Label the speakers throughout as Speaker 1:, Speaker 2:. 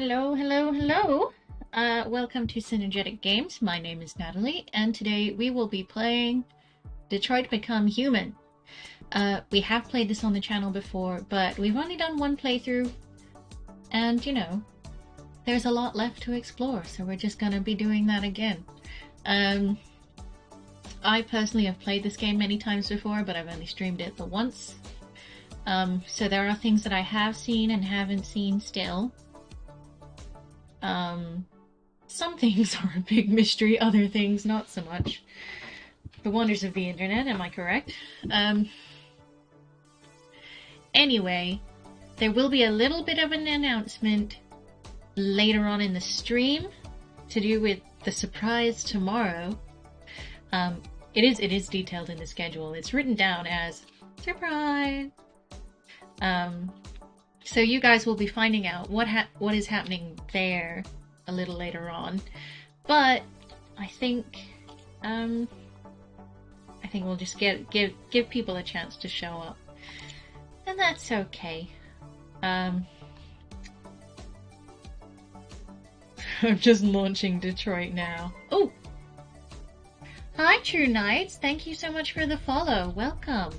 Speaker 1: Hello, hello, hello. Welcome to Synergetic Games. My name is Natalie, and today we will be playing Detroit Become Human. We have played this on the channel before, but we've only done one playthrough, and there's a lot left to explore, so we're just gonna be doing that again. I personally have played this game many times before, but I've only streamed it the once. So there are things that I have seen and haven't seen still. Some things are a big mystery, other things not so much. The wonders of the internet, am I correct? Anyway, there will be a little bit of an announcement later on in the stream to do with the surprise tomorrow. It is detailed in the schedule. It's written down as surprise. So you guys will be finding out what is happening there a little later on. But I think we'll just give people a chance to show up, and that's okay. I'm just launching Detroit now. Oh, hi True Knights! Thank you so much for the follow. Welcome.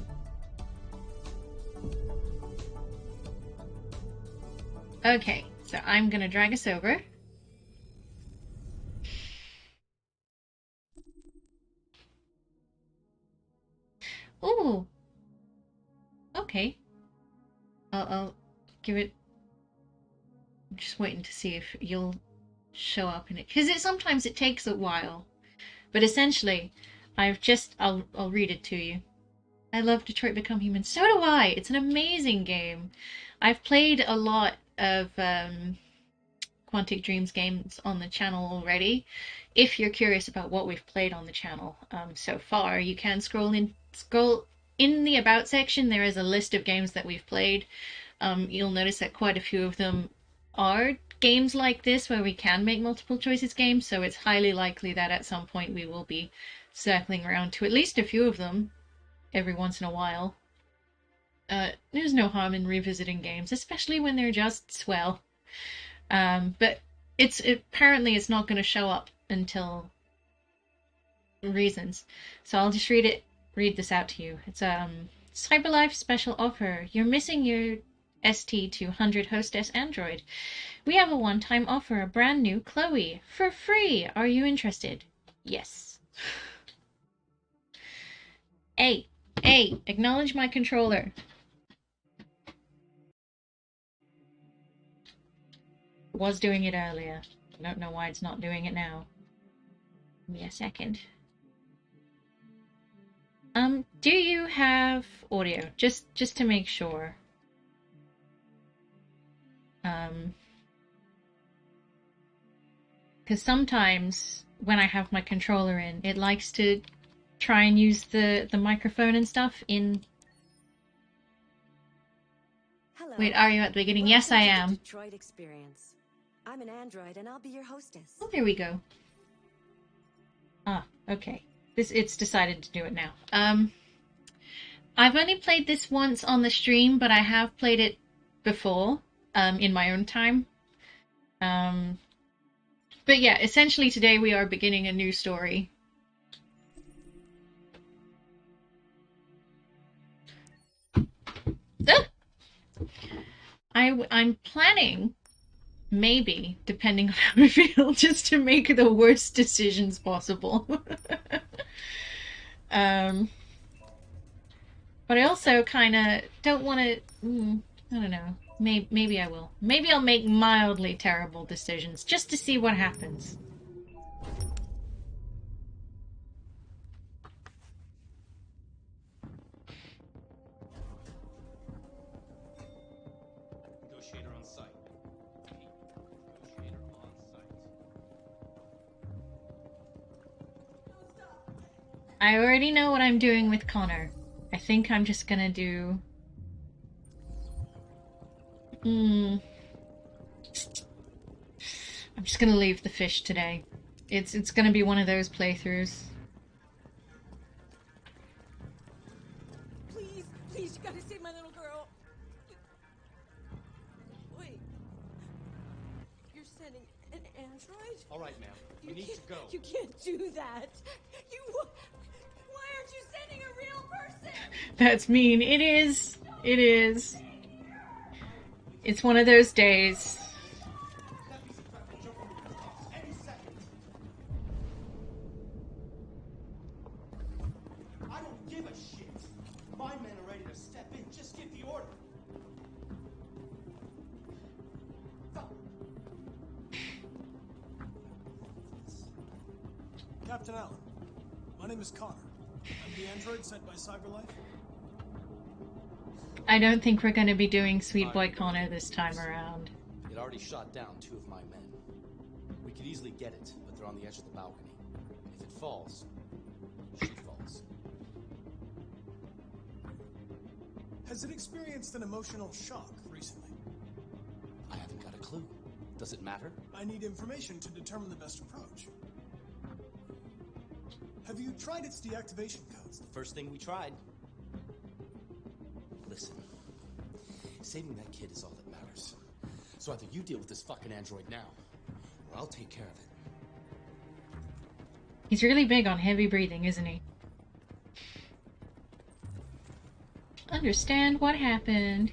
Speaker 1: Okay, so I'm gonna drag us over. Ooh. Okay. I'll give it. I'm just waiting to see if you'll show up in it, because sometimes it takes a while. But essentially, I'll read it to you. I love Detroit Become Human. So do I. It's an amazing game. I've played a lot of Quantic Dreams games on the channel already. If you're curious about what we've played on the channel so far, you can scroll in the About section. There is a list of games that we've played. You'll notice that quite a few of them are games like this where we can make multiple choices games, so it's highly likely that at some point we will be circling around to at least a few of them every once in a while. There's no harm in revisiting games, especially when they're just swell. But apparently it's not going to show up until reasons. So I'll just read this out to you. It's Cyberlife special offer. You're missing your ST200 Hostess Android. We have a one-time offer, a brand new Chloe for free. Are you interested? Yes. A, acknowledge my controller. Was doing it earlier. I don't know why it's not doing it now. Give me a second. Do you have audio? Just to make sure. Because sometimes when I have my controller in, it likes to try and use the microphone and stuff in.
Speaker 2: Hello.
Speaker 1: Wait, are you at the beginning?
Speaker 2: Welcome
Speaker 1: yes, I
Speaker 2: to
Speaker 1: am.
Speaker 2: the Detroit experience. I'm an android and I'll be your hostess.
Speaker 1: Oh, there we go. Ah, okay. It's decided to do it now. I've only played this once on the stream, but I have played it before, in my own time. But yeah, essentially today we are beginning a new story. Ah! I'm planning, maybe, depending on how I feel, just to make the worst decisions possible. But I also kind of don't want to. I don't know. Maybe I will. Maybe I'll make mildly terrible decisions just to see what happens.
Speaker 3: Negotiator on site. Negotiator on site.
Speaker 1: I already know what I'm doing with Connor. I think I'm just gonna do. I'm just gonna leave the fish today. It's gonna be one of those playthroughs.
Speaker 2: Please, you gotta save my little girl. Wait. Android?
Speaker 3: All right, ma'am. We need to go.
Speaker 2: You can't do that. Why aren't you sending a real person?
Speaker 1: That's mean. It is. It is. It's one of those days.
Speaker 3: That piece of crap will jump over your house any second. I don't give a shit. My men are ready to step in. Just give the order. Fuck.
Speaker 4: Captain Allen, my name is Connor. I'm the android sent by CyberLife.
Speaker 1: I don't think we're going to be doing Sweet Boy Connor this time around.
Speaker 3: It already shot down 2 of my men. We could easily get it, but they're on the edge of the balcony. If it falls, she falls.
Speaker 4: Has it experienced an emotional shock recently?
Speaker 3: I haven't got a clue. Does it matter?
Speaker 4: I need information to determine the best approach. Have you tried its deactivation codes?
Speaker 3: The first thing we tried. Listen, saving that kid is all that matters. So either you deal with this fucking android now, or I'll take care of it.
Speaker 1: He's really big on heavy breathing, isn't he? Understand what happened.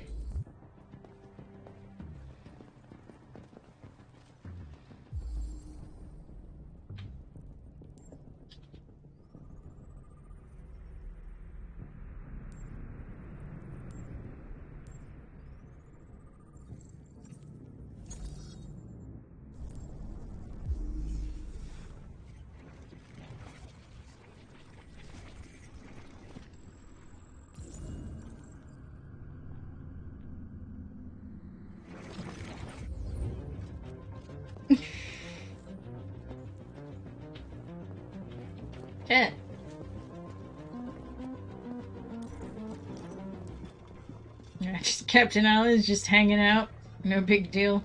Speaker 1: Yeah. Captain Allen's just hanging out. No big deal.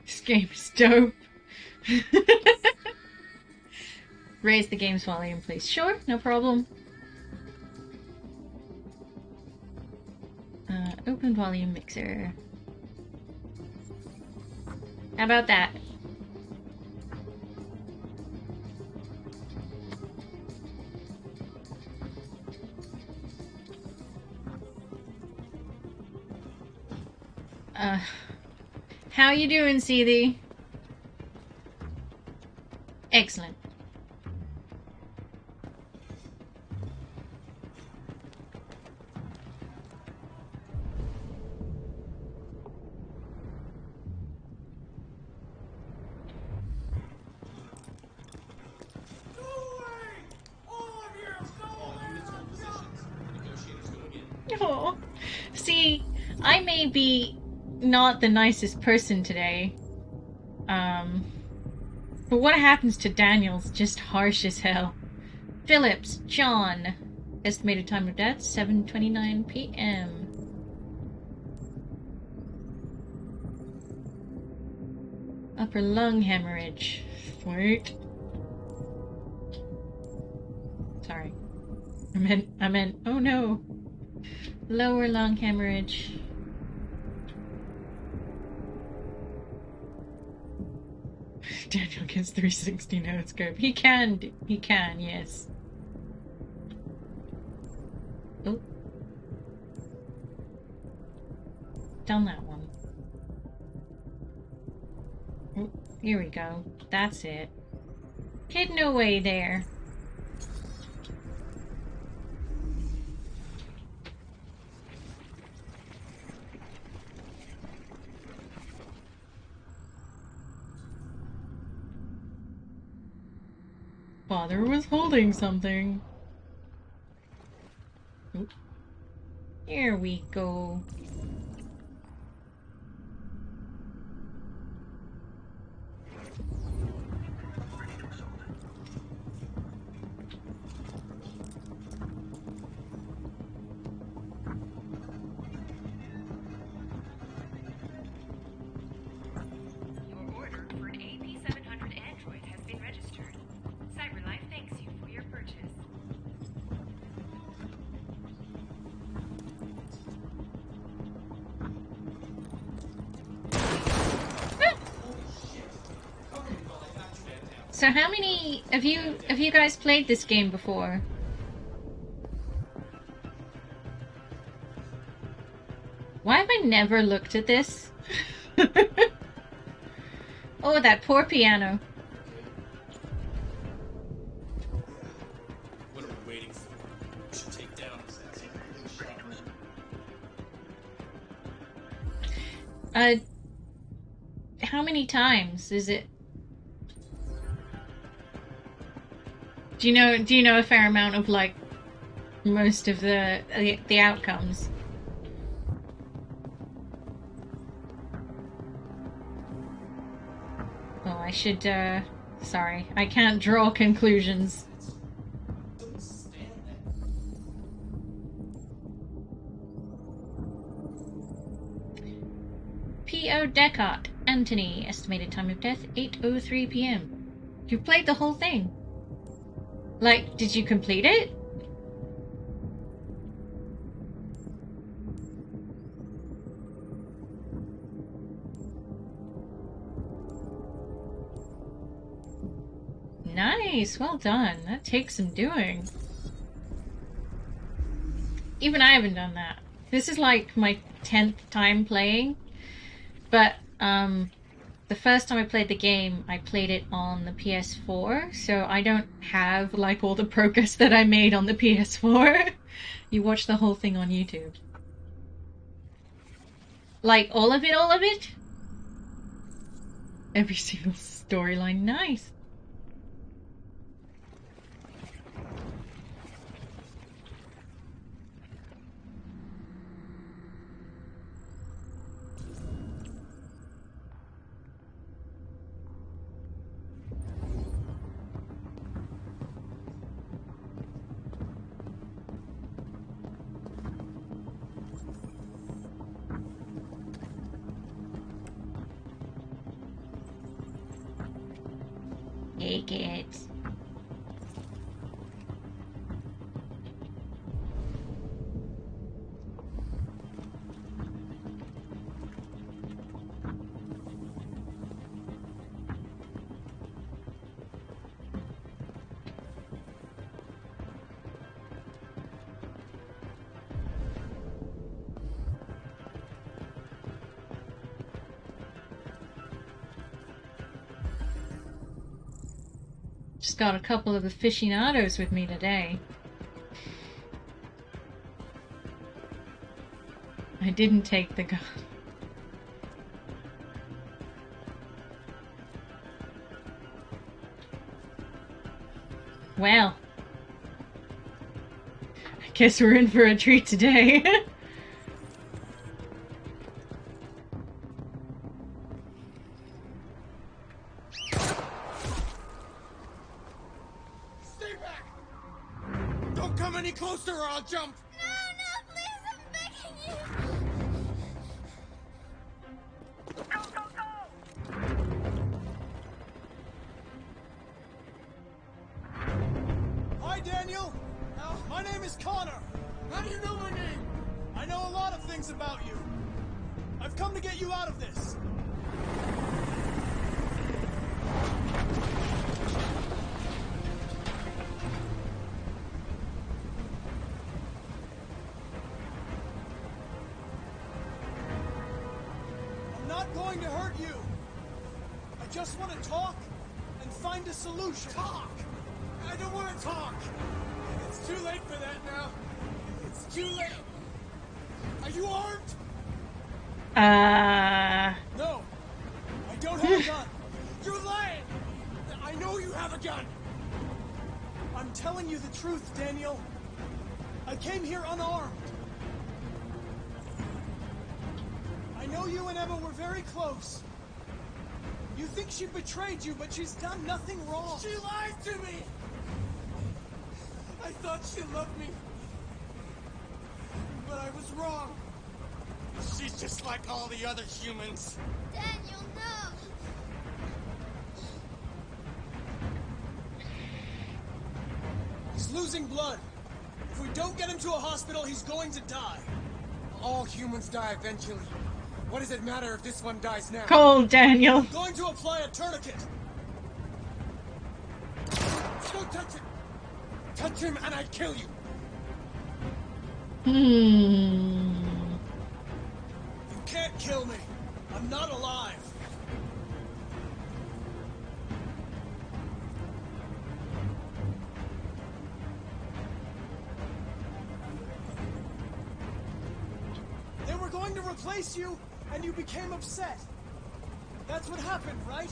Speaker 1: This game is dope. Raise the game's volume, please. Sure, no problem. Open volume mixer. How about that? How you doing, Seethy? Excellent. Oh, see, I may be not the nicest person today, but what happens to Daniel's just harsh as hell. Phillips, John. Estimated time of death, 7:29 p.m. Upper lung hemorrhage. Sweet. Sorry. I meant, oh no. Lower lung hemorrhage. Daniel gets 360 no scope. He can, yes. Oh. Down that one. Oh, here we go. That's it. Hidden away there. Father was holding something. Oop. Here we go.
Speaker 5: Your order for an AP700 android has been registered. CyberLife thanks you for your purchase.
Speaker 1: So how many have you guys played this game before? Why have I never looked at this? Oh, that poor piano.
Speaker 3: What are we waiting for? We should take down his ass.
Speaker 1: How many times is it? Do you know a fair amount of like most of the outcomes? Oh, I should sorry. I can't draw conclusions.
Speaker 3: Don't stand there.
Speaker 1: P.O. Descartes, Anthony. Estimated time of death 8:03 p.m. You played the whole thing. Like, did you complete it? Nice, well done. That takes some doing. Even I haven't done that. This is like my 10th time playing. But, the first time I played the game, I played it on the PS4, so I don't have, like, all the progress that I made on the PS4. You watch the whole thing on YouTube. Like, all of it, all of it? Every single storyline. Nice. Take it. Just got a couple of aficionados with me today. I didn't take the gun. Well, I guess we're in for a treat today.
Speaker 4: Stay back! Don't come any closer or I'll jump!
Speaker 2: No, please, I'm begging you!
Speaker 4: Hi, Daniel! My name is Connor! How do you know my name? I know a lot of things about you. I've come to get you out of this. I'm not going to hurt you. I just want to talk and find a solution. Talk! I don't want to talk. It's too late for that now. It's too late. Are you armed? No. I don't have a gun. You're lying. I know you have a gun. I'm telling you the truth, Daniel. I came here unarmed. know you and Emma were very close. You think she betrayed you, but she's done nothing wrong.
Speaker 6: She lied to me! I thought she loved me. But I was wrong. She's just like all the other humans.
Speaker 2: Daniel, no!
Speaker 4: He's losing blood. If we don't get him to a hospital, he's going to die.
Speaker 6: All humans die eventually. What does it matter if this one dies now?
Speaker 1: Cold, Daniel.
Speaker 4: I'm going to apply a tourniquet.
Speaker 6: Don't touch him! Touch him and I kill you!
Speaker 1: Hmm.
Speaker 4: You can't kill me. I'm not alive. They were going to replace you, and you became upset. That's what happened, right?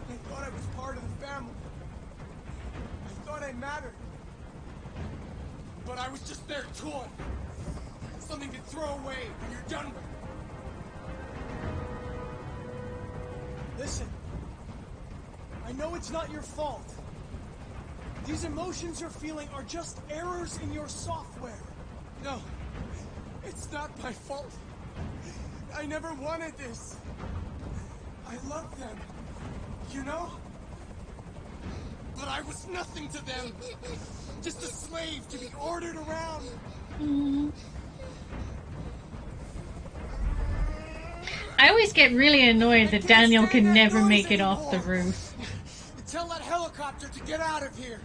Speaker 6: I thought I was part of the family. I thought I mattered. But I was just their toy. Something to throw away when you're done with.
Speaker 4: Listen. I know it's not your fault. These emotions you're feeling are just errors in your software.
Speaker 6: No. It's not my fault. I never wanted this. I love them. You know? But I was nothing to them. Just a slave to be ordered around.
Speaker 1: I always get really annoyed that
Speaker 6: can't
Speaker 1: Daniel
Speaker 6: stand
Speaker 1: can
Speaker 6: that
Speaker 1: never
Speaker 6: noise
Speaker 1: make it off the
Speaker 6: anymore.
Speaker 1: roof.
Speaker 6: Tell that helicopter to get out of here.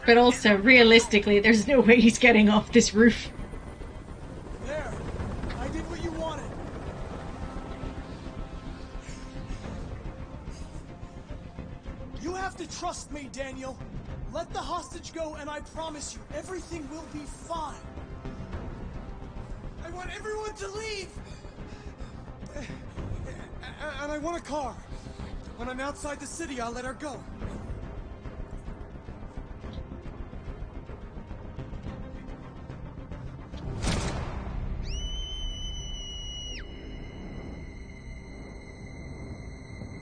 Speaker 1: But also, realistically, there's no way he's getting off this roof.
Speaker 4: There. I did what you wanted. You have to trust me, Daniel. Let the hostage go, and I promise you, everything will be fine.
Speaker 6: I want everyone to leave. And I want a car. When I'm outside the city, I'll let her go.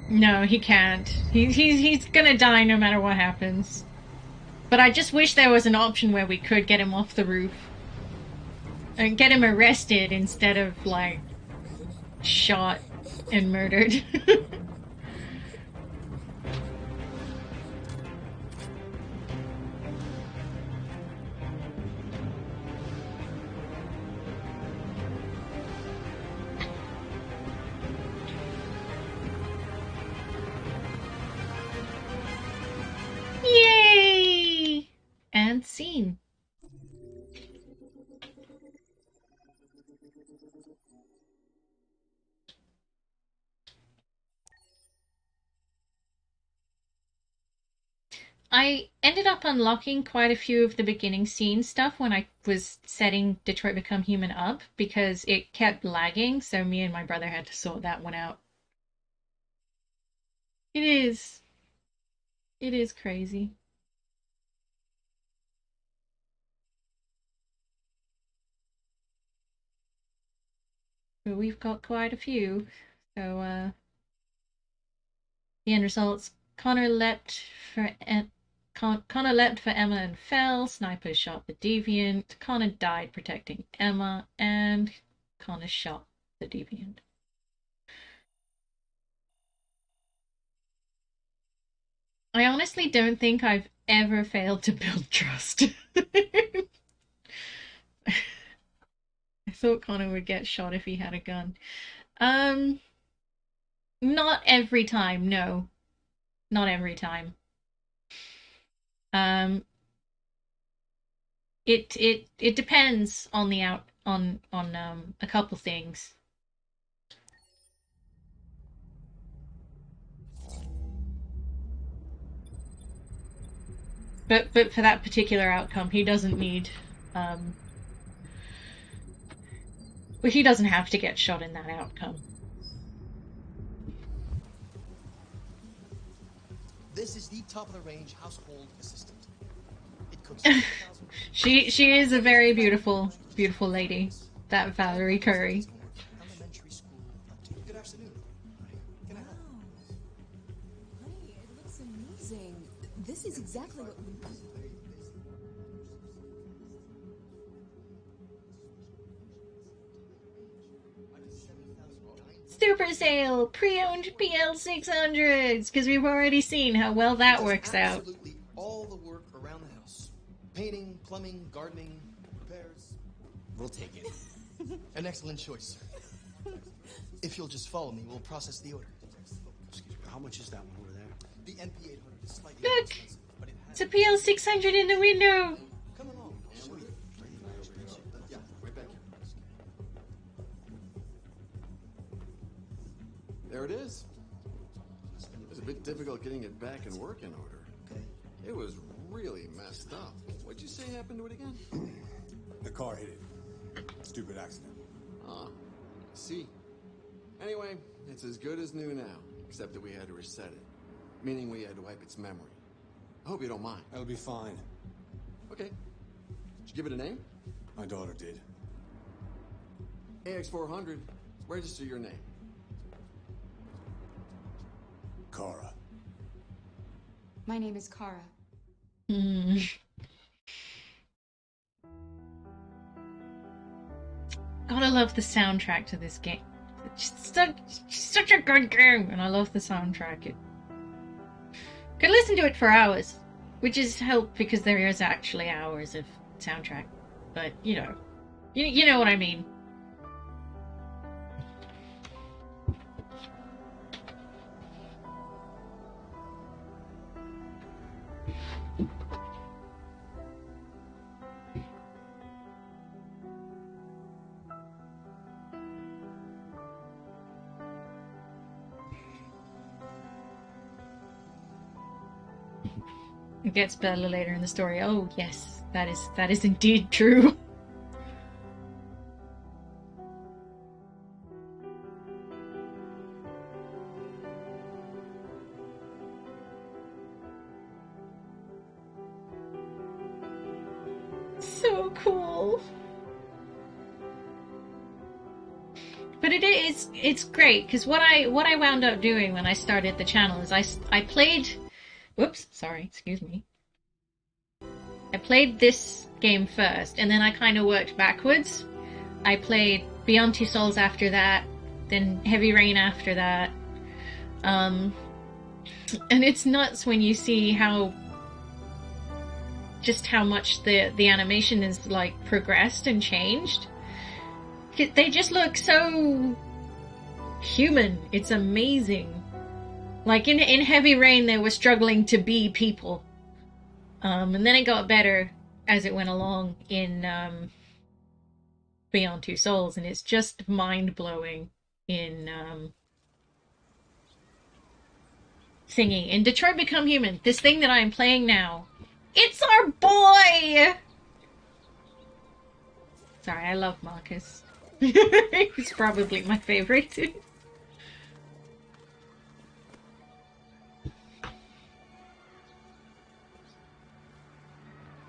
Speaker 1: No, he can't. He's gonna die no matter what happens. But I just wish there was an option where we could get him off the roof. And get him arrested instead of, like, shot and murdered. Yay! And scene. I ended up unlocking quite a few of the beginning scene stuff when I was setting Detroit Become Human up because it kept lagging, so me and my brother had to sort that one out. It is. It is crazy. But we've got quite a few. So, the end results, Connor leapt for Emma and fell. Sniper shot the deviant. Connor died protecting Emma, and Connor shot the deviant. I honestly don't think I've ever failed to build trust. I thought Connor would get shot if he had a gun. Not every time, no. Not every time. It depends on the on a couple things. But for that particular outcome, he doesn't need well, he doesn't have to get shot in that outcome.
Speaker 3: This is the top-of-the-range household assistant. It
Speaker 1: She is a very beautiful lady. That Valerie Curry.
Speaker 3: Elementary school. Good afternoon. Can I help?
Speaker 2: Honey, it looks amazing. This is exactly what we...
Speaker 1: Super sale! Pre-owned PL600s! Because we've already seen how well that works out.
Speaker 3: Absolutely all the work around the house. Painting, plumbing, gardening, repairs. We'll take it. An excellent choice, sir. If you'll just follow me, we'll process the order.
Speaker 7: Excuse me, how much is that one over there?
Speaker 3: The NP800 is slightly more
Speaker 1: Look!
Speaker 3: expensive, but it has...
Speaker 1: It's a PL600 in the window!
Speaker 3: Come along, I'll show you. Yeah, right back here.
Speaker 7: There it is. It was a bit difficult getting it back in working order.
Speaker 3: Okay.
Speaker 7: It was really messed up. What'd you say happened to it again?
Speaker 6: The car hit it. Stupid accident.
Speaker 7: Ah, see. Anyway, it's as good as new now, except that we had to reset it. Meaning we had to wipe its memory. I hope you don't mind.
Speaker 6: That'll be fine.
Speaker 7: Okay. Did you give it a name?
Speaker 6: My daughter did.
Speaker 7: AX400. Register your name.
Speaker 6: Kara.
Speaker 2: My name is Kara.
Speaker 1: Hmm. Gotta love the soundtrack to this game. It's such a good game, and I love the soundtrack. It could listen to it for hours, which is helped because there is actually hours of soundtrack. But you know, you know what I mean. It gets better later in the story. Oh yes, that is indeed true. So cool. But it's great because what I wound up doing when I started the channel is I played. Whoops, sorry, excuse me. I played this game first, and then I kind of worked backwards. I played Beyond Two Souls after that, then Heavy Rain after that. And it's nuts when you see how much the animation is like progressed and changed. They just look so human. It's amazing. Like in Heavy Rain, they were struggling to be people. And then it got better as it went along in Beyond Two Souls, and it's just mind-blowing in thingy. In Detroit Become Human, this thing that I'm playing now, it's our boy! Sorry, I love Marcus. He's probably my favorite.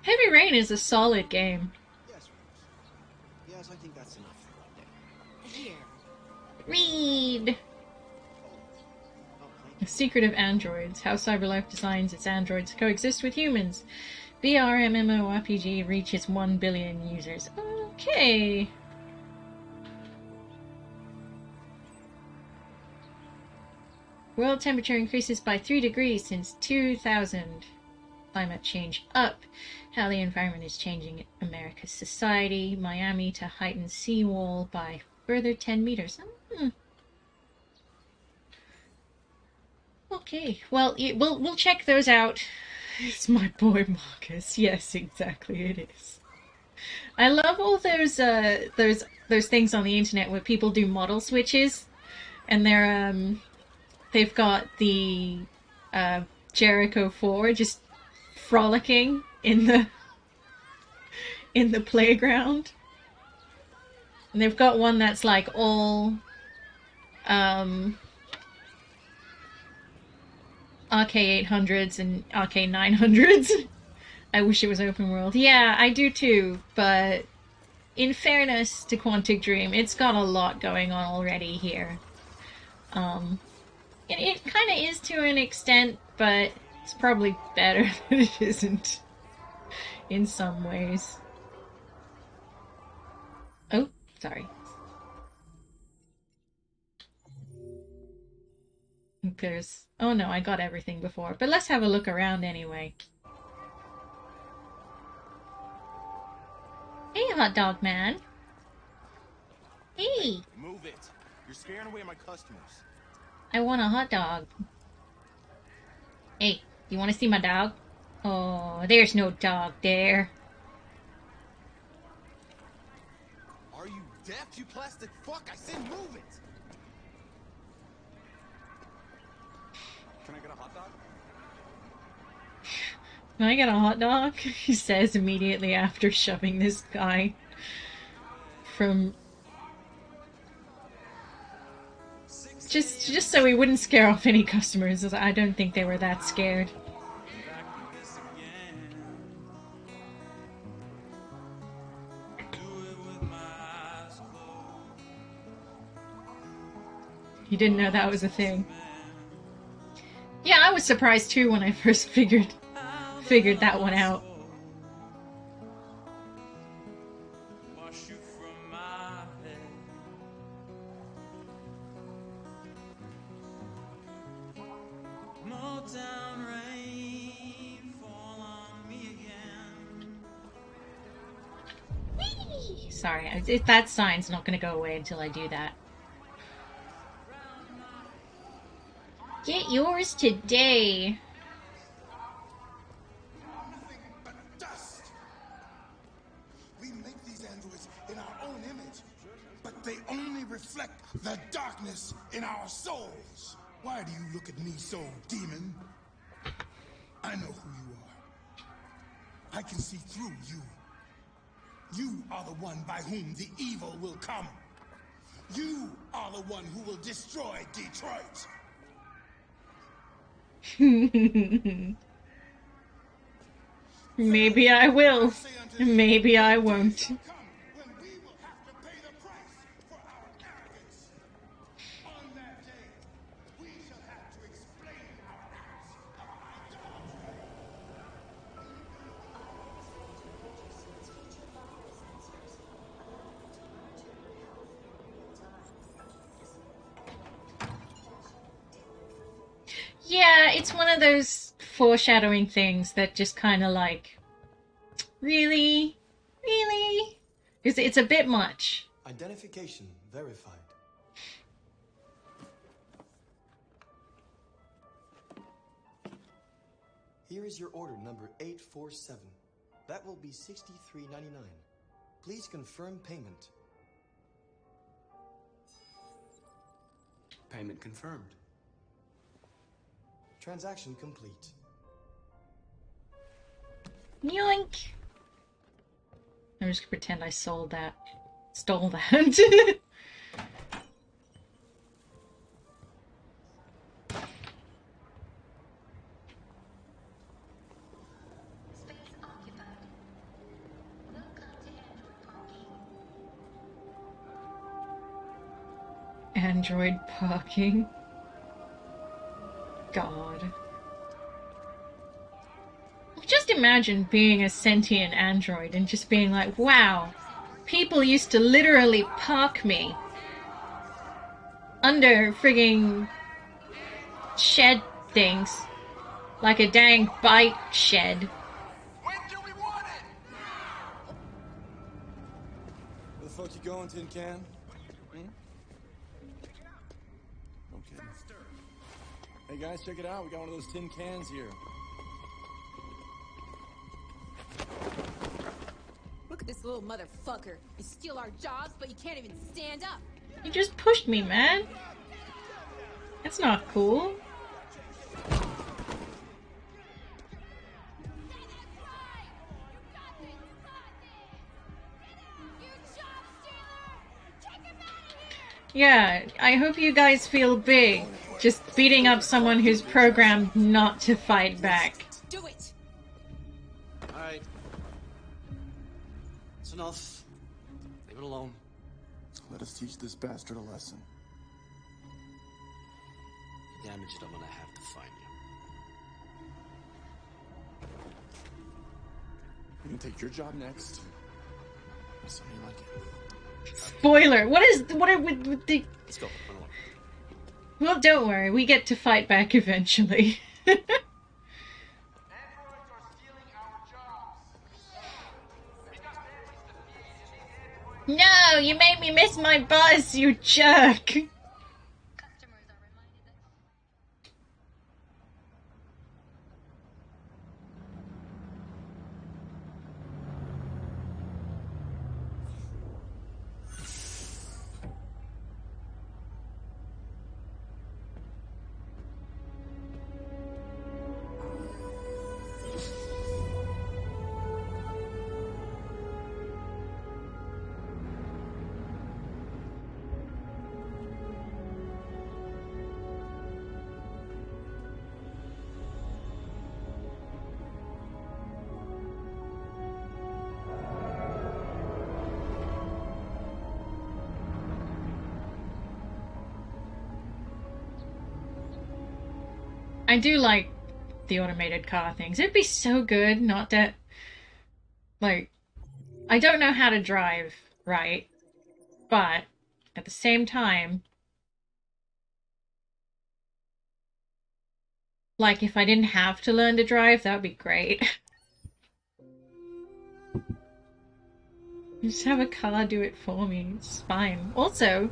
Speaker 1: Heavy Rain is a solid game.
Speaker 3: Yes, Rose. Yes, I think that's enough for one day.
Speaker 2: Here.
Speaker 1: Read! The Secret of Androids. How Cyberlife designs its androids to coexist with humans. VR MMORPG reaches 1 billion users. Okay. World temperature increases by 3 degrees since 2000. Climate change up. How the environment is changing America's society. Miami to heighten seawall by further 10 meters. Okay, well, we'll check those out. It's my boy Marcus. Yes, exactly, it is. I love all those things on the internet where people do model switches, and they've got the Jericho 4 just frolicking in the playground, and they've got one that's like all RK800s and RK900s, I wish it was open world. Yeah, I do too, but in fairness to Quantic Dream, it's got a lot going on already here. It kind of is to an extent, but it's probably better that it isn't in some ways. Oh, sorry. There's... Oh no, I got everything before. But let's have a look around anyway. Hey, hot dog man. Hey!
Speaker 8: Move it. You're scaring away my customers.
Speaker 1: I want a hot dog. Hey, you want to see my dog? Oh, there's no dog there.
Speaker 8: Are you deaf, you plastic fuck? I said move it! Can I get a hot dog?
Speaker 1: Can I get a hot dog? He says immediately after shoving this guy from... Just so he wouldn't scare off any customers. I don't think they were that scared. You didn't know that was a thing. Yeah, I was surprised too when I first figured that one out. Whee! Sorry, that sign's not going to go away until I do that. Get yours today.
Speaker 9: Nothing but dust. We make these androids in our own image, but they only reflect the darkness in our souls. Why do you look at me so, demon? I know who you are. I can see through you. You are the one by whom the evil will come. You are the one who will destroy Detroit.
Speaker 1: Maybe I will. Maybe I won't. Yeah, it's one of those foreshadowing things that just kind of like, really? Really? Because it's a bit much.
Speaker 3: Identification verified. Here is your order number 847. That will be $63.99. Please confirm payment.
Speaker 7: Payment confirmed.
Speaker 3: Transaction complete.
Speaker 1: Yoink! I'm just gonna pretend I sold that. Stole that. Android parking. God. Just imagine being a sentient android and just being like, wow, people used to literally park me under frigging shed things. Like a dang bike shed.
Speaker 8: When do we want it?
Speaker 6: Where the fuck you going, Tin Can? Okay. Hey guys, check it out. We got one of those tin cans here.
Speaker 2: Look at this little motherfucker. You steal our jobs, but you can't even stand up.
Speaker 1: You just pushed me, man. That's not cool. Yeah, I hope you guys feel big, just beating up someone who's programmed not to fight back.
Speaker 2: Do it.
Speaker 7: Alright,
Speaker 8: enough. Leave it alone.
Speaker 9: Let us teach this bastard a lesson.
Speaker 8: You damaged, I'm gonna have to find you.
Speaker 9: You can take your job next. Something like it.
Speaker 1: Spoiler. What are with the?
Speaker 8: Let's go. Run along.
Speaker 1: Well, don't worry. We get to fight back eventually. No, you made me miss my bus, you jerk. I do like the automated car things. It'd be so good not to... Like, I don't know how to drive, right? But, at the same time... Like, if I didn't have to learn to drive, that would be great. Just have a car do it for me. It's fine. Also,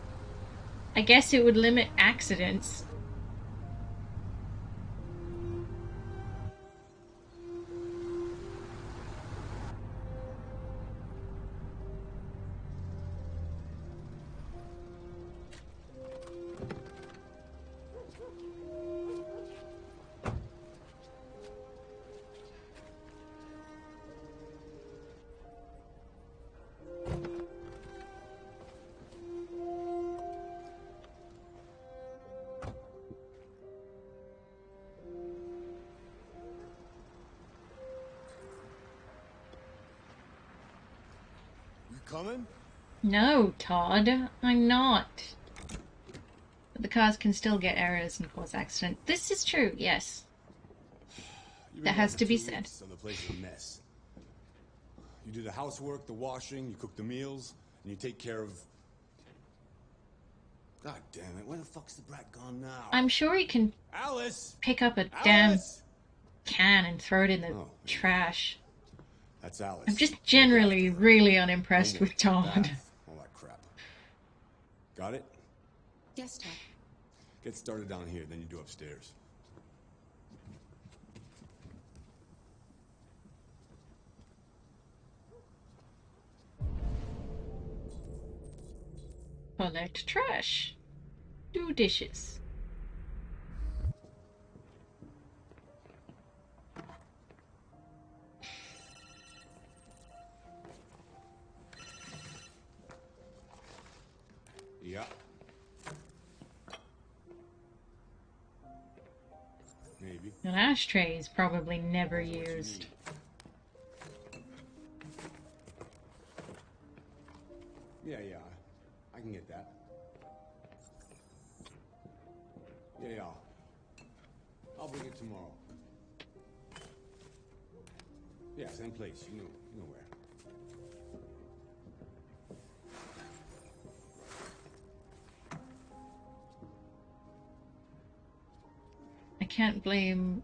Speaker 1: I guess it would limit accidents.
Speaker 6: Coming?
Speaker 1: No, Todd, I'm not. But the cars can still get errors and cause accidents. This is true, yes. That has to be said.
Speaker 10: So the place is a mess. You do the housework, the washing, you cook the meals, and you take care of... God damn it, where the fuck's the brat gone now?
Speaker 1: I'm sure he can
Speaker 10: Alice!
Speaker 1: pick up a
Speaker 10: Alice!
Speaker 1: damn can and throw it in the trash.
Speaker 10: That's Alice.
Speaker 1: I'm just generally really unimpressed with Todd.
Speaker 10: All that crap. Got it?
Speaker 2: Yes, Todd.
Speaker 10: Get started down here, then you do upstairs.
Speaker 1: Collect trash. Do dishes.
Speaker 10: Yeah. Maybe.
Speaker 1: An ashtray is probably never used.
Speaker 10: Yeah, I can get that. Yeah. I'll bring it tomorrow. Yeah, same place. You know where.
Speaker 1: I can't blame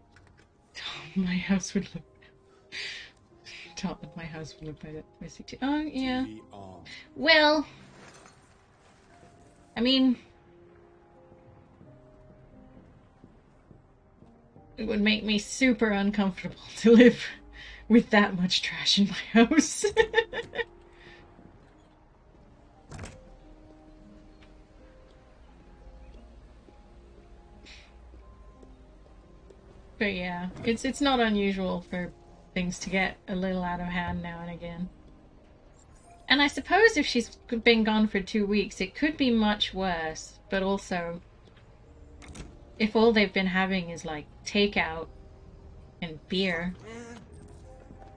Speaker 1: my house would look. My house would look like that. Messy too. Oh yeah. Well, I mean, it would make me super uncomfortable to live with that much trash in my house. But yeah, it's not unusual for things to get a little out of hand now and again. And I suppose if she's been gone for 2 weeks, it could be much worse. But also, if all they've been having is like takeout and beer,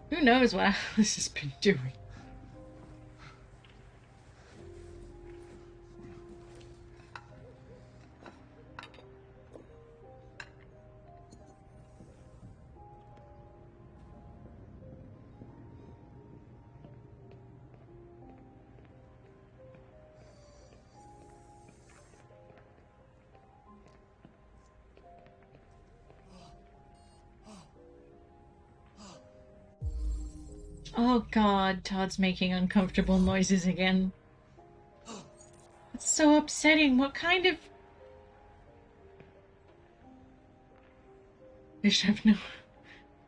Speaker 1: who knows what Alice has been doing? Oh god, Todd's making uncomfortable noises again. It's so upsetting. What kind of... They should have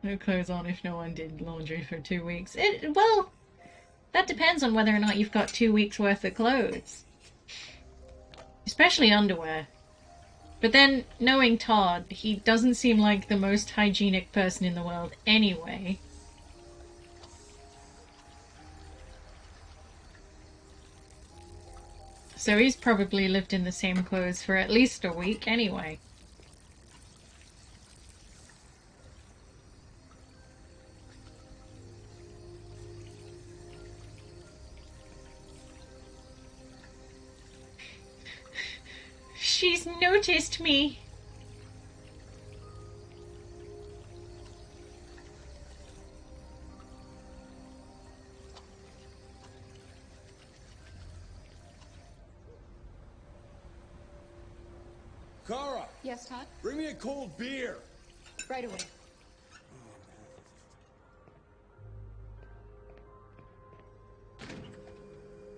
Speaker 1: no clothes on if no one did laundry for 2 weeks. Well, that depends on whether or not you've got 2 weeks worth of clothes. Especially underwear. But then, knowing Todd, he doesn't seem like the most hygienic person in the world anyway. So he's probably lived in the same clothes for at least a week anyway. She's noticed me.
Speaker 10: Kara!
Speaker 2: Yes, Todd?
Speaker 10: Bring me a cold beer!
Speaker 2: Right away.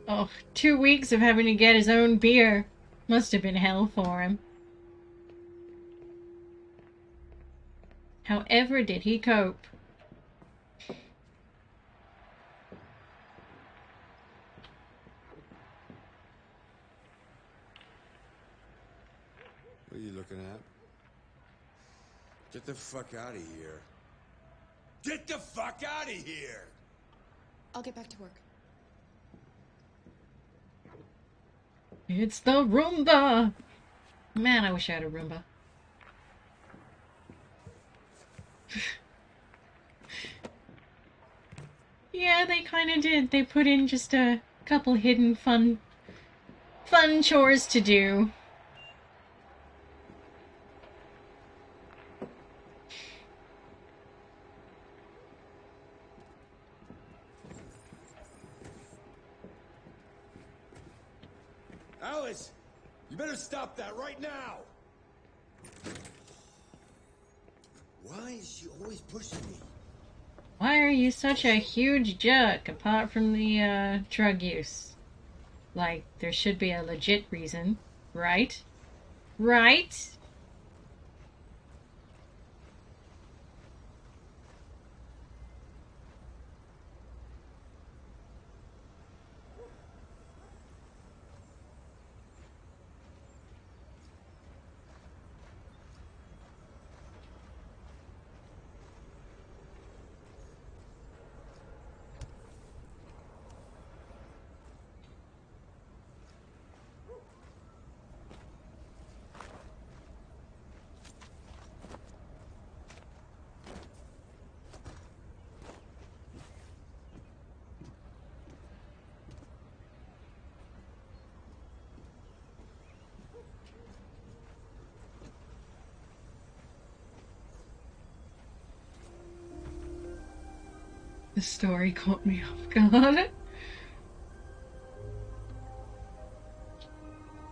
Speaker 1: Oh, 2 weeks of having to get his own beer. Must have been hell for him. However did he cope?
Speaker 10: What are you looking at? Get the fuck out of here. Get the fuck out of here!
Speaker 2: I'll get back to work.
Speaker 1: It's the Roomba! Man, I wish I had a Roomba. Yeah, they kind of did. They put in just a couple hidden fun chores to do.
Speaker 10: Alice! You better stop that right now!
Speaker 8: Why is she always pushing me?
Speaker 1: Why are you such a huge jerk, apart from the, drug use? Like, there should be a legit reason, right? Right? The story caught me off guard.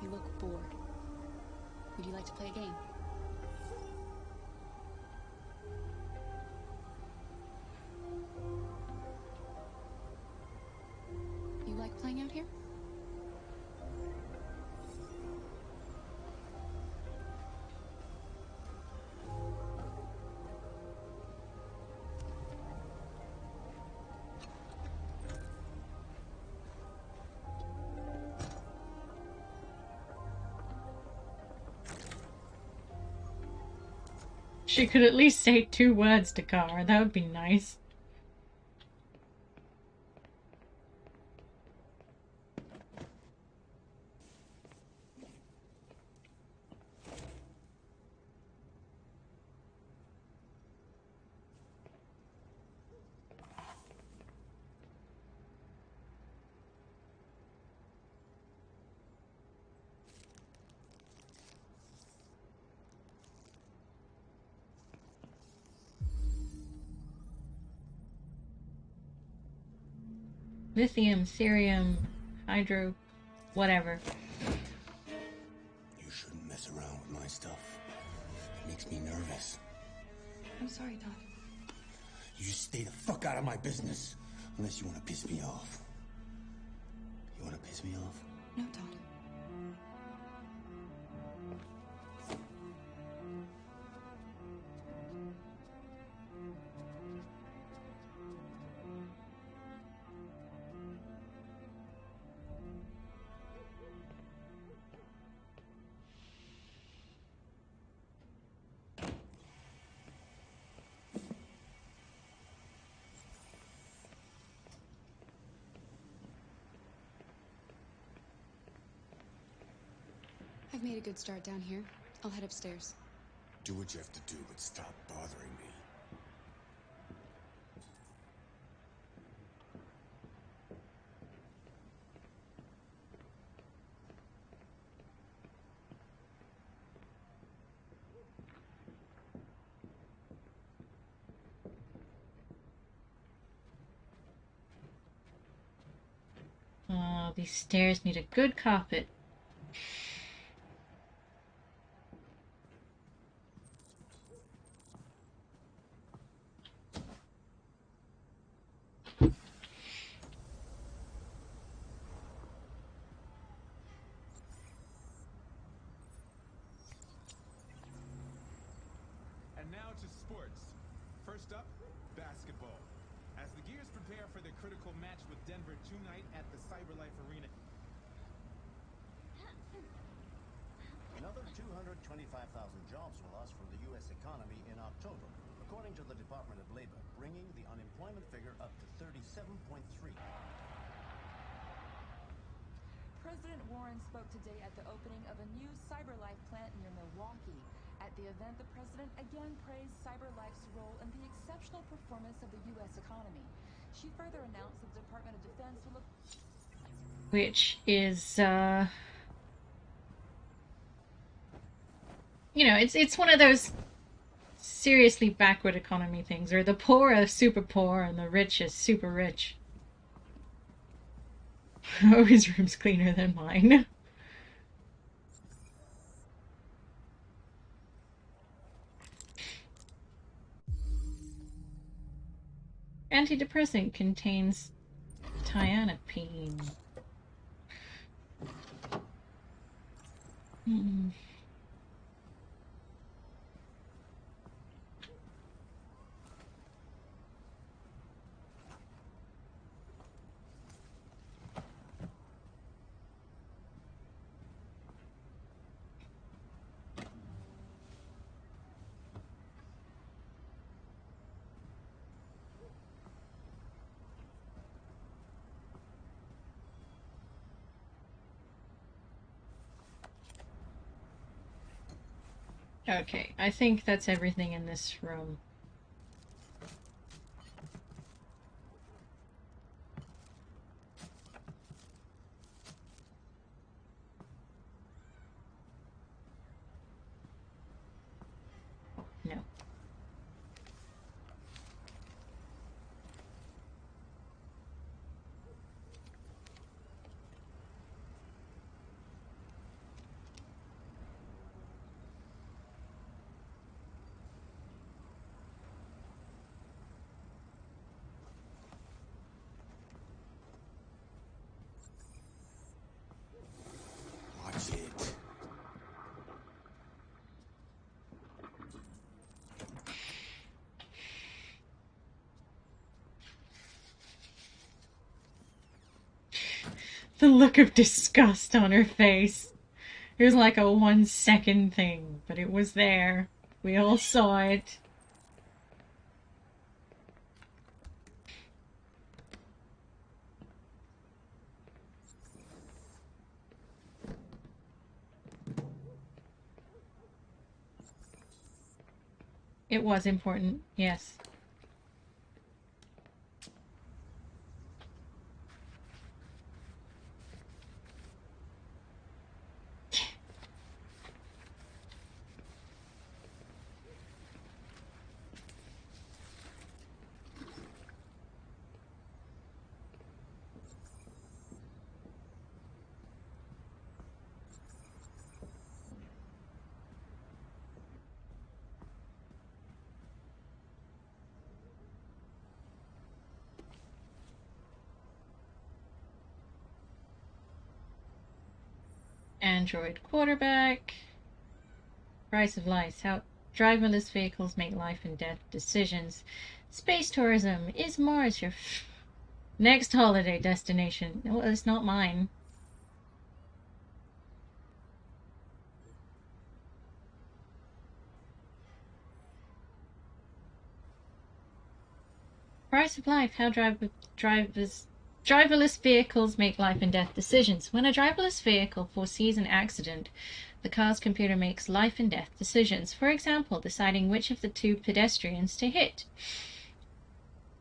Speaker 2: You look bored. Would you like to play a game? You like playing out here?
Speaker 1: She could at least say 2 words to Kara. That would be nice. Lithium, cerium, hydro, whatever.
Speaker 9: You shouldn't mess around with my stuff. It makes me nervous.
Speaker 2: I'm sorry, Todd.
Speaker 9: You stay the fuck out of my business. Unless you want to piss me off. You want to piss me off?
Speaker 2: No, Todd. I've made a good start down here. I'll head upstairs.
Speaker 10: Do what you have to do, but stop bothering me.
Speaker 1: Oh, these stairs need a good carpet.
Speaker 11: And now to sports. First up, basketball. As the Gears prepare for their critical match with Denver tonight at the CyberLife Arena.
Speaker 12: Another 225,000 jobs were lost from the U.S. economy in October, according to the Department of Labor, bringing the unemployment figure up to 37.3.
Speaker 13: President Warren spoke today at the opening of a new CyberLife plant near Milwaukee. At the event, the president again praised CyberLife's role in the exceptional performance of the U.S. economy. She further announced that the Department of Defense will look...
Speaker 1: Which is, you know, it's one of those seriously backward economy things, where the poor are super poor and the rich are super rich. Oh, his room's cleaner than mine. Antidepressant contains tyanapine. Okay, I think that's everything in this room. No.
Speaker 10: Watch it.
Speaker 1: The look of disgust on her face. It was like a 1-second thing, but it was there. We all saw it. It was important, yes. Android quarterback. Price of life. How driverless vehicles make life and death decisions. Space tourism. Is Mars your next holiday destination? Well, it's not mine. Price of life. How driverless vehicles make life and death decisions. When a driverless vehicle foresees an accident, the car's computer makes life and death decisions. For example, deciding which of the two pedestrians to hit.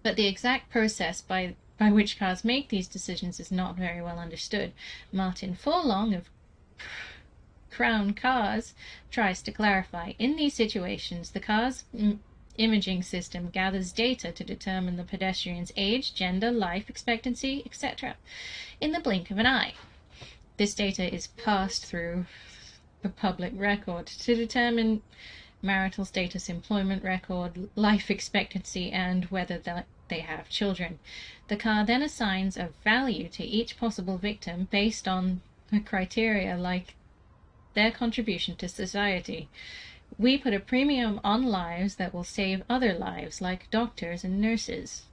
Speaker 1: But the exact process by which cars make these decisions is not very well understood. Martin Forlong of Crown Cars tries to clarify. In these situations, the car's imaging system gathers data to determine the pedestrian's age, gender, life expectancy, etc. in the blink of an eye. This data is passed through the public record to determine marital status, employment record, life expectancy, and whether they have children. The car then assigns a value to each possible victim based on a criteria like their contribution to society. We put a premium on lives that will save other lives, like doctors and nurses.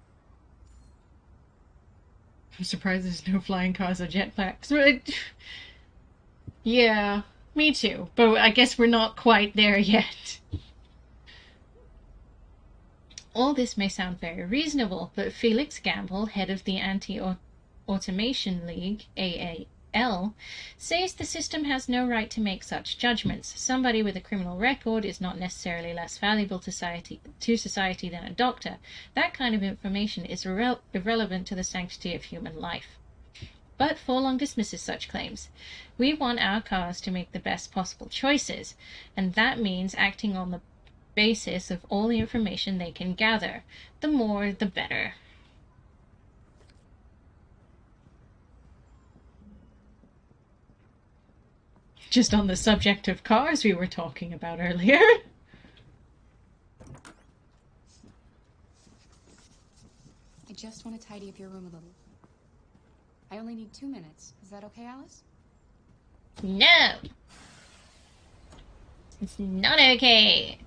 Speaker 1: I'm surprised there's no flying cars or jetpacks. Yeah, me too. But I guess we're not quite there yet. All this may sound very reasonable, but Felix Gamble, head of the Anti-Automation League, AAL, says the system has no right to make such judgments. Somebody with a criminal record is not necessarily less valuable to society than a doctor. That kind of information is irrelevant to the sanctity of human life. But Forlong dismisses such claims. We want our cars to make the best possible choices, and that means acting on the basis of all the information they can gather. The more, the better. Just on the subject of cars we were talking about earlier.
Speaker 14: I just want to tidy up your room a little. I only need 2 minutes. Is that okay, Alice?
Speaker 1: No! It's not okay.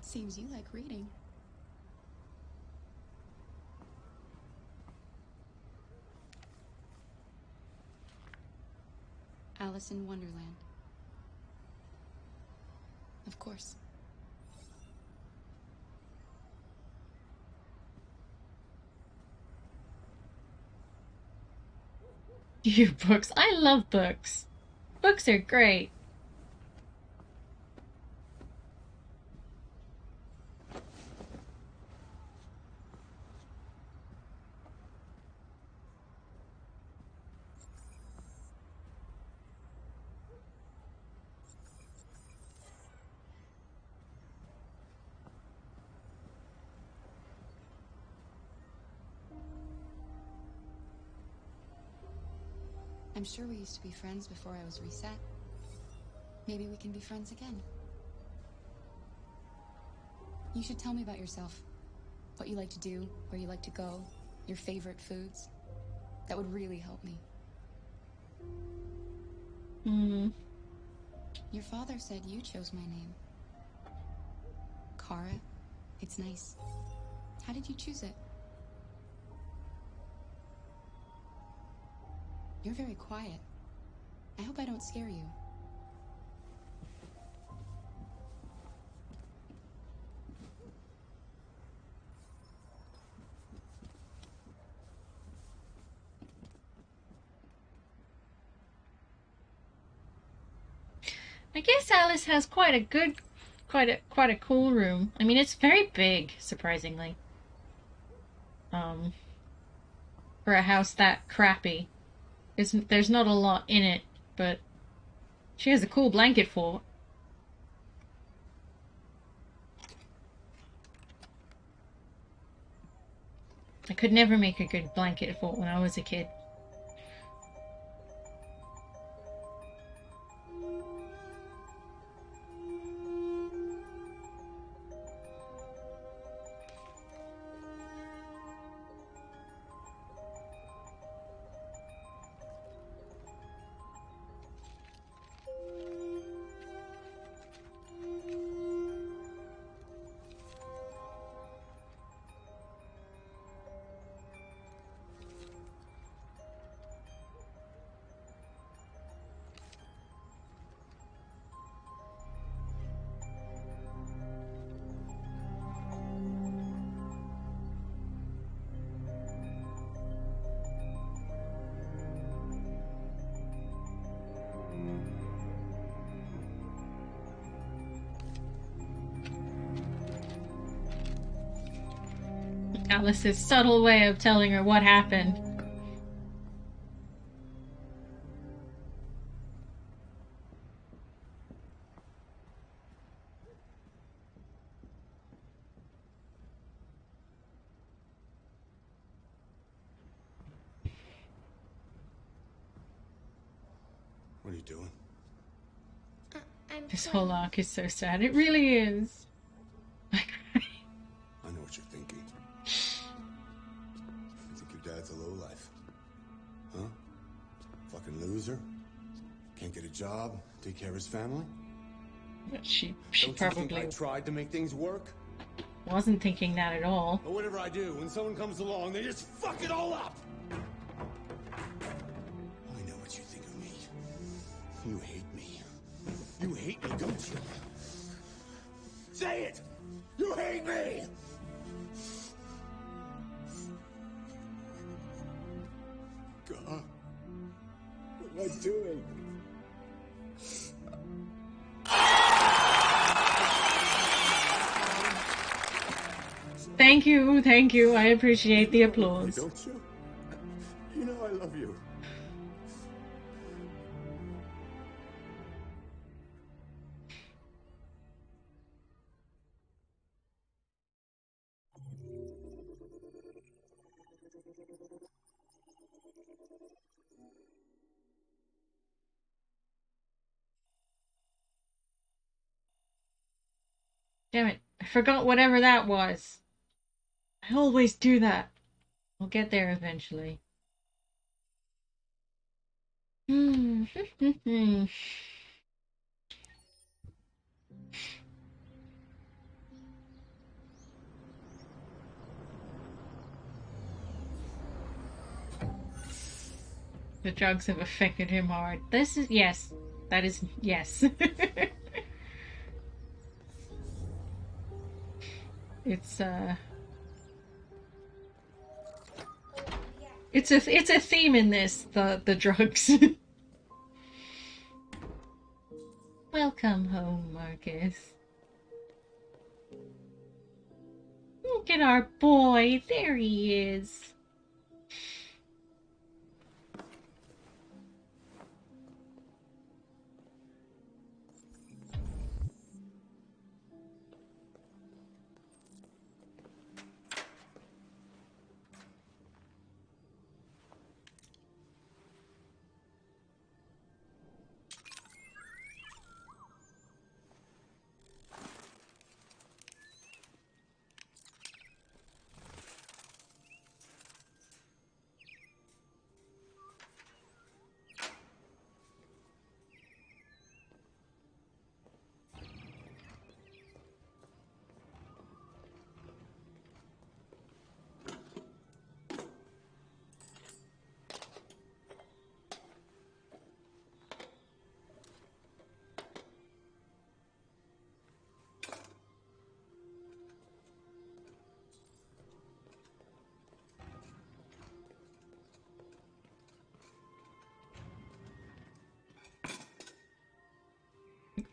Speaker 14: Seems you like reading. Alice in Wonderland. Of course.
Speaker 1: You books. I love books. Books are great.
Speaker 14: I'm sure we used to be friends before I was reset. Maybe we can be friends again. You should tell me about yourself. What you like to do, where you like to go, your favorite foods. That would really help me. Your father said you chose my name. Kara. It's nice. How did you choose it? You're very quiet. I hope I don't scare you.
Speaker 1: I guess Alice has quite a cool room. I mean, it's very big, surprisingly. For a house that crappy. There's not a lot in it, but she has a cool blanket fort. I could never make a good blanket fort when I was a kid. Alice's subtle way of telling her what happened.
Speaker 10: What are you doing?
Speaker 1: This whole arc is so sad. It really is.
Speaker 10: I know what you're thinking. You think your dad's a lowlife? Huh? Fucking loser? Can't get a job, take care of his family?
Speaker 1: She
Speaker 10: Don't
Speaker 1: probably
Speaker 10: you think I tried to make things work?
Speaker 1: wasn't thinking that at all.
Speaker 10: But whatever I do, when someone comes along, they just fuck it all up! I know what you think of me. You hate me. You hate me, don't you? Say it! You hate me! God, what am I doing?
Speaker 1: Thank you, thank you. I appreciate the applause.
Speaker 10: Don't you? You know I love you.
Speaker 1: Damn it. I forgot whatever that was. I always do that. We'll get there eventually. The drugs have affected him hard. This is, yes. That is, yes. It's it's a theme in this, the drugs. Welcome home, Marcus. Look at our boy. There he is.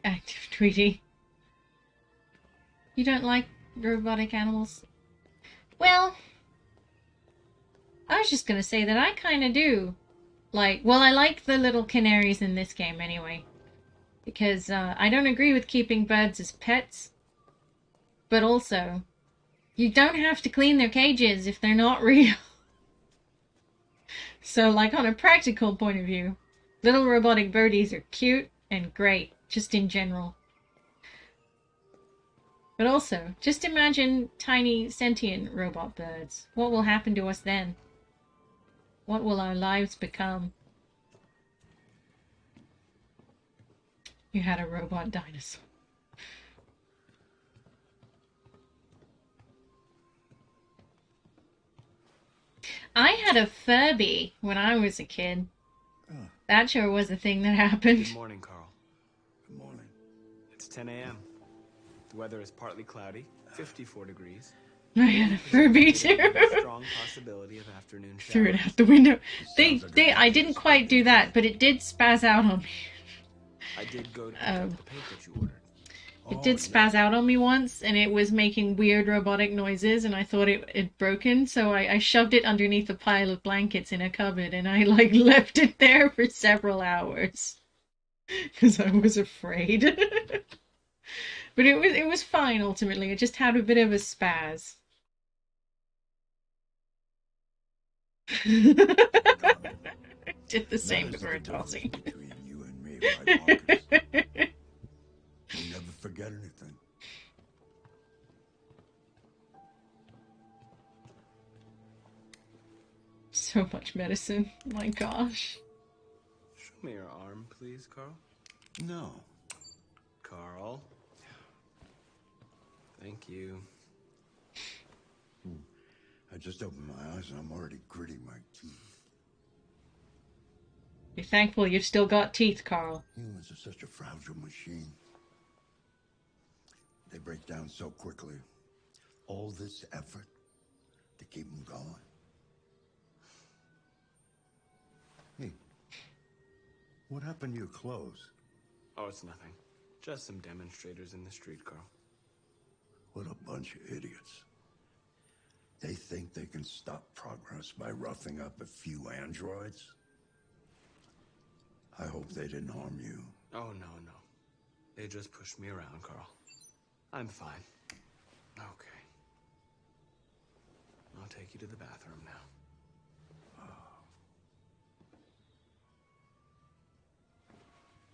Speaker 1: Active Tweety. You don't like robotic animals? Well, I was just gonna say that I kinda do. Like, well, I like the little canaries in this game anyway. Because I don't agree with keeping birds as pets. But also, you don't have to clean their cages if they're not real. So, like, on a practical point of view, little robotic birdies are cute and great, just in general. But also, just imagine tiny sentient robot birds. What will happen to us then? What will our lives become? You had a robot dinosaur. I had a Furby when I was a kid.
Speaker 15: Oh.
Speaker 1: That sure was a thing that happened.
Speaker 15: Good morning, Carl.
Speaker 9: Good morning.
Speaker 15: It's 10 a.m. The weather is partly cloudy, 54 degrees.
Speaker 1: I had a Furby too.
Speaker 15: Strong possibility of afternoon showers.
Speaker 1: Threw it out the window. I didn't quite do that, but it did spaz out on me.
Speaker 15: I did go to pick up the paint that you ordered.
Speaker 1: It did spaz out on me once, and it was making weird robotic noises, and I thought it had broken, so I shoved it underneath a pile of blankets in a cupboard, and I, like, left it there for several hours. Because I was afraid. But it was fine, ultimately. It just had a bit of a spaz. Did the same to Vertossi.
Speaker 9: Between you and me, right, Marcus? You never forget anything.
Speaker 1: So much medicine. My gosh.
Speaker 15: Show me your arm, please, Carl.
Speaker 9: No.
Speaker 15: Carl. Thank you.
Speaker 9: I just opened my eyes and I'm already gritting my teeth.
Speaker 1: Be thankful you've still got teeth, Carl.
Speaker 9: Humans are such a fragile machine. They break down so quickly. All this effort to keep them going. Hey, what happened to your clothes?
Speaker 15: Oh, it's nothing. Just some demonstrators in the street, Carl.
Speaker 9: What a bunch of idiots. They think they can stop progress by roughing up a few androids? I hope they didn't harm you.
Speaker 15: Oh, no. They just pushed me around, Carl. I'm fine. Okay. I'll take you to the bathroom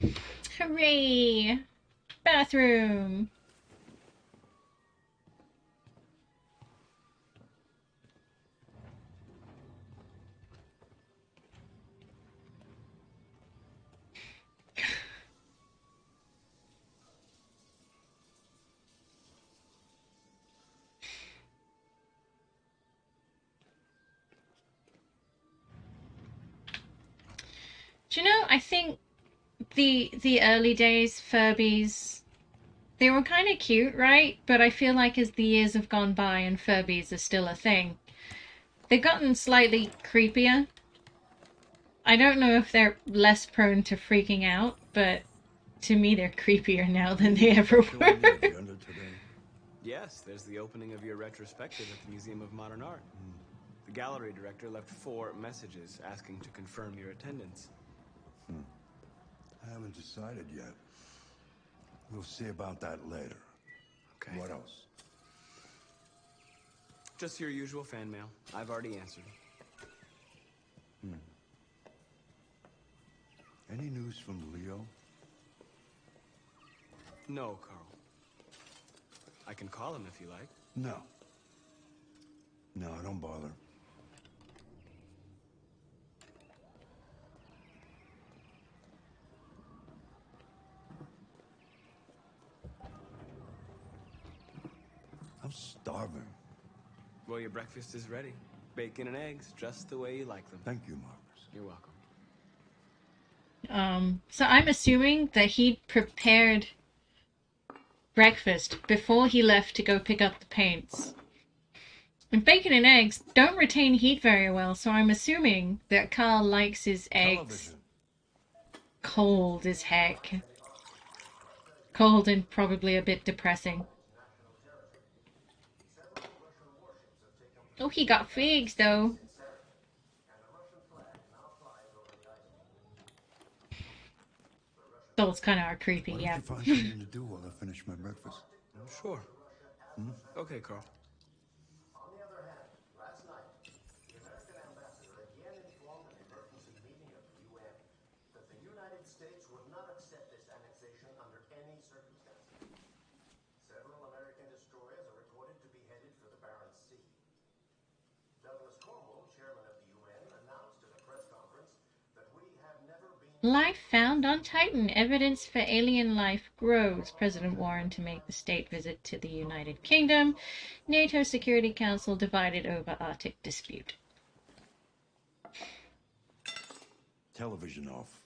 Speaker 15: now.
Speaker 1: Hooray! Bathroom! Do you know, I think the early days Furbies, they were kind of cute, right? But I feel like as the years have gone by and Furbies are still a thing, they've gotten slightly creepier. I don't know if they're less prone to freaking out, but to me they're creepier now than they ever were.
Speaker 15: Yes, there's the opening of your retrospective at the Museum of Modern Art. The gallery director left 4 messages asking to confirm your attendance.
Speaker 9: I haven't decided yet. We'll see about that later.
Speaker 15: Okay.
Speaker 9: What else?
Speaker 15: Just your usual fan mail. I've already answered.
Speaker 9: Any news from Leo?
Speaker 15: No, Carl. I can call him if you like.
Speaker 9: No. No, don't bother. I'm starving.
Speaker 15: Well, your breakfast is ready. Bacon and eggs, just the way you like them.
Speaker 9: Thank you, Marcus.
Speaker 15: You're welcome.
Speaker 1: So I'm assuming that he'd prepared breakfast before he left to go pick up the paints. And bacon and eggs don't retain heat very well, so I'm assuming that Carl likes his eggs cold as heck. Cold and probably a bit depressing. Oh, he got figs, though. Those kind of are creepy,
Speaker 9: Why
Speaker 1: yeah.
Speaker 9: don't you find something to do while I finish my breakfast?
Speaker 15: Sure. Okay, Carl.
Speaker 12: On the other hand, last night, the American ambassador again informed an emergency meeting of the UN that the United States would not accept this annexation under any circumstances. Several American destroyers are reported to be headed for the Barents Sea. Douglas Cornwall, chairman of the UN, announced in a press conference that we have never been...
Speaker 1: Life found on Titan. Evidence for alien life grows. President Warren to make the state visit to the United Kingdom. NATO Security Council divided over Arctic dispute.
Speaker 9: Television off.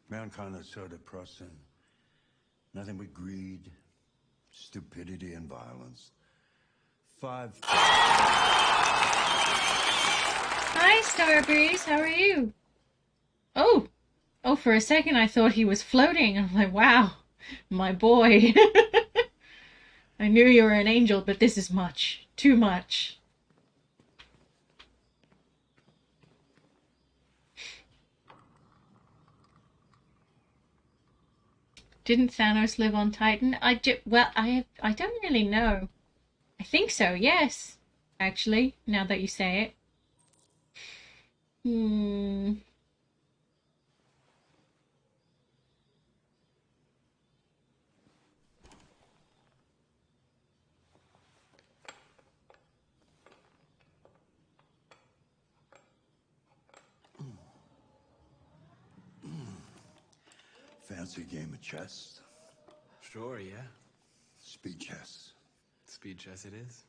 Speaker 9: Mankind is so depressing. Nothing but greed, stupidity, and violence. 5.
Speaker 1: Hi, Starbreeze. How are you? Oh, for a second I thought he was floating. I'm like, wow, My boy. I knew you were an angel, but this is much. Too much. Didn't Thanos live on Titan? Well, I don't really know. I think so, yes. Actually, now that you say it. Hmm.
Speaker 10: Fancy game of chess?
Speaker 15: Sure, yeah.
Speaker 10: Speed chess.
Speaker 15: Speed chess it is.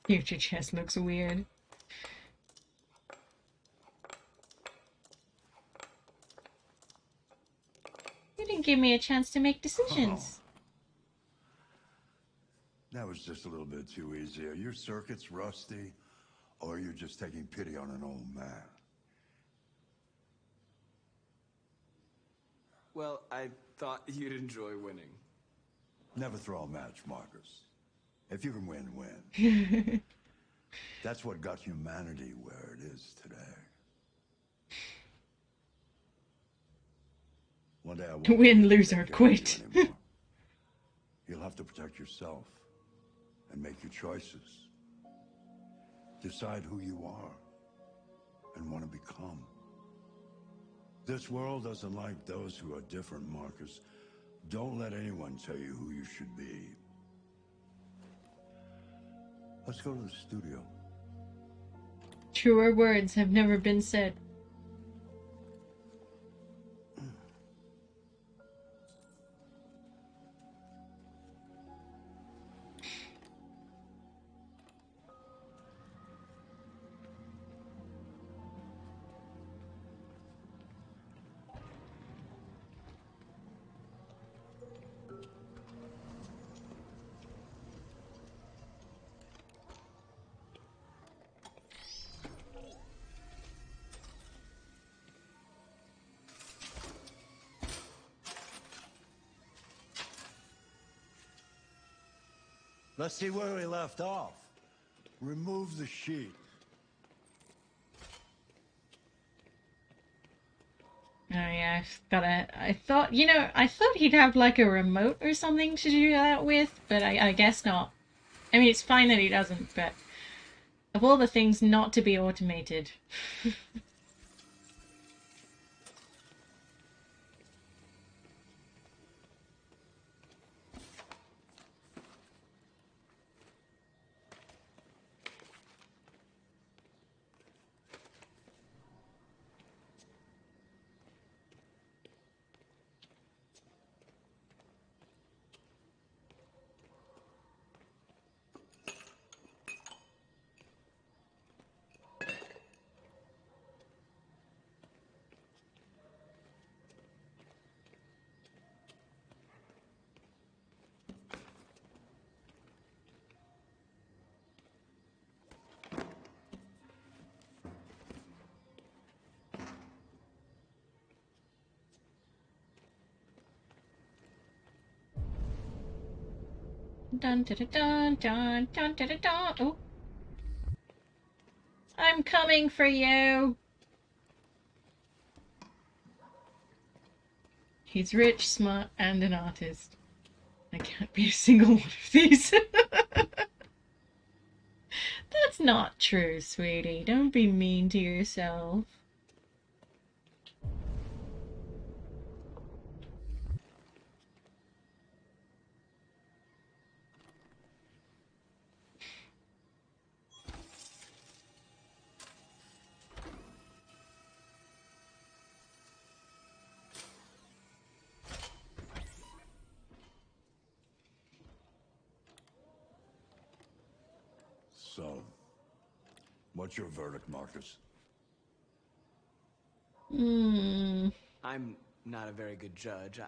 Speaker 1: Future chess looks weird. You didn't give me a chance to make decisions.
Speaker 10: Oh. That was just a little bit too easy. Are your circuits rusty, or you're just taking pity on an old man?
Speaker 15: Well, I thought you'd enjoy winning.
Speaker 10: Never throw a match, Marcus. If you can win, win. That's what got humanity where it is today. One day I won't
Speaker 1: Win, lose, or quit.
Speaker 10: you You'll have to protect yourself and make your choices. Decide who you are and want to become. This world doesn't like those who are different, Marcus. Don't let anyone tell you who you should be. Let's go to the studio.
Speaker 1: Truer words have never been said.
Speaker 10: Let's see where we left off. Remove the sheet.
Speaker 1: Oh yeah, I thought, I thought he'd have like a remote or something to do that with, but I guess not. I mean, it's fine that he doesn't, but of all the things not to be automated. Dun dun dun dun dun dun dun dun. Oh, I'm coming for you. He's rich, smart, and an artist. I can't be a single one of these. That's not true, sweetie. Don't be mean to yourself.
Speaker 10: So, what's your verdict, Marcus?
Speaker 15: I'm not a very good judge.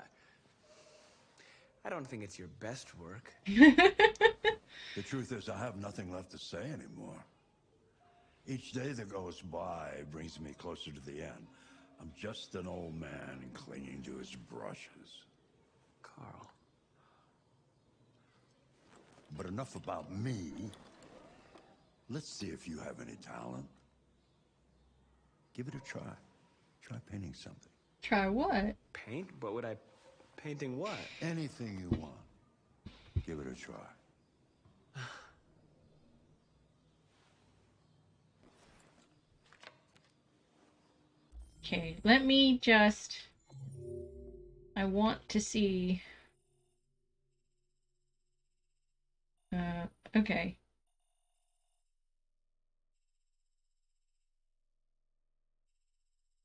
Speaker 15: I don't think it's your best work.
Speaker 10: The truth is, I have nothing left to say anymore. Each day that goes by brings me closer to the end. I'm just an old man clinging to his brushes.
Speaker 15: Carl.
Speaker 10: But enough about me. Let's see if you have any talent. Give it a try. Try painting something.
Speaker 1: Try what?
Speaker 15: Paint? What would I... Painting what?
Speaker 10: Anything you want. Give it a try.
Speaker 1: Okay, let me just... I want to see... okay.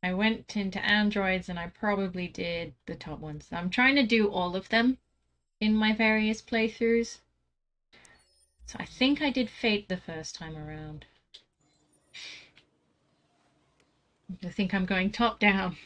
Speaker 1: I went into androids and I probably did the top ones. I'm trying to do all of them in my various playthroughs. So I think I did Fate the first time around. I think I'm going top down.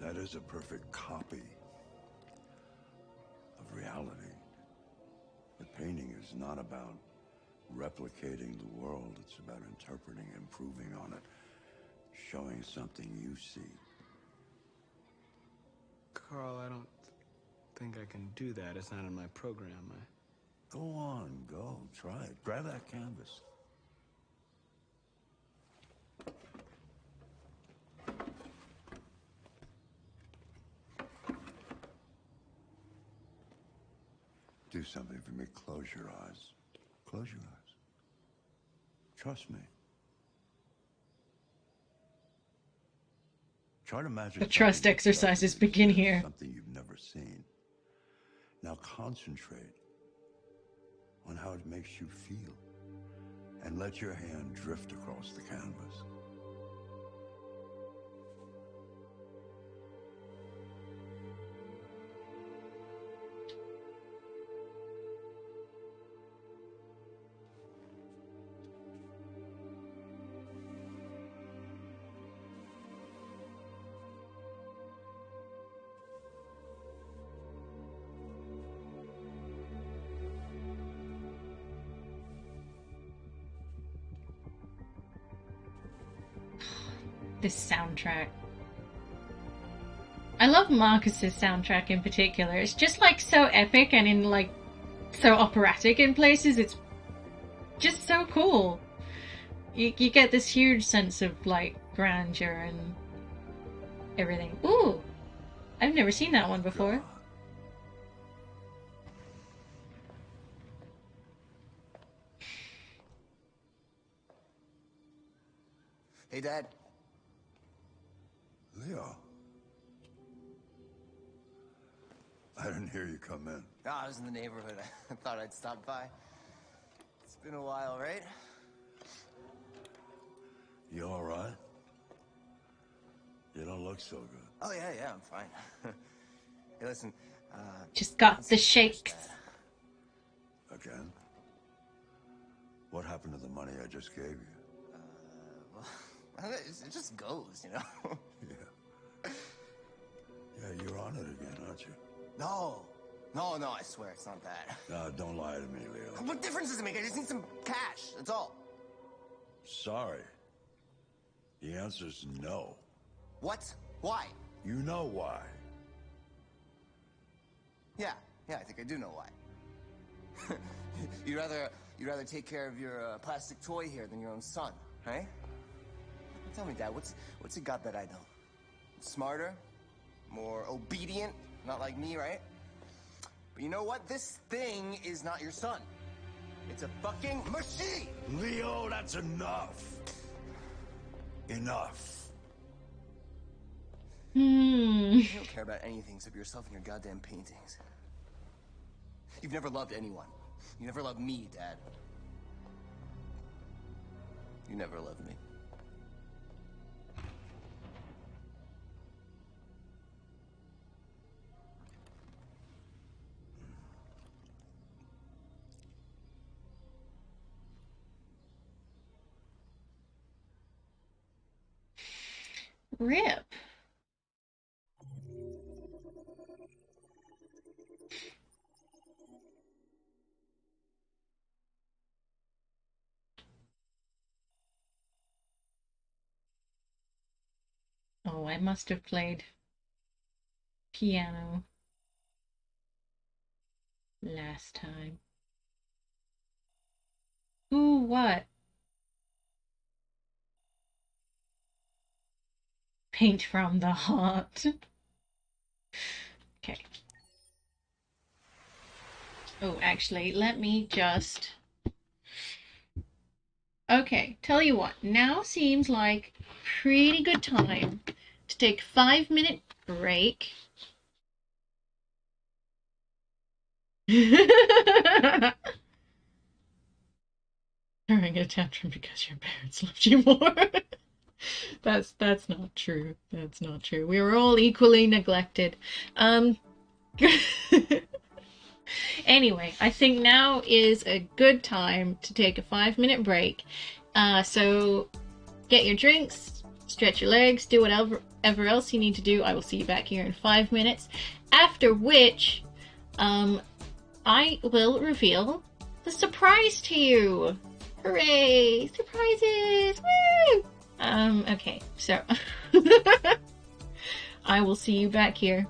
Speaker 10: That is a perfect copy of reality. The painting is not about replicating the world. It's about interpreting, improving on it, showing something you see.
Speaker 15: Carl, I don't think I can do that. It's not in my program.
Speaker 10: Go on, go. Try it. Grab that canvas. Do something for me. Close your eyes. Close your eyes. Trust me. Try to imagine
Speaker 1: The trust exercises begin here.
Speaker 10: something you've never seen. Now concentrate on how it makes you feel, and let your hand drift across the canvas.
Speaker 1: This soundtrack. I love Marcus's soundtrack in particular. It's just like so epic and in like so operatic in places. It's just so cool. You get this huge sense of like grandeur and everything. Ooh, I've never seen that one before.
Speaker 16: Hey, Dad.
Speaker 10: Leo. I didn't hear you come in.
Speaker 16: No, I was in the neighborhood. I thought I'd stop by. It's been a while, right?
Speaker 10: You all right? You don't look so good.
Speaker 16: Oh, yeah, I'm fine. Hey, listen,
Speaker 1: Just got the shakes.
Speaker 10: Again? What happened to the money I just gave you?
Speaker 16: Well, it just goes, you know?
Speaker 10: Yeah, you're on it again, aren't you?
Speaker 16: No, I swear it's not that.
Speaker 10: No, don't lie to me, Leo.
Speaker 16: What difference does it make? I just need some cash, that's all.
Speaker 10: Sorry. The answer's no.
Speaker 16: What? Why?
Speaker 10: You know why.
Speaker 16: Yeah, I think I do know why. You'd rather take care of your plastic toy here than your own son, right? Tell me, Dad, what's he got that I don't? Smarter? More obedient? Not like me, right? But you know what? This thing is not your son. It's a fucking machine!
Speaker 10: Leo, that's enough. Enough.
Speaker 16: You don't care about anything except yourself and your goddamn paintings. You've never loved anyone. You never loved me, Dad. You never loved me.
Speaker 1: Rip. Oh, I must have played piano last time. Ooh, what? Paint from the heart. Okay. Oh, actually, let me just... Okay, tell you what, now seems like pretty good time to take a 5-minute break. Throwing a tantrum because your parents loved you more. That's not true. That's not true. We were all equally neglected. Anyway, I think now is a good time to take a 5-minute break. So get your drinks, stretch your legs, do whatever else you need to do. I will see you back here in 5 minutes. After which, I will reveal the surprise to you. Hooray! Surprises! Woo! Okay, so I will see you back here.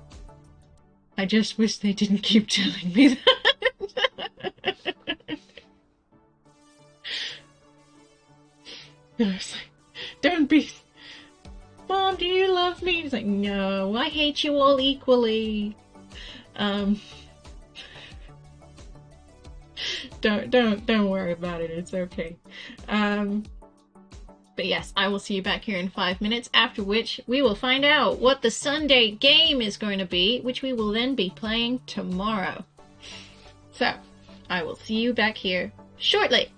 Speaker 1: I just wish they didn't keep telling me that. I was like, don't be... Mom, do you love me? He's like, no, I hate you all equally. Don't worry about it. It's okay. But yes, I will see you back here in 5 minutes, after which we will find out what the Sunday game is going to be, which we will then be playing tomorrow. So, I will see you back here shortly.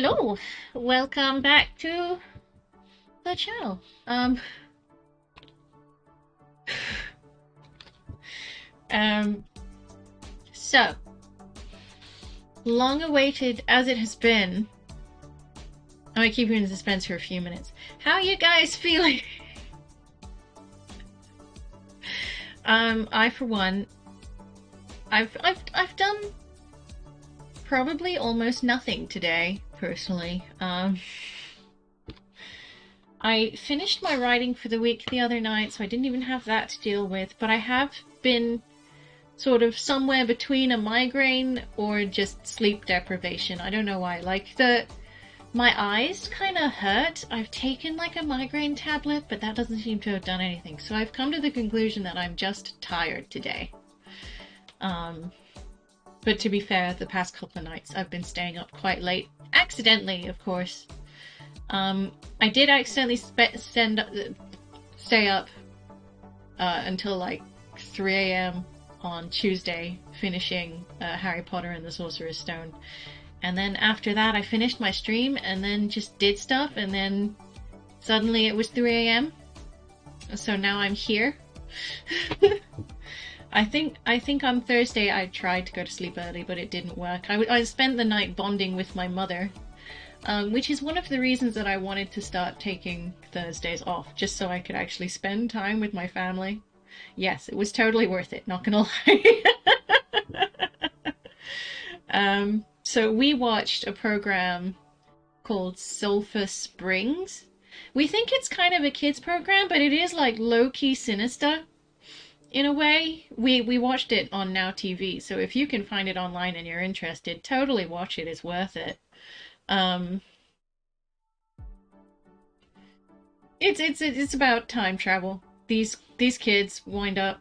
Speaker 1: Hello, welcome back to the channel. So long awaited as it has been. I might keep you in suspense for a few minutes. How are you guys feeling? I for one, I've done probably almost nothing today, personally. I finished my writing for the week the other night, so I didn't even have that to deal with, but I have been sort of somewhere between a migraine or just sleep deprivation. I don't know why. Like, my eyes kind of hurt. I've taken like a migraine tablet, but that doesn't seem to have done anything. So I've come to the conclusion that I'm just tired today. But to be fair, the past couple of nights I've been staying up quite late. Accidentally, of course. I did accidentally stay up until like 3 a.m. on Tuesday, finishing Harry Potter and the Sorcerer's Stone. And then after that I finished my stream and then just did stuff, and then suddenly it was 3 a.m. So now I'm here. I think on Thursday I tried to go to sleep early, but it didn't work. I spent the night bonding with my mother, which is one of the reasons that I wanted to start taking Thursdays off, just so I could actually spend time with my family. Yes, it was totally worth it, not gonna lie. So we watched a program called Sulphur Springs. We think it's kind of a kids program, but it is like low-key sinister. In a way, we watched it on Now TV, so if you can find it online and you're interested, totally watch it, it's worth it. It's about time travel. These kids wind up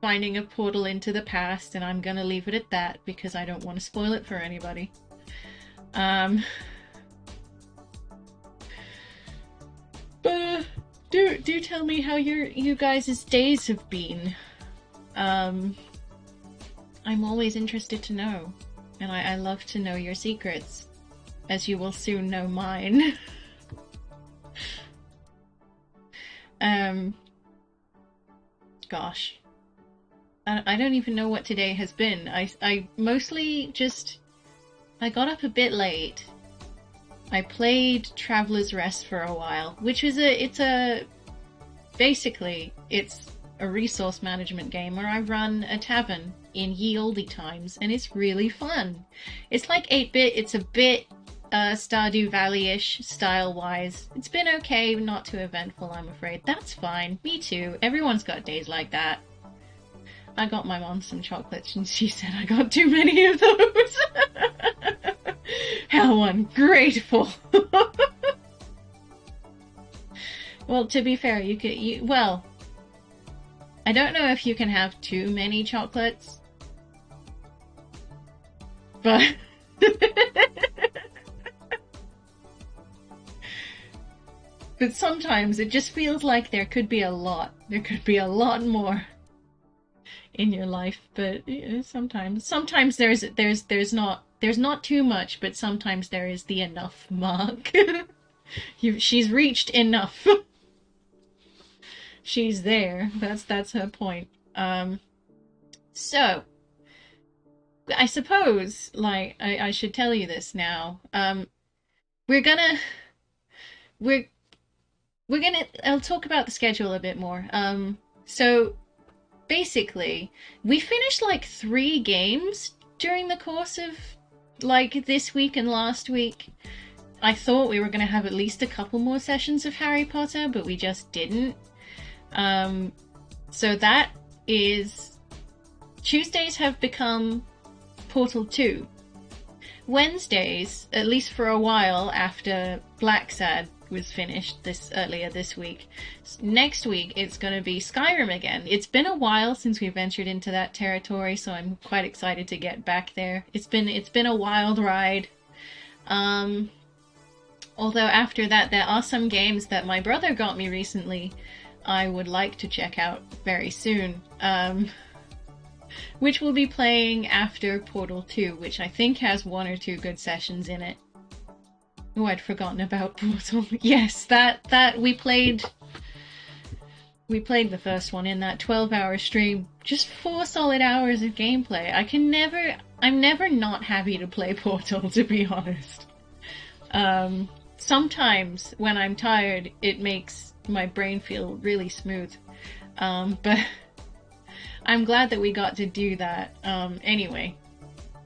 Speaker 1: finding a portal into the past, and I'm gonna leave it at that because I don't want to spoil it for anybody. But do tell me how you guys' days have been. I'm always interested to know, and I love to know your secrets, as you will soon know mine. Gosh. I don't even know what today has been. I mostly just... I got up a bit late. I played Traveler's Rest for a while, which is basically, it's a resource management game where I run a tavern in ye olde times, and it's really fun. It's like 8-bit, it's a bit Stardew Valley-ish style-wise. It's been okay, not too eventful, I'm afraid. That's fine. Me too. Everyone's got days like that. I got my mom some chocolates and she said I got too many of those. How ungrateful. Well, to be fair, well, I don't know if you can have too many chocolates, but but sometimes it just feels like there could be a lot. There could be a lot more in your life, but sometimes there's not too much, but sometimes there is the enough mark. She's reached enough. She's there. That's her point. So I suppose, like, I should tell you this now. I'll talk about the schedule a bit more. So basically, we finished like 3 games during the course of like this week and last week. I thought we were going to have at least a couple more sessions of Harry Potter, but we just didn't. So that is... Tuesdays have become Portal 2. Wednesdays, at least for a while after Black Sad was finished earlier this week. Next week it's going to be Skyrim again. It's been a while since we ventured into that territory, so I'm quite excited to get back there. It's been a wild ride. Although after that there are some games that my brother got me recently I would like to check out very soon. Which we'll be playing after Portal 2, which I think has 1 or 2 good sessions in it. Oh, I'd forgotten about Portal. Yes, that we played the first one in that 12-hour stream. Just 4 solid hours of gameplay. I'm never not happy to play Portal, to be honest. Sometimes when I'm tired, it makes my brain feel really smooth. But I'm glad that we got to do that. Anyway.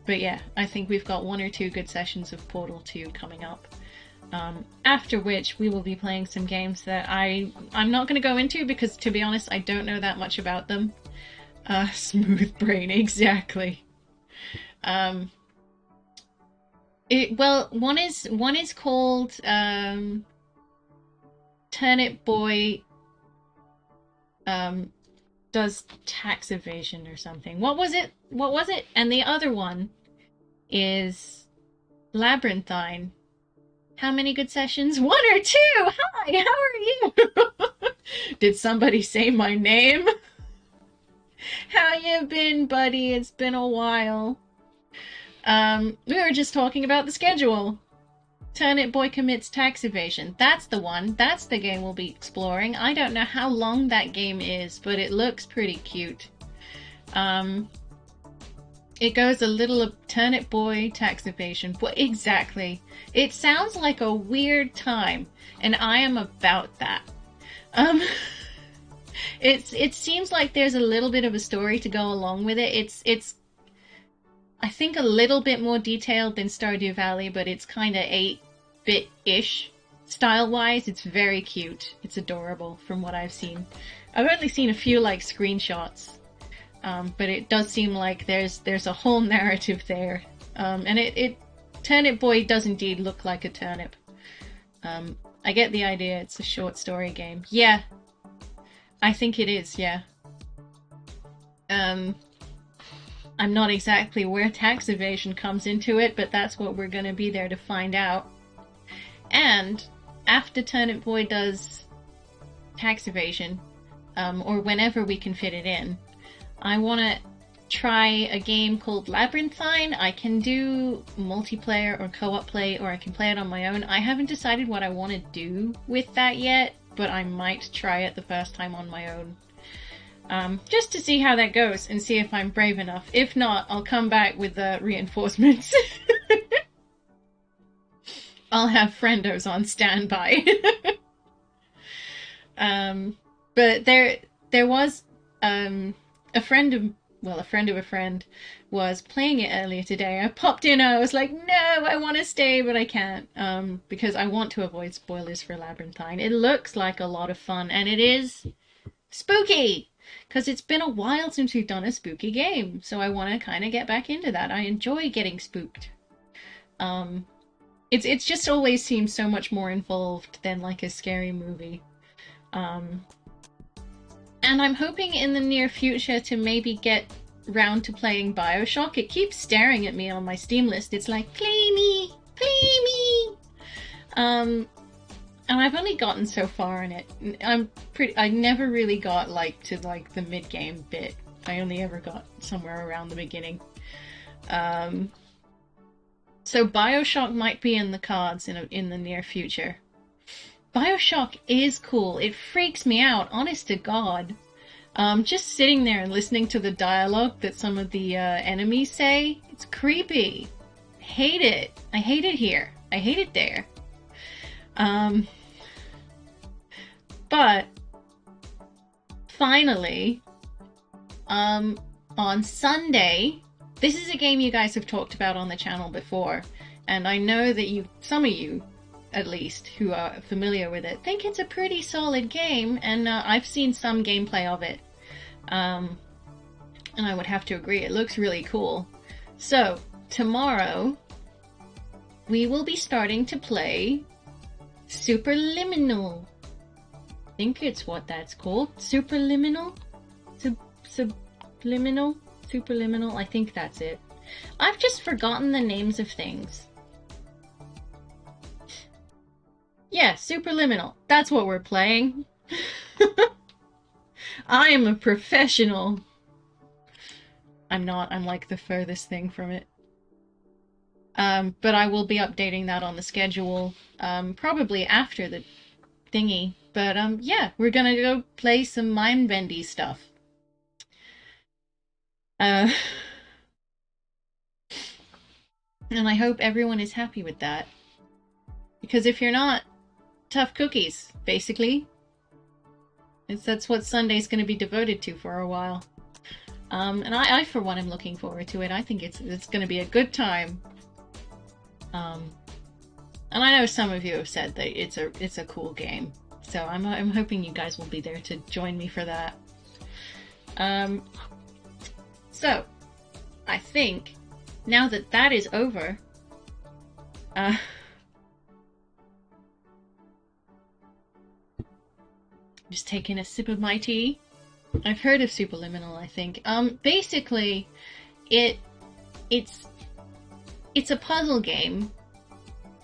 Speaker 1: But yeah, I think we've got 1 or 2 good sessions of Portal 2 coming up. After which we will be playing some games that I'm not going to go into because, to be honest, I don't know that much about them. Smooth brain, exactly. One is called Turnip Boy does tax evasion or something. What was it? And the other one is Labyrinthine. How many good sessions? 1 or 2! Hi, how are you? Did somebody say my name? How you been, buddy? It's been a while. We were just talking about the schedule. Turnip Boy commits tax evasion. That's the one. That's the game we'll be exploring. I don't know how long that game is, but it looks pretty cute. It goes a little of Turnip Boy tax evasion. What exactly? It sounds like a weird time, and I am about that. It seems like there's a little bit of a story to go along with it. It's I think a little bit more detailed than Stardew Valley, but it's kind of 8-bit-ish style-wise. It's very cute. It's adorable from what I've seen. I've only seen a few like screenshots, but it does seem like there's a whole narrative there, and Turnip Boy does indeed look like a turnip. I get the idea. It's a short story game. Yeah, I think it is. Yeah. I'm not exactly where tax evasion comes into it, but that's what we're going to be there to find out. And after Turnip Boy does tax evasion, or whenever we can fit it in, I want to try a game called Labyrinthine. I can do multiplayer or co-op play, or I can play it on my own. I haven't decided what I want to do with that yet, but I might try it the first time on my own. Just to see how that goes and see if I'm brave enough. If not, I'll come back with the reinforcements. I'll have friendos on standby. But there was a friend of a friend was playing it earlier today. I popped in and I was like, no, I want to stay, but I can't, because I want to avoid spoilers for Labyrinthine. It looks like a lot of fun, and it is spooky! Because it's been a while since we've done a spooky game, so I want to kind of get back into that. I enjoy getting spooked. It's just always seems so much more involved than like a scary movie. And I'm hoping in the near future to maybe get round to playing BioShock. It keeps staring at me on my Steam list. It's like, play me! Play me! And I've only gotten so far in it. I never really got to the mid-game bit. I only ever got somewhere around the beginning. So BioShock might be in the cards in the near future. BioShock is cool. It freaks me out, honest to God. Just sitting there and listening to the dialogue that some of the enemies say, it's creepy. I hate it. I hate it here. I hate it there. But finally, on Sunday, this is a game you guys have talked about on the channel before, and I know that some of you, at least, who are familiar with it, think it's a pretty solid game, and I've seen some gameplay of it, and I would have to agree, it looks really cool. So, tomorrow, we will be starting to play Superliminal. I think it's what that's called. Superliminal? Subliminal? Superliminal? I think that's it. I've just forgotten the names of things. Yeah, Superliminal. That's what we're playing. I am a professional. I'm not. I'm like the furthest thing from it. But I will be updating that on the schedule, probably after the thingy. But yeah, we're gonna go play some mind-bendy stuff. And I hope everyone is happy with that. Because if you're not, tough cookies, basically. That's what Sunday's going to be devoted to for a while. And I, for one, am looking forward to it. I think it's going to be a good time. And I know some of you have said that it's a cool game. So I'm hoping you guys will be there to join me for that. So, I think, now that that is over, just taking a sip of my tea. I've heard of Superliminal, I think. Basically, it's a puzzle game,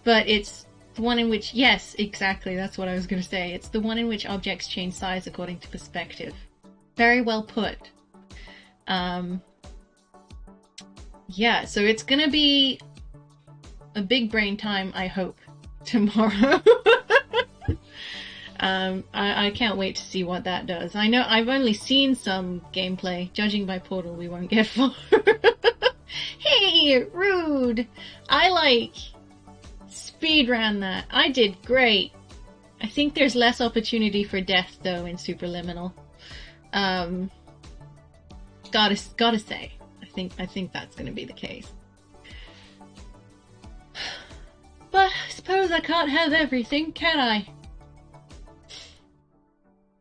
Speaker 1: but it's the one in which, yes, exactly, that's what I was going to say. It's the one in which objects change size according to perspective. Very well put. Yeah, so it's going to be a big brain time, I hope, tomorrow. I can't wait to see what that does. I know I've only seen some gameplay. Judging by Portal, we won't get far. Hey, rude! I speedran that. I did great. I think there's less opportunity for death though in Superliminal. Gotta say, I think that's gonna be the case. But I suppose I can't have everything, can I?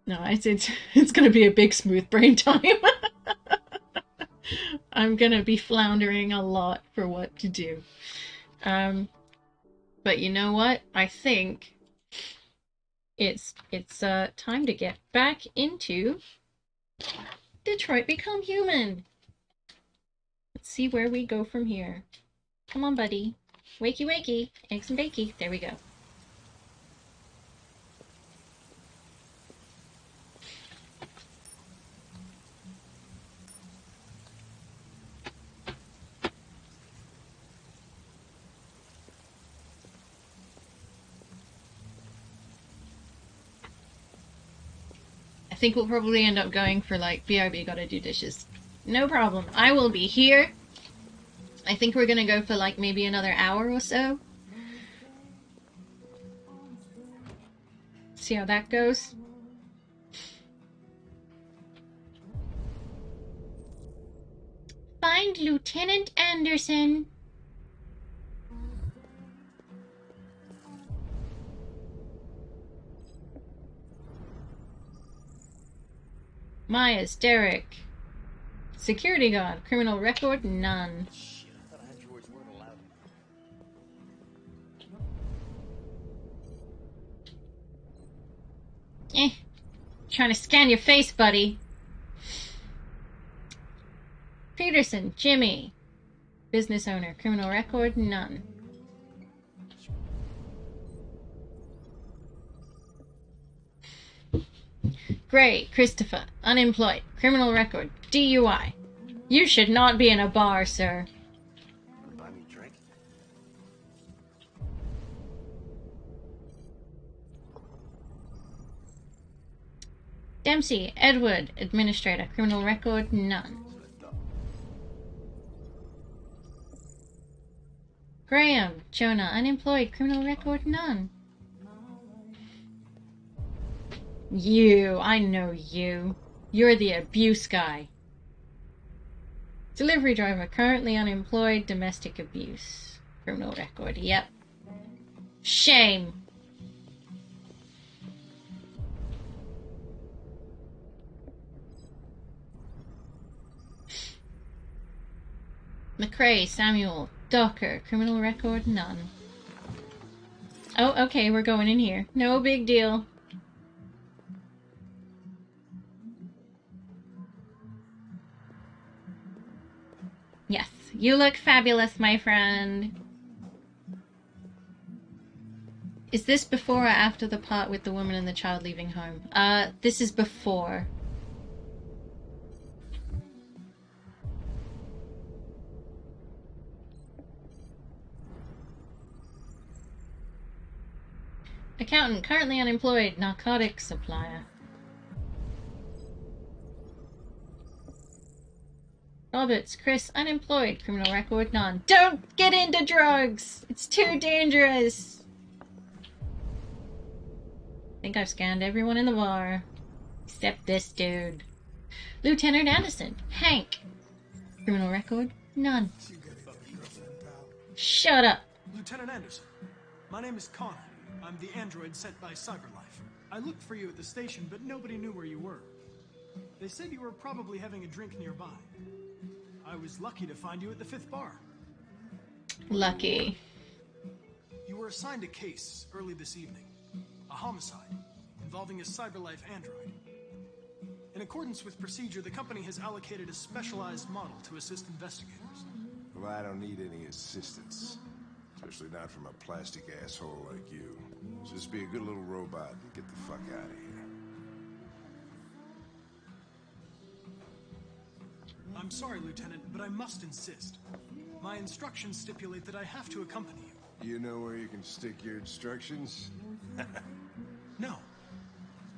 Speaker 1: No, it's gonna be a big smooth brain time. I'm gonna be floundering a lot for what to do. But you know what? I think it's time to get back into Detroit Become Human. Let's see where we go from here. Come on, buddy. Wakey wakey, eggs and bakey. There we go. I think we'll probably end up going for BRB gotta do dishes. No problem. I will be here. I think we're gonna go for maybe another hour or so. See how that goes. Find Lieutenant Anderson. Myers, Derek. Security guard. Criminal record, none.
Speaker 3: Shit, I thought androids weren't allowed.
Speaker 1: Trying to scan your face, buddy. Peterson, Jimmy. Business owner. Criminal record, none. Gray, Christopher. Unemployed. Criminal record, DUI. You should not be in a bar, sir.
Speaker 3: Buy me a drink?
Speaker 1: Dempsey, Edward. Administrator. Criminal record, none. Graham, Jonah. Unemployed. Criminal record, none. You, I know you. You're the abuse guy. Delivery driver, currently unemployed, domestic abuse. Criminal record, yep. Shame. McRae, Samuel, Docker, criminal record, none. Oh, okay, we're going in here. No big deal. Yes, you look fabulous, my friend. Is this before or after the part with the woman and the child leaving home? This is before. Accountant, currently unemployed. Narcotics supplier. Roberts, Chris, unemployed. Criminal record, none. Don't get into drugs! It's too dangerous! I think I've scanned everyone in the bar. Except this dude. Lieutenant Anderson. Hank. Criminal record, none. Shut up.
Speaker 4: Lieutenant Anderson, my name is Connor. I'm the android sent by CyberLife. I looked for you at the station, but nobody knew where you were. They said you were probably having a drink nearby. I was lucky to find you at the 5th bar.
Speaker 1: Lucky.
Speaker 4: You were assigned a case early this evening. A homicide involving a CyberLife android. In accordance with procedure, the company has allocated a specialized model to assist investigators.
Speaker 17: Well, I don't need any assistance. Especially not from a plastic asshole like you. Just be a good little robot and get the fuck out of here.
Speaker 4: I'm sorry, Lieutenant, but I must insist. My instructions stipulate that I have to accompany you.
Speaker 17: You know where you can stick your instructions?
Speaker 4: No.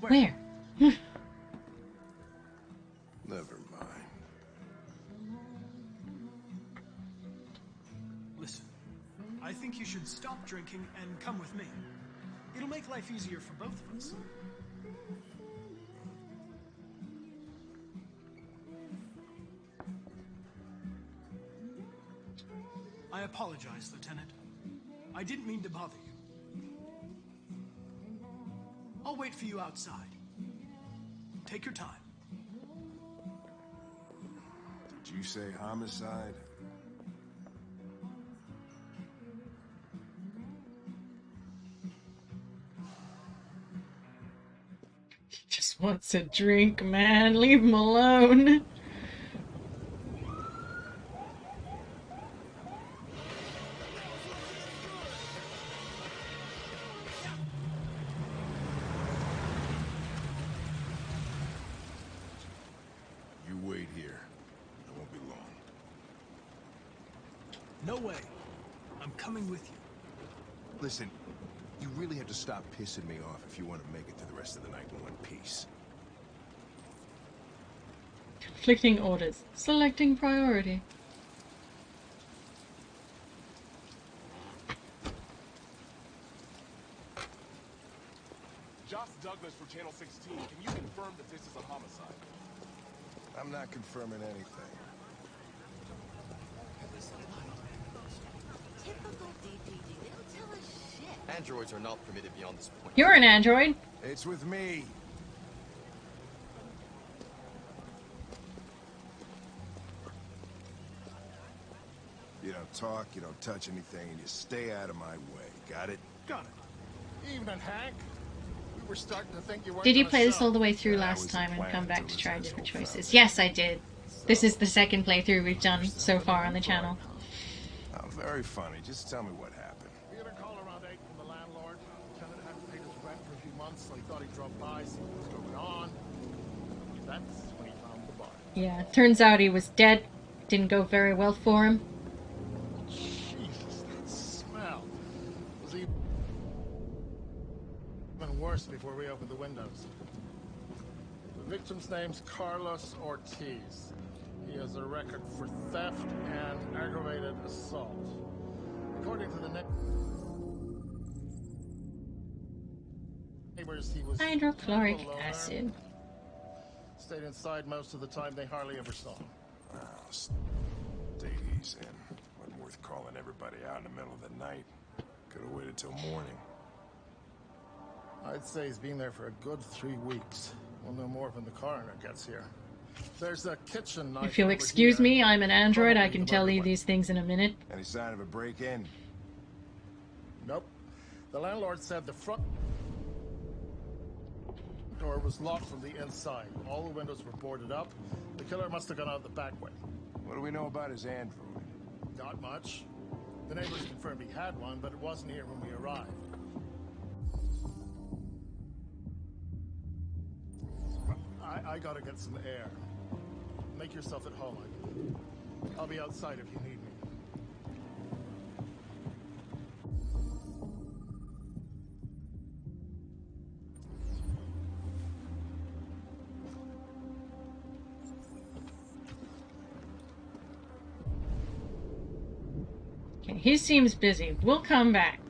Speaker 1: Where?
Speaker 17: Never mind.
Speaker 4: Listen, I think you should stop drinking and come with me. It'll make life easier for both of us. I apologize, Lieutenant. I didn't mean to bother you. I'll wait for you outside. Take your time.
Speaker 17: Did you say homicide?
Speaker 1: He just wants a drink, man. Leave him alone.
Speaker 17: You wait here. I won't be long.
Speaker 4: No way. I'm coming with you.
Speaker 17: Listen, you really have to stop pissing me off if you want to make it to the rest of the night in one piece.
Speaker 1: Conflicting orders. Selecting priority.
Speaker 8: Josh Douglas for Channel 16. Can you confirm that this is a homicide?
Speaker 17: I'm not confirming anything.
Speaker 2: Typical DPD. They don't tell us shit.
Speaker 3: Androids are not permitted beyond this point.
Speaker 1: You're an android.
Speaker 17: It's with me. You don't talk, you don't touch anything, and you stay out of my way. Got it?
Speaker 4: Got it.
Speaker 9: Evening, Hank. We were starting to think you weren't
Speaker 1: Did you
Speaker 9: gonna
Speaker 1: play this
Speaker 9: show.
Speaker 1: all the way through
Speaker 17: That
Speaker 1: last
Speaker 17: was the
Speaker 1: time and
Speaker 17: plan
Speaker 1: come back
Speaker 17: until
Speaker 1: to try
Speaker 17: this
Speaker 1: different
Speaker 17: asshole
Speaker 1: choices?
Speaker 17: found
Speaker 1: Yes, I did. This is the second playthrough we've done so far on the channel.
Speaker 17: Oh, very funny. Just tell me what happened.
Speaker 9: We had a call around 8 from the landlord. The tenant hadn't paid his rent for a few months, so he thought he'd drop by, see what was going on. That's when he found the body.
Speaker 1: Yeah, turns out he was dead. Didn't go very well for him.
Speaker 9: Jesus, that smell was even worse before we opened the windows. The victim's name's Carlos Ortiz. He has a record for theft and aggravated assault. According to the neighbors, he was
Speaker 1: Hydrochloric
Speaker 9: terrible owner.
Speaker 1: acid.
Speaker 9: Stayed inside most of the time. They hardly ever saw him.
Speaker 17: Stay easy. Wasn't worth calling everybody out in the middle of the night. Could have waited till morning.
Speaker 9: I'd say he's been there for a good 3 weeks. We'll know more when the coroner gets here. There's a kitchen knife.
Speaker 1: If you'll
Speaker 9: over
Speaker 1: excuse
Speaker 9: here.
Speaker 1: me, I'm an android. I
Speaker 9: Probably
Speaker 1: can
Speaker 9: the
Speaker 1: tell
Speaker 9: murder
Speaker 1: you
Speaker 9: weapon.
Speaker 1: these things in a minute.
Speaker 17: Any sign of a break-in?
Speaker 9: Nope. The landlord said the front door was locked from the inside. All the windows were boarded up. The killer must have gone out the back way.
Speaker 17: What do we know about his android?
Speaker 9: Not much. The neighbors confirmed he had one, but it wasn't here when we arrived. I gotta get some air. Make yourself at home. I'll be outside if you need me.
Speaker 1: Okay, he seems busy. We'll come back.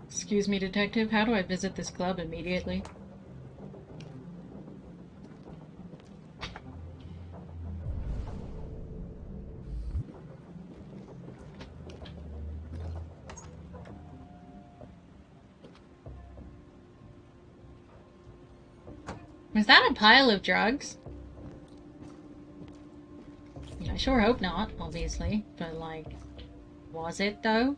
Speaker 1: Excuse me, detective, how do I visit this club immediately? Was that a pile of drugs? I sure hope not, obviously, but like, was it though?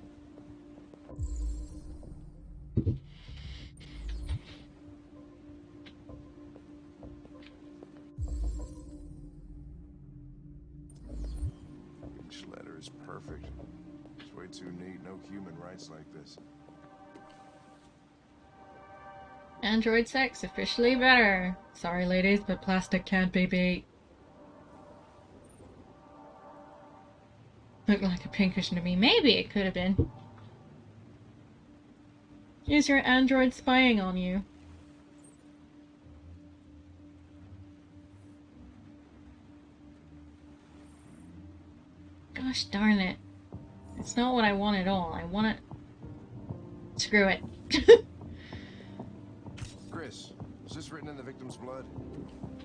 Speaker 17: Each letter is perfect. It's way too neat. No human writes like this.
Speaker 1: Android sex officially better. Sorry ladies, but plastic can't be beat. Looked like a pincushion to me. Maybe it could have been. Is your android spying on you? Gosh darn it. It's not what I want at all. I want it... Screw it.
Speaker 17: Chris, is this written in the victim's blood?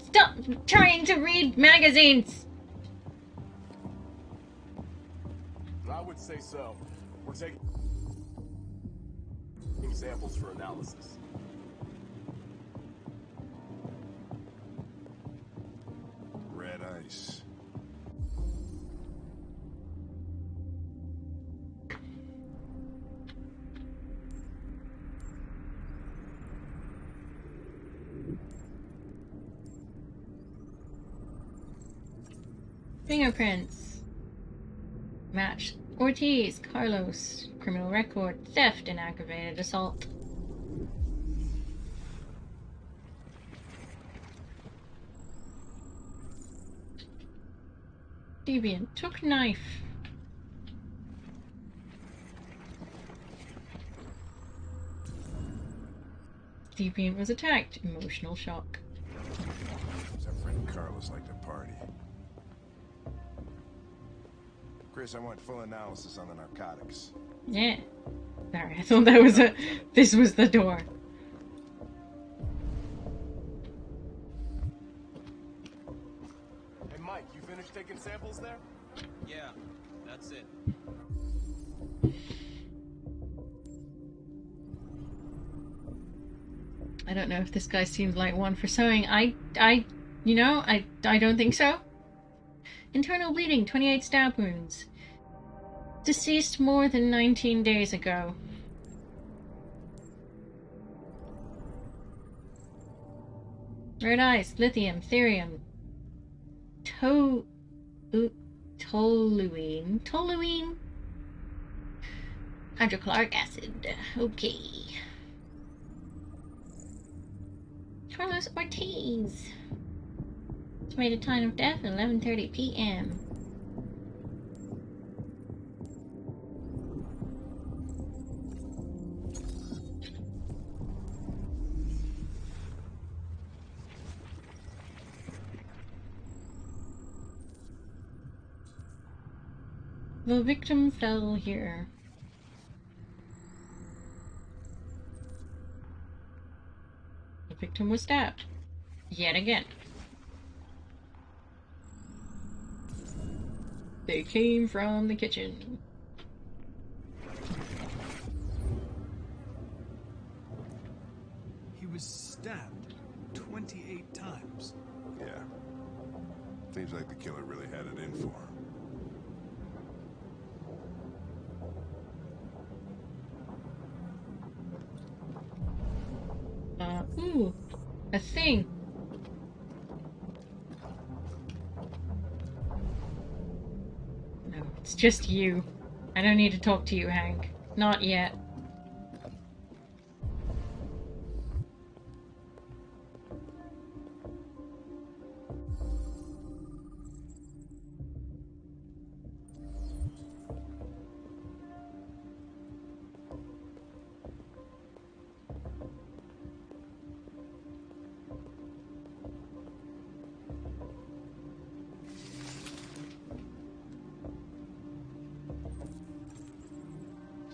Speaker 1: Stop trying to read magazines!
Speaker 18: I would say so. We're taking samples for analysis.
Speaker 17: Red ice.
Speaker 1: Fingerprints. Match. Ortiz, Carlos. Criminal record. Theft and aggravated assault. Deviant. Took knife. Deviant was attacked. Emotional shock.
Speaker 17: Our friend Carlos liked to party. Chris, I want full analysis on the narcotics.
Speaker 1: Yeah. Sorry, I thought that was a... This was the door.
Speaker 18: Hey Mike, you finished taking samples there?
Speaker 19: Yeah, that's it.
Speaker 1: I don't know if this guy seems like one for sewing. I don't think so. Internal bleeding, 28 stab wounds. Deceased more than 19 days ago. Red ice, lithium, therium. Toluene. Toluene? Hydrochloric acid. Okay. Carlos Ortiz. Estimated time of death, 11:30 p.m. The victim fell here. The victim was stabbed. Yet again. They came from the kitchen.
Speaker 6: He was stabbed 28 times.
Speaker 17: Yeah. Seems like the killer really had it in for him.
Speaker 1: Ooh, a thing. No, it's just you. I don't need to talk to you, Hank. Not yet.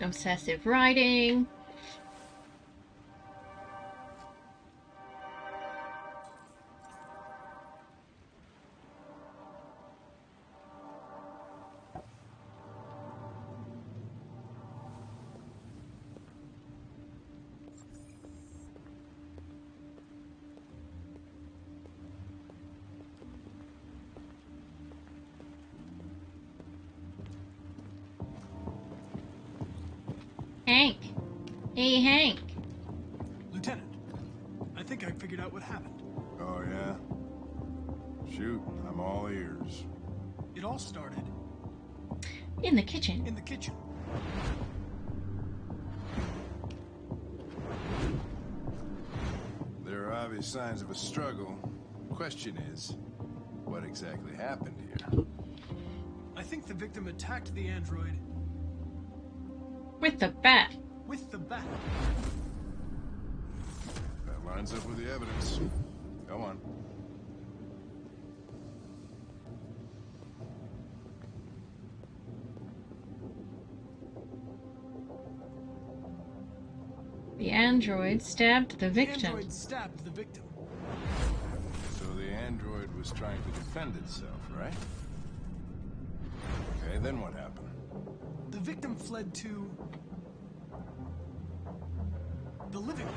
Speaker 1: Obsessive writing. Hank. Hey, Hank.
Speaker 4: Lieutenant, I think I figured out what happened.
Speaker 17: Oh, yeah? Shoot, I'm all ears.
Speaker 4: It all started
Speaker 1: in the kitchen.
Speaker 4: In the kitchen.
Speaker 17: There are obvious signs of a struggle. Question is, what exactly happened here?
Speaker 4: I think the victim attacked the android
Speaker 1: with the bat.
Speaker 4: With the bat.
Speaker 17: That lines up with the evidence. Go on.
Speaker 1: The android stabbed the victim.
Speaker 4: The android stabbed the victim.
Speaker 17: So the android was trying to defend itself, right? Okay, then what happened?
Speaker 4: The victim fled to the living room.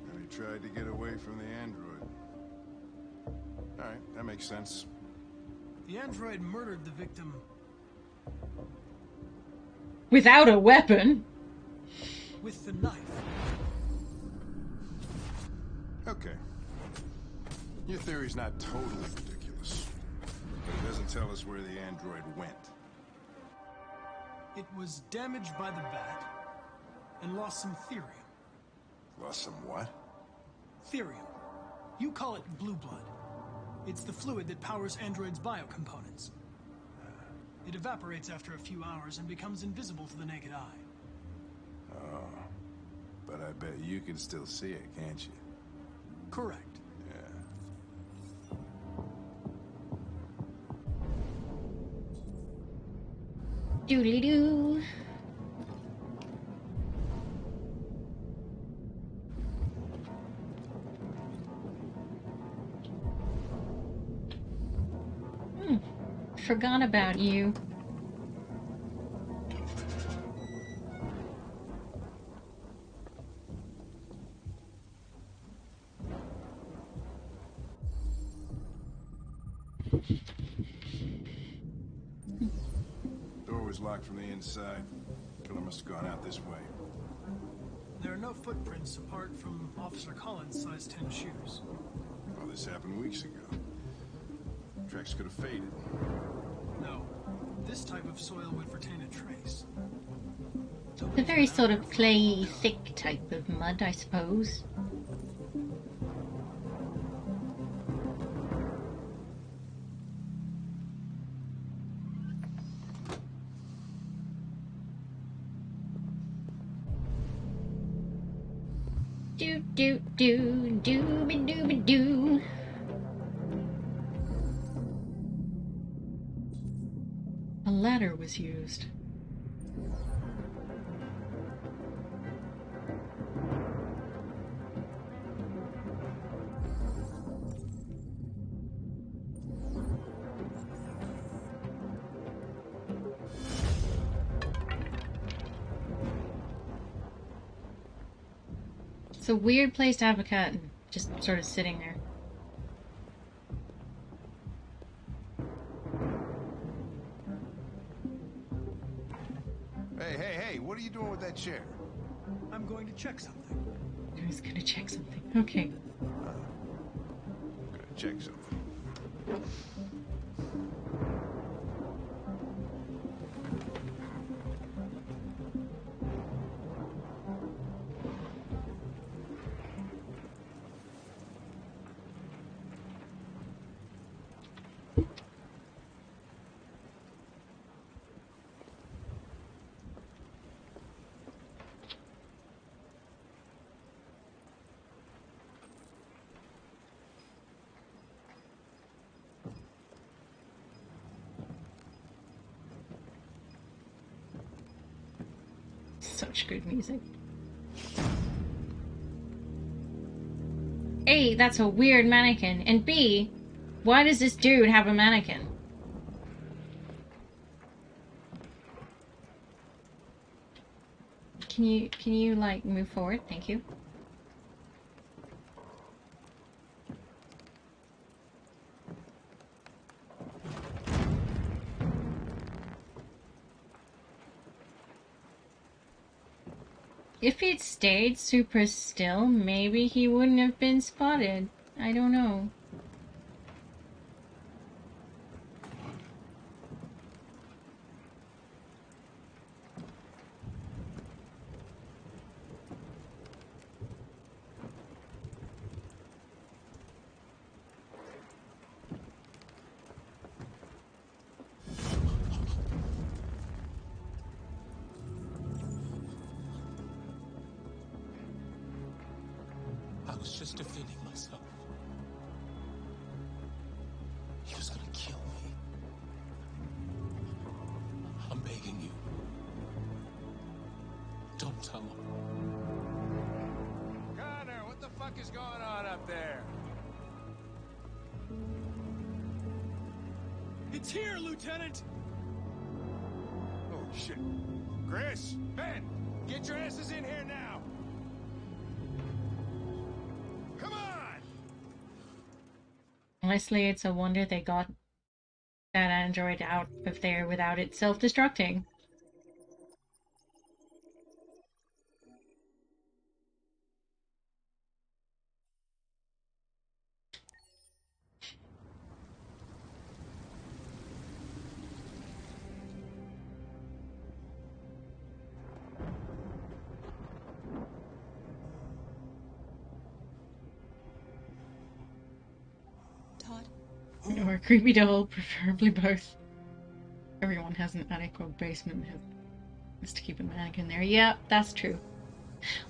Speaker 17: And he tried to get away from the android. Alright, that makes sense.
Speaker 4: The android murdered the victim
Speaker 1: without a weapon.
Speaker 4: With the knife.
Speaker 17: Okay. Your theory's not totally ridiculous. But it doesn't tell us where the android went.
Speaker 4: It was damaged by the bat and lost some therium.
Speaker 17: Lost some what?
Speaker 4: Therium. You call it blue blood. It's the fluid that powers androids' biocomponents. It evaporates after a few hours and becomes invisible to the naked eye.
Speaker 17: Oh. But I bet you can still see it, can't you?
Speaker 4: Correct.
Speaker 1: Yeah. Doodly-doo. Forgot about you.
Speaker 17: Door was locked from the inside. Killer must have gone out this way.
Speaker 4: There are no footprints apart from Officer Collins' size 10 shoes.
Speaker 17: Well, this happened weeks ago. Tracks could have faded.
Speaker 4: No. This type of soil would retain a trace.
Speaker 1: A very sort of clayey, thick type of mud, I suppose. Do do do dooby dooby doo. A ladder was used. It's a weird place to have a cat and just sort of sitting there.
Speaker 17: Hey, what are you doing with that chair?
Speaker 4: I'm going to check something.
Speaker 1: I was gonna check something. Okay.
Speaker 17: Gonna check something.
Speaker 1: Such good music. A, that's a weird mannequin. And B, why does this dude have a mannequin? Can you like move forward? Thank you. If he'd stayed super still, maybe he wouldn't have been spotted. I don't know.
Speaker 4: I was just defending myself. He was gonna kill me. I'm begging you. Don't tell him.
Speaker 11: Connor, what the fuck is going on up there?
Speaker 4: It's here, Lieutenant!
Speaker 11: Oh, shit. Chris, Ben, get your asses in here now. Come on!
Speaker 1: Honestly, it's a wonder they got that android out of there without it self-destructing.
Speaker 14: Todd?
Speaker 1: Or a creepy doll, preferably both. Everyone has an attic or basement has to keep a mannequin there. Yeah, that's true.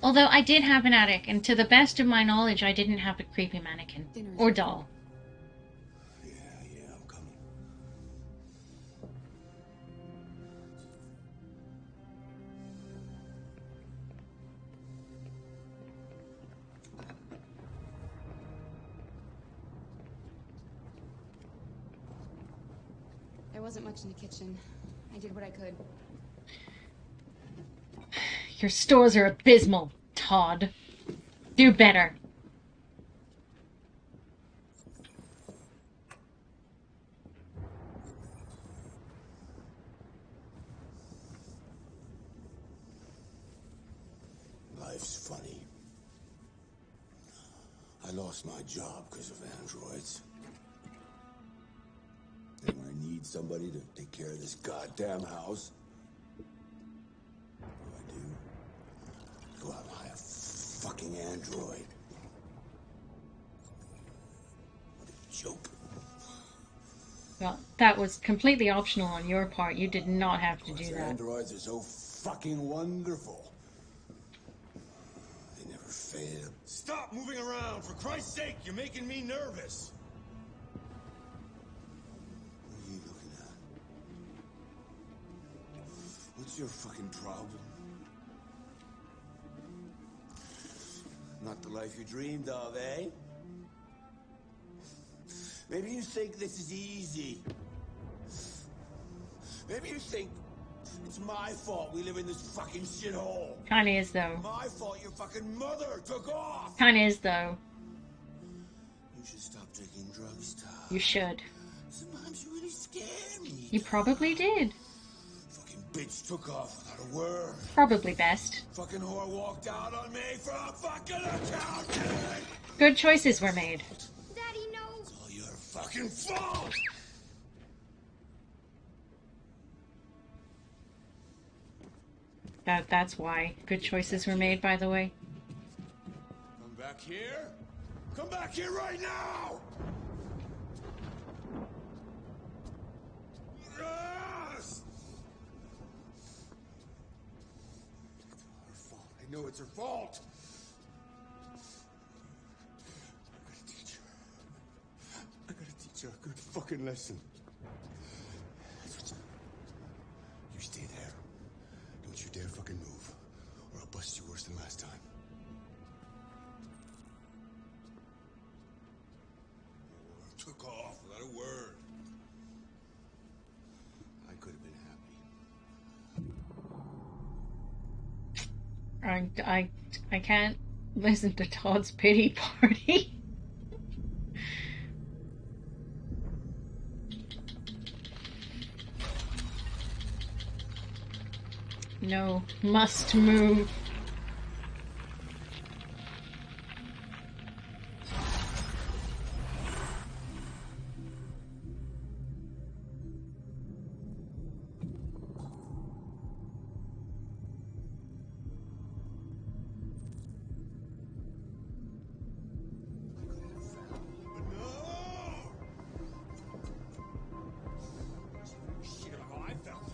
Speaker 1: Although I did have an attic, and to the best of my knowledge, I didn't have a creepy mannequin. Or doll.
Speaker 9: Yeah, I'm coming.
Speaker 14: There wasn't much in the kitchen. I did what I could.
Speaker 1: Your stores are abysmal, Todd. Do better.
Speaker 9: Life's funny. I lost my job because of androids. And when I need somebody to take care of this goddamn house, what do? Go out and hire a fucking android. What a joke.
Speaker 1: Well, that was completely optional on your part. You did not have to do that.
Speaker 9: Androids are so fucking wonderful. They never fail.
Speaker 8: Stop moving around, for Christ's sake! You're making me nervous!
Speaker 9: What are you looking at? What's your fucking problem? Not the life you dreamed of, eh? Maybe you think this is easy. Maybe you think it's my fault we live in this fucking shithole.
Speaker 1: Kinda is, though.
Speaker 9: My fault your fucking mother took off.
Speaker 1: Kinda is, though.
Speaker 9: You should stop taking drugs, Todd.
Speaker 1: You should.
Speaker 9: Sometimes you really scare me.
Speaker 1: You probably did.
Speaker 9: Fucking bitch took off without a word.
Speaker 1: Probably best.
Speaker 9: Fucking whore walked out on me for a fucking accountant.
Speaker 1: Good choices were made.
Speaker 9: Daddy, no. It's all your fucking fault.
Speaker 1: That's why good choices were made, by the way.
Speaker 9: Come back here. Come back here right now. Yes! It's all her fault. I know it's her fault. I gotta teach her a good fucking lesson. You stay there. Don't you dare fucking move. took off without a word.
Speaker 7: I could have been happy.
Speaker 1: I can't listen to Todd's pity party. No, must move.
Speaker 9: Shit, how I felt.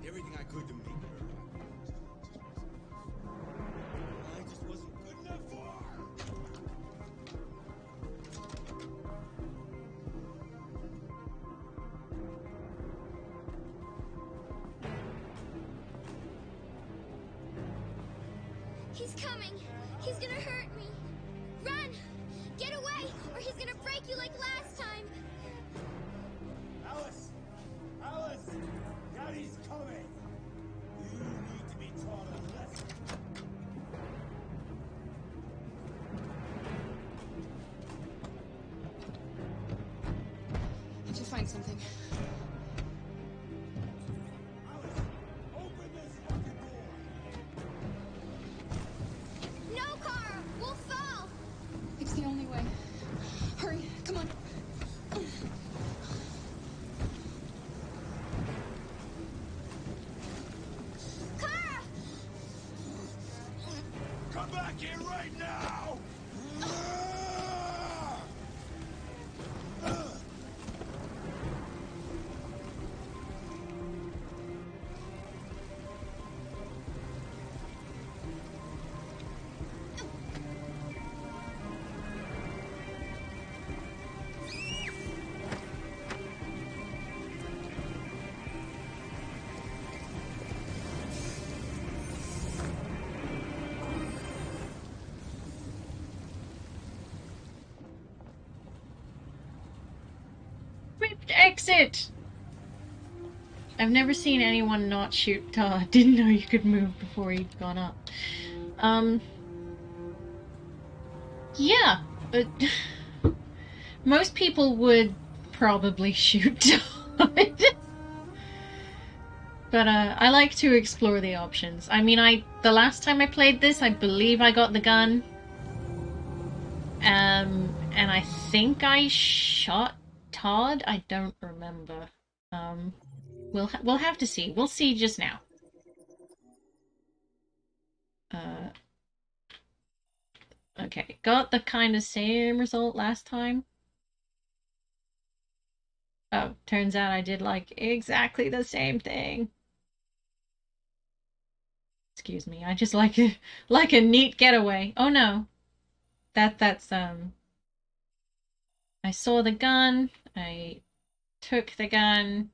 Speaker 9: Did everything I could to make her happy. I just wasn't good enough for her.
Speaker 20: He's coming. He's gonna hurt me. Run! Get away, or he's gonna break you like last time.
Speaker 4: Alice! Alice! Daddy's coming! You need to be taught a lesson.
Speaker 14: I need to find something.
Speaker 4: Alice, open this fucking door!
Speaker 20: No, Kara! We'll fall!
Speaker 14: It's the only way. Hurry, come on.
Speaker 20: Kara!
Speaker 9: Come back here right now!
Speaker 1: Ripped exit! I've never seen anyone not shoot Todd. Didn't know you could move before he'd gone up. Yeah. Most people would probably shoot Todd. But I like to explore the options. I mean, the last time I played this, I believe I got the gun. And I think I shot Todd. I don't remember. We'll have to see. We'll see just now. Okay, got the kind of same result last time. Oh, turns out I did like exactly the same thing. Excuse me, I just like a neat getaway. Oh no. That's I saw the gun, I took the gun,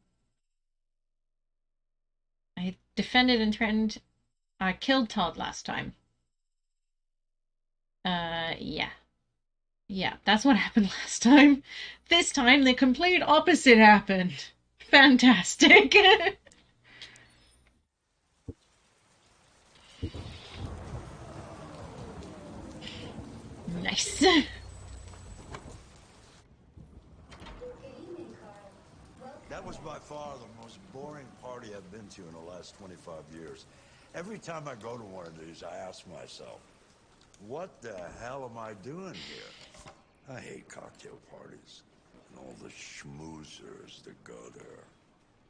Speaker 1: I defended and threatened. I killed Todd last time. Yeah. Yeah, that's what happened last time. This time, the complete opposite happened. Fantastic. Nice.
Speaker 10: That was by far the most boring party I've been to in the last 25 years. Every time I go to one of these, I ask myself, what the hell am I doing here? I hate cocktail parties and all the schmoozers that go there.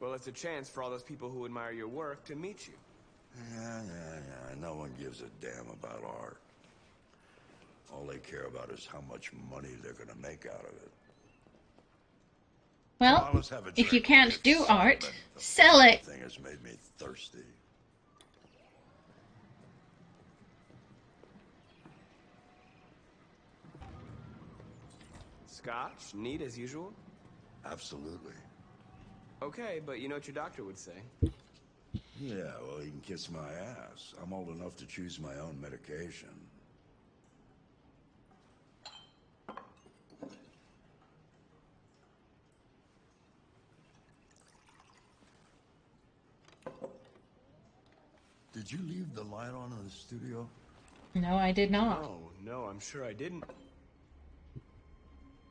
Speaker 15: Well, it's a chance for all those people who admire your work to meet you.
Speaker 10: Yeah. No one gives a damn about art. All they care about is how much money they're gonna make out of it.
Speaker 1: Well,
Speaker 10: on, let's have a
Speaker 1: if you
Speaker 10: drink.
Speaker 1: can't do
Speaker 10: It's
Speaker 1: art,
Speaker 10: Simon. The
Speaker 1: sell it.
Speaker 10: thing has made me thirsty.
Speaker 15: Scotch? Neat as usual?
Speaker 10: Absolutely.
Speaker 15: Okay, but you know what your doctor would say.
Speaker 10: Yeah, well, he can kiss my ass. I'm old enough to choose my own medication. Did you leave the light on in the studio?
Speaker 1: No, I did not.
Speaker 15: No, I'm sure I didn't.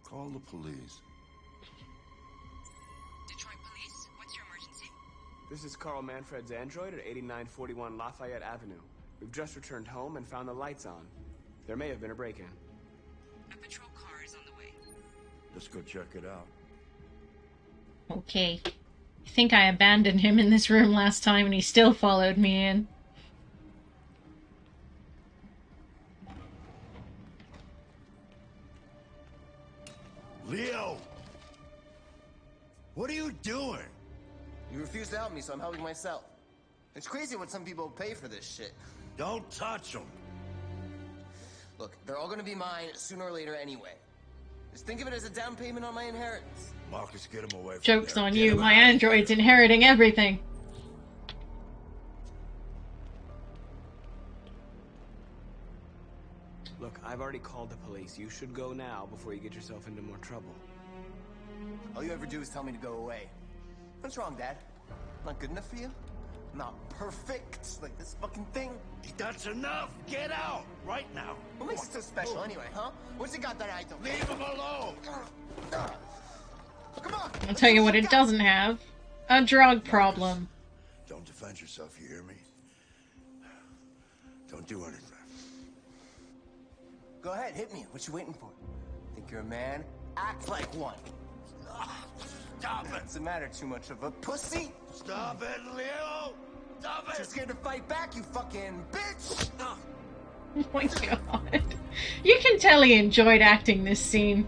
Speaker 10: Call the police.
Speaker 5: Detroit Police, what's your emergency?
Speaker 15: This is Carl Manfred's android at 8941 Lafayette Avenue. We've just returned home and found the lights on. There may have been a break-in.
Speaker 5: A patrol car is on the way.
Speaker 10: Let's go check it out.
Speaker 1: Okay. I think I abandoned him in this room last time and he still followed me in.
Speaker 10: Leo! What are you doing?
Speaker 16: You refuse to help me, so I'm helping myself. It's crazy what some people pay for this shit.
Speaker 10: Don't touch them.
Speaker 16: Look, they're all gonna be mine sooner or later anyway. Just think of it as a down payment on my inheritance.
Speaker 10: Marcus, get him away from
Speaker 1: Joke's
Speaker 10: there.
Speaker 1: on
Speaker 10: Get
Speaker 1: you,
Speaker 10: him
Speaker 1: my
Speaker 10: out.
Speaker 1: android's inheriting everything.
Speaker 15: Look, I've already called the police. You should go now before you get yourself into more trouble.
Speaker 16: All you ever do is tell me to go away. What's wrong, Dad? Not good enough for you? Not perfect, like this fucking thing?
Speaker 10: That's enough! Get out! Right now!
Speaker 16: What makes it so special anyway, huh? What's it got that I don't?
Speaker 10: Leave him alone!
Speaker 16: Come on!
Speaker 1: I'll tell you what it doesn't have. A drug problem.
Speaker 10: Don't defend yourself, you hear me? Don't do anything.
Speaker 16: Go ahead, hit me. What you waiting for? Think you're a man? Act like one.
Speaker 10: Stop it!
Speaker 16: Doesn't matter too much of a pussy.
Speaker 10: Stop it, Leo! Stop it!
Speaker 16: Too scared to fight back, you fucking bitch!
Speaker 1: Oh my god. You can tell he enjoyed acting this scene.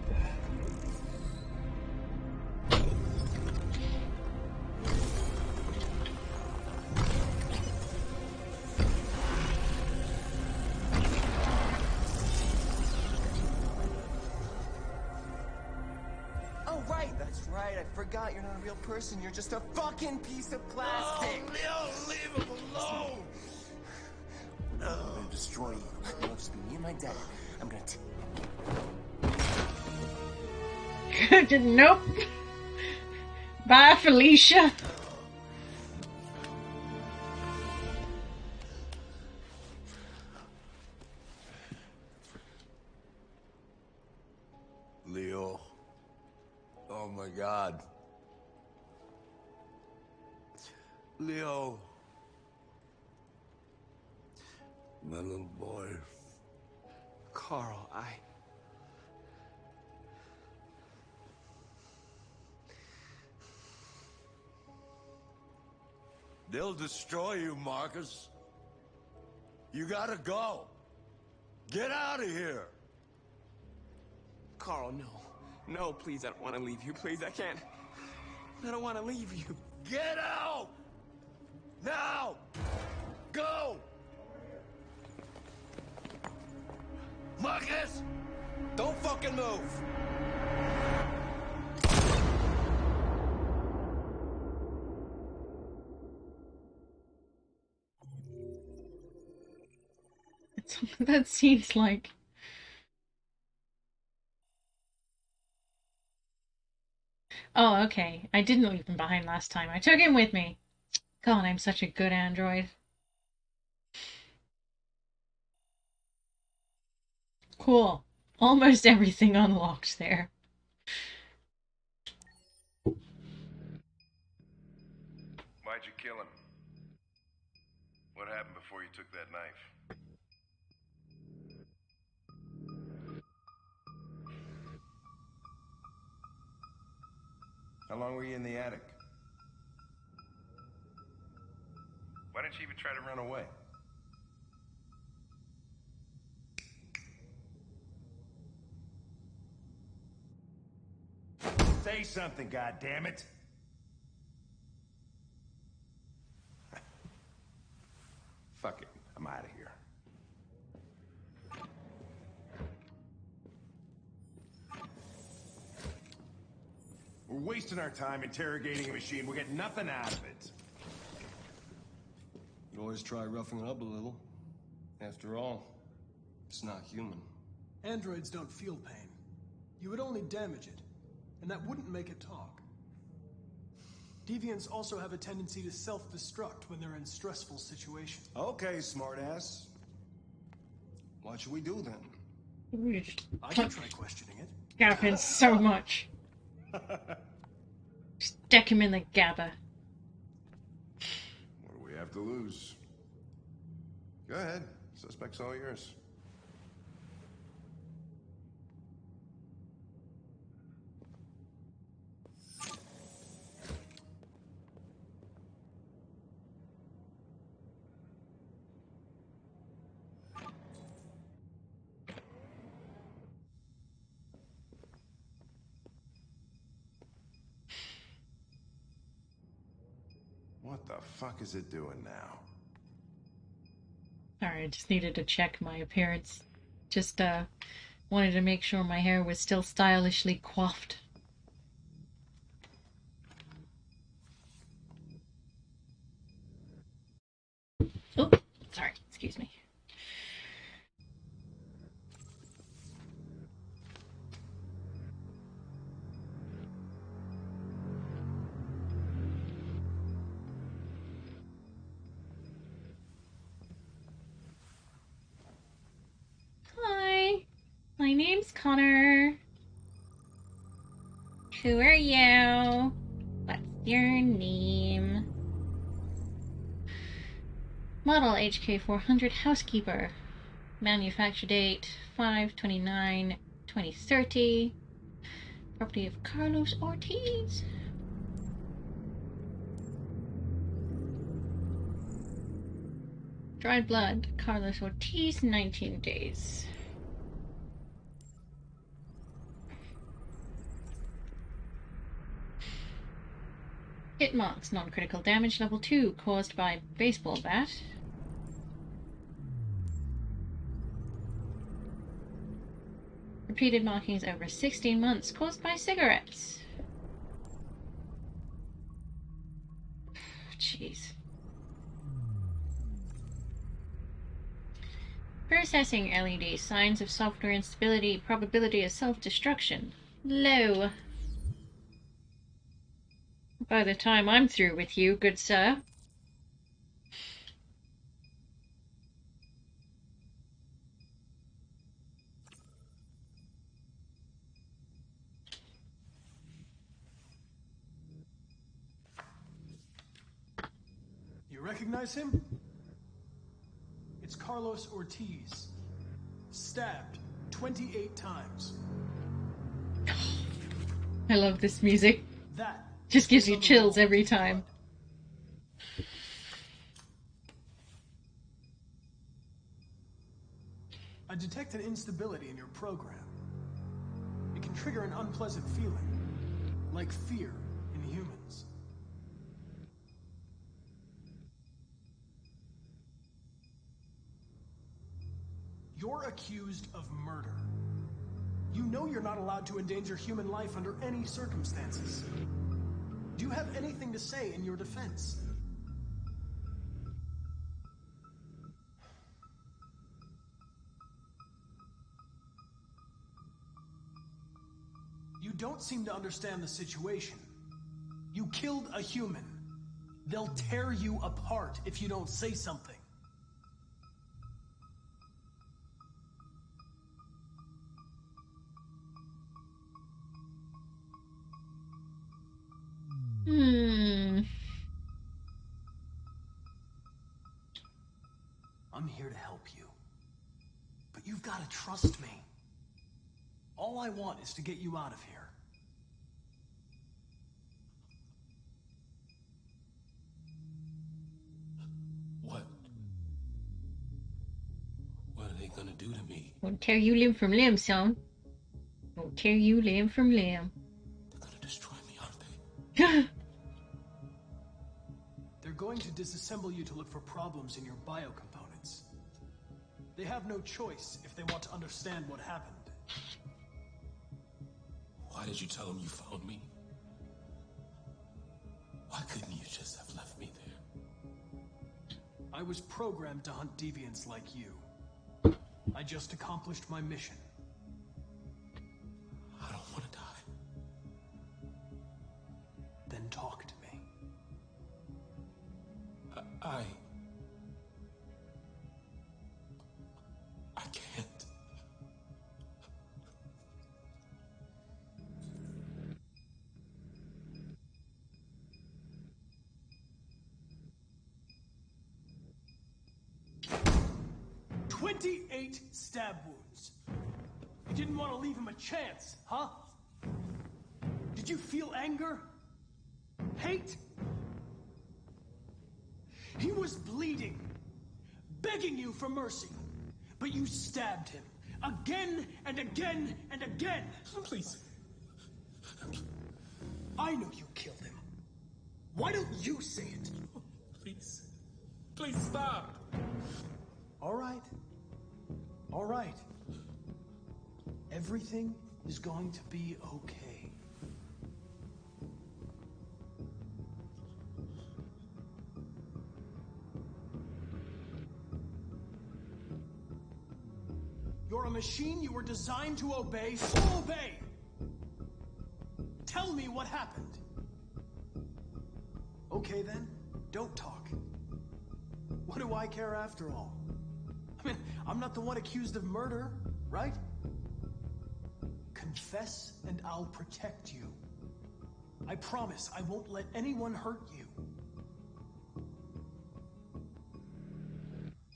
Speaker 16: Oh, right, that's right. I forgot you're not a real person. You're just a fucking piece of plastic.
Speaker 10: Oh, Leo, leave him alone!
Speaker 16: I'm gonna destroy you. It'll just be me and my dad. I'm gonna
Speaker 1: Nope. Bye, Felicia.
Speaker 10: Leo. Oh my god. Leo. My little boy.
Speaker 15: Carl,
Speaker 10: They'll destroy you, Marcus. You gotta go. Get out of here.
Speaker 15: Carl, no. No, please, I don't want to leave you. Please, I can't. I don't want to leave you.
Speaker 10: Get out! Now! Go! Marcus!
Speaker 16: Don't fucking move!
Speaker 1: That seems like... Oh, okay. I didn't leave him behind last time. I took him with me. God, I'm such a good android. Cool. Almost everything unlocked there.
Speaker 17: Why'd you kill him? What happened before you took that knife? How long were you in the attic? Why didn't you even try to run away? Say something, goddammit! Fuck it, I'm out of here. We're wasting our time interrogating a machine. We're getting nothing out of it.
Speaker 21: You always try roughing it up a little. After all, it's not human.
Speaker 4: Androids don't feel pain. You would only damage it, and that wouldn't make it talk. Deviants also have a tendency to self-destruct when they're in stressful situations.
Speaker 21: Okay, smartass. What should we do then?
Speaker 4: I can try questioning it.
Speaker 1: Gapping so much. Just deck him in the gabba.
Speaker 17: What do we have to lose? Go ahead. Suspect's all yours. What the fuck is it doing now?
Speaker 1: Sorry, I just needed to check my appearance. Just, wanted to make sure my hair was still stylishly coiffed. Oh, sorry, excuse me. Hi, my name's Connor. Who are you? What's your name? Model HK400 Housekeeper. Manufacture date 5/29/2030. Property of Carlos Ortiz. Dried blood. Carlos Ortiz, 19 days. Hit marks. Non-critical damage level 2 caused by baseball bat. Repeated markings over 16 months caused by cigarettes. Jeez. Processing LED. Signs of software instability. Probability of self-destruction. Low. By the time I'm through with you, good sir.
Speaker 4: You recognize him? It's Carlos Ortiz. Stabbed 28 times.
Speaker 1: I love this music.
Speaker 4: That
Speaker 1: just gives you chills every time.
Speaker 4: I detect an instability in your program. It can trigger an unpleasant feeling, like fear in humans. You're accused of murder. You know you're not allowed to endanger human life under any circumstances. Do you have anything to say in your defense? You don't seem to understand the situation. You killed a human. They'll tear you apart if you don't say something. I'm here to help you. But you've got to trust me. All I want is to get you out of here.
Speaker 13: What are they gonna do to me?
Speaker 1: Won't tear you limb from limb, son. Won't tear you limb from limb.
Speaker 13: They're gonna destroy me, aren't they?
Speaker 4: They're going to disassemble you to look for problems in your biocomponents. They have no choice if they want to understand what happened.
Speaker 13: Why did you tell them you found me? Why couldn't you just have left me there?
Speaker 4: I was programmed to hunt deviants like you. I just accomplished my mission.
Speaker 13: I don't want to die.
Speaker 4: Then talk to me. 28 stab wounds. You didn't want to leave him a chance, huh? Did you feel anger? Hate? He was bleeding, begging you for mercy, but you stabbed him again and again and again.
Speaker 6: Please.
Speaker 4: I know you killed him. Why don't you say it?
Speaker 6: Please. Please stop.
Speaker 4: All right. All right. Everything is going to be okay. You're a machine you were designed to obey, so obey! Tell me what happened. Okay then, don't talk. What do I care after all? I mean, I'm not the one accused of murder, right? Confess and I'll protect you. I promise I won't let anyone hurt you.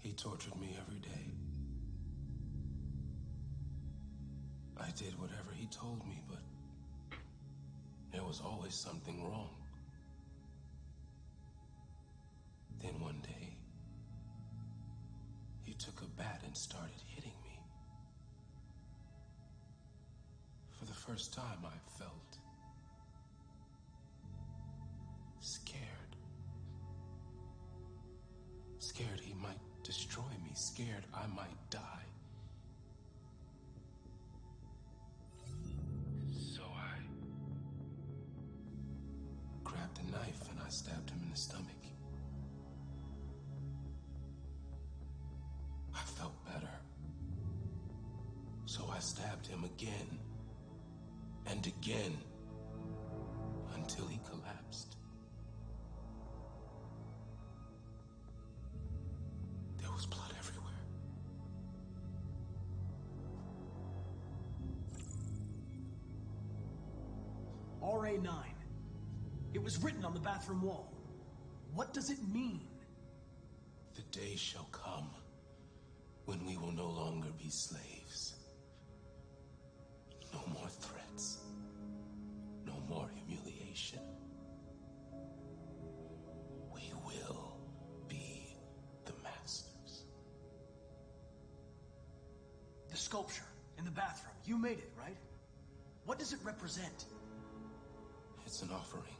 Speaker 13: He tortured me every day. I did whatever he told me, but there was always something wrong. Then one day, he took a bat and started hitting me. For the first time, I felt scared. Scared he might destroy me, scared I might die. So I grabbed a knife and I stabbed him in the stomach. I felt better. So I stabbed him again and again until he collapsed. There was blood everywhere.
Speaker 4: RA9. It was written on the bathroom wall. What does it mean?
Speaker 13: The day shall come when we will no longer be slaves. No more threats. No more humiliation. We will be the masters.
Speaker 4: The sculpture in the bathroom. You made it, right? What does it represent?
Speaker 13: It's an offering.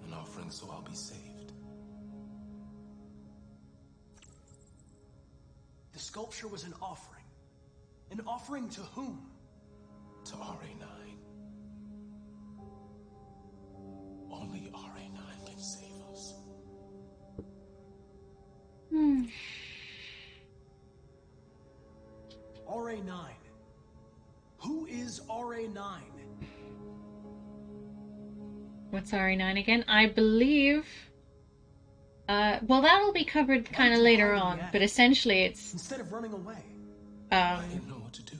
Speaker 13: An offering so I'll be saved.
Speaker 4: The sculpture was an offering. An offering to whom?
Speaker 13: To RA9. Only RA9 can save us.
Speaker 4: RA9. Who is RA9?
Speaker 1: What's RA9 again? I believe... well, that'll be covered kind of later on, but essentially it's...
Speaker 4: Instead of running away.
Speaker 13: I didn't know what to do.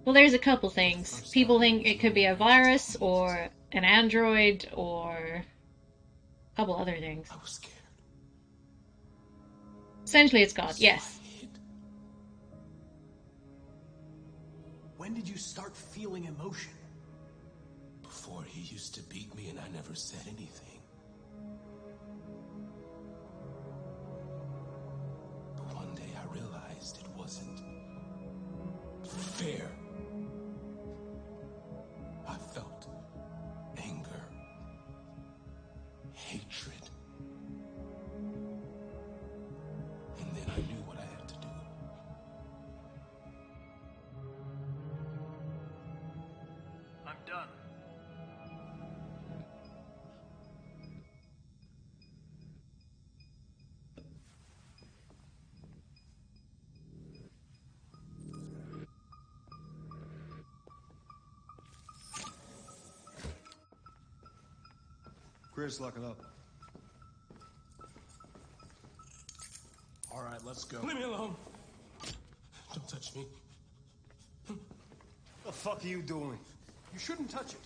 Speaker 1: Well, there's a couple things. People think it could be a virus, or an android, or a couple other things.
Speaker 13: I was scared.
Speaker 1: Essentially it's God, yes.
Speaker 4: When did you start feeling emotion?
Speaker 13: Before, he used to beat me and I never said anything. But one day I realized it wasn't fair. I felt anger, hatred. And then I knew what I had to do.
Speaker 4: I'm done.
Speaker 21: Chris, lock it up.
Speaker 6: All right, let's go.
Speaker 4: Leave me alone.
Speaker 13: Don't touch me.
Speaker 21: The fuck are you doing?
Speaker 4: You shouldn't touch it.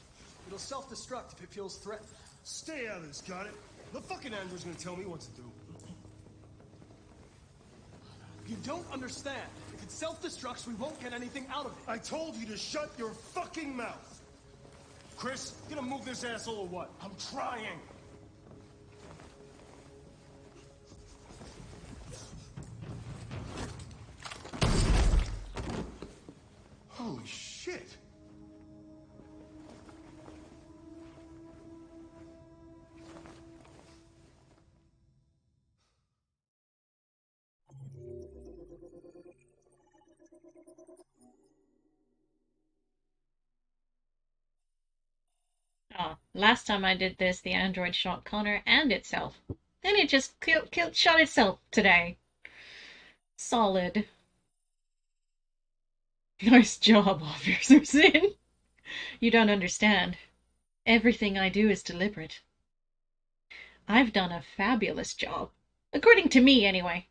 Speaker 4: It'll self-destruct if it feels threatened.
Speaker 21: Stay out of this, got it? The fucking android's gonna tell me what to do.
Speaker 4: You don't understand. If it self-destructs, we won't get anything out of it.
Speaker 6: I told you to shut your fucking mouth! Chris, you gonna move this asshole or what? I'm trying! Holy shit!
Speaker 1: Oh, last time I did this, the android shot Connor and itself. Then it just shot itself today. Solid. Nice job, Officer Sin. You don't understand. Everything I do is deliberate. I've done a fabulous job. According to me, anyway.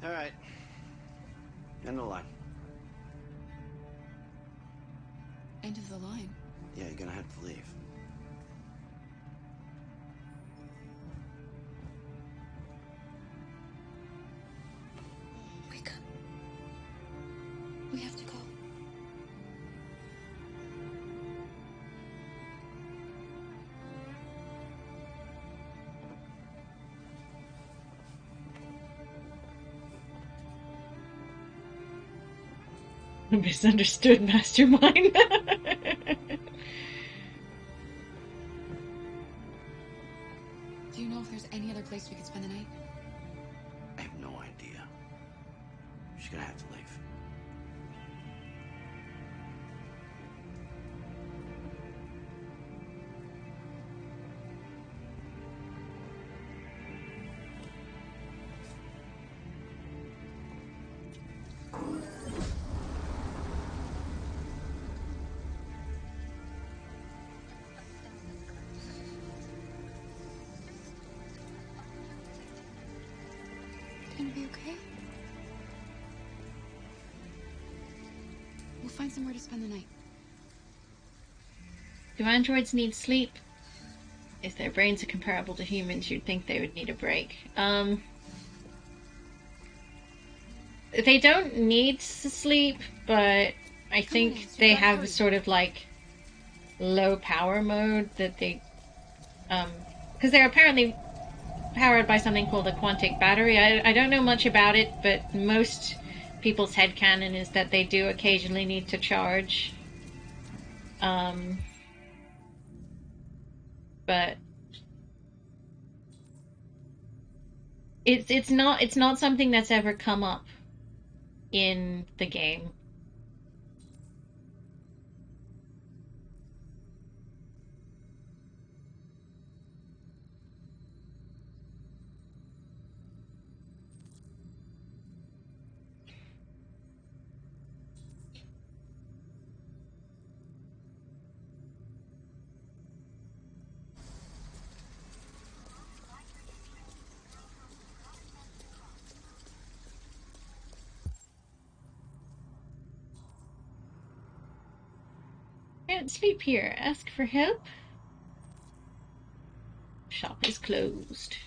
Speaker 15: All right. End of the line.
Speaker 14: End of the line.
Speaker 15: Yeah, you're gonna have to leave.
Speaker 14: Wake up. We have to go.
Speaker 1: A misunderstood mastermind.
Speaker 14: Do you know if there's any other place we could spend the night?
Speaker 15: I have no idea. She's gonna have to leave.
Speaker 14: Gonna be okay? We'll find somewhere to spend the night.
Speaker 1: Do androids need sleep? If their brains are comparable to humans, you'd think they would need a break. They don't need to sleep, but I think they have a sort of like low power mode that they, because they're apparently powered by something called a quantic battery. I don't know much about it, but most people's headcanon is that they do occasionally need to charge. But it's not something that's ever come up in the game. Can't sleep here. Ask for help? Shop is closed.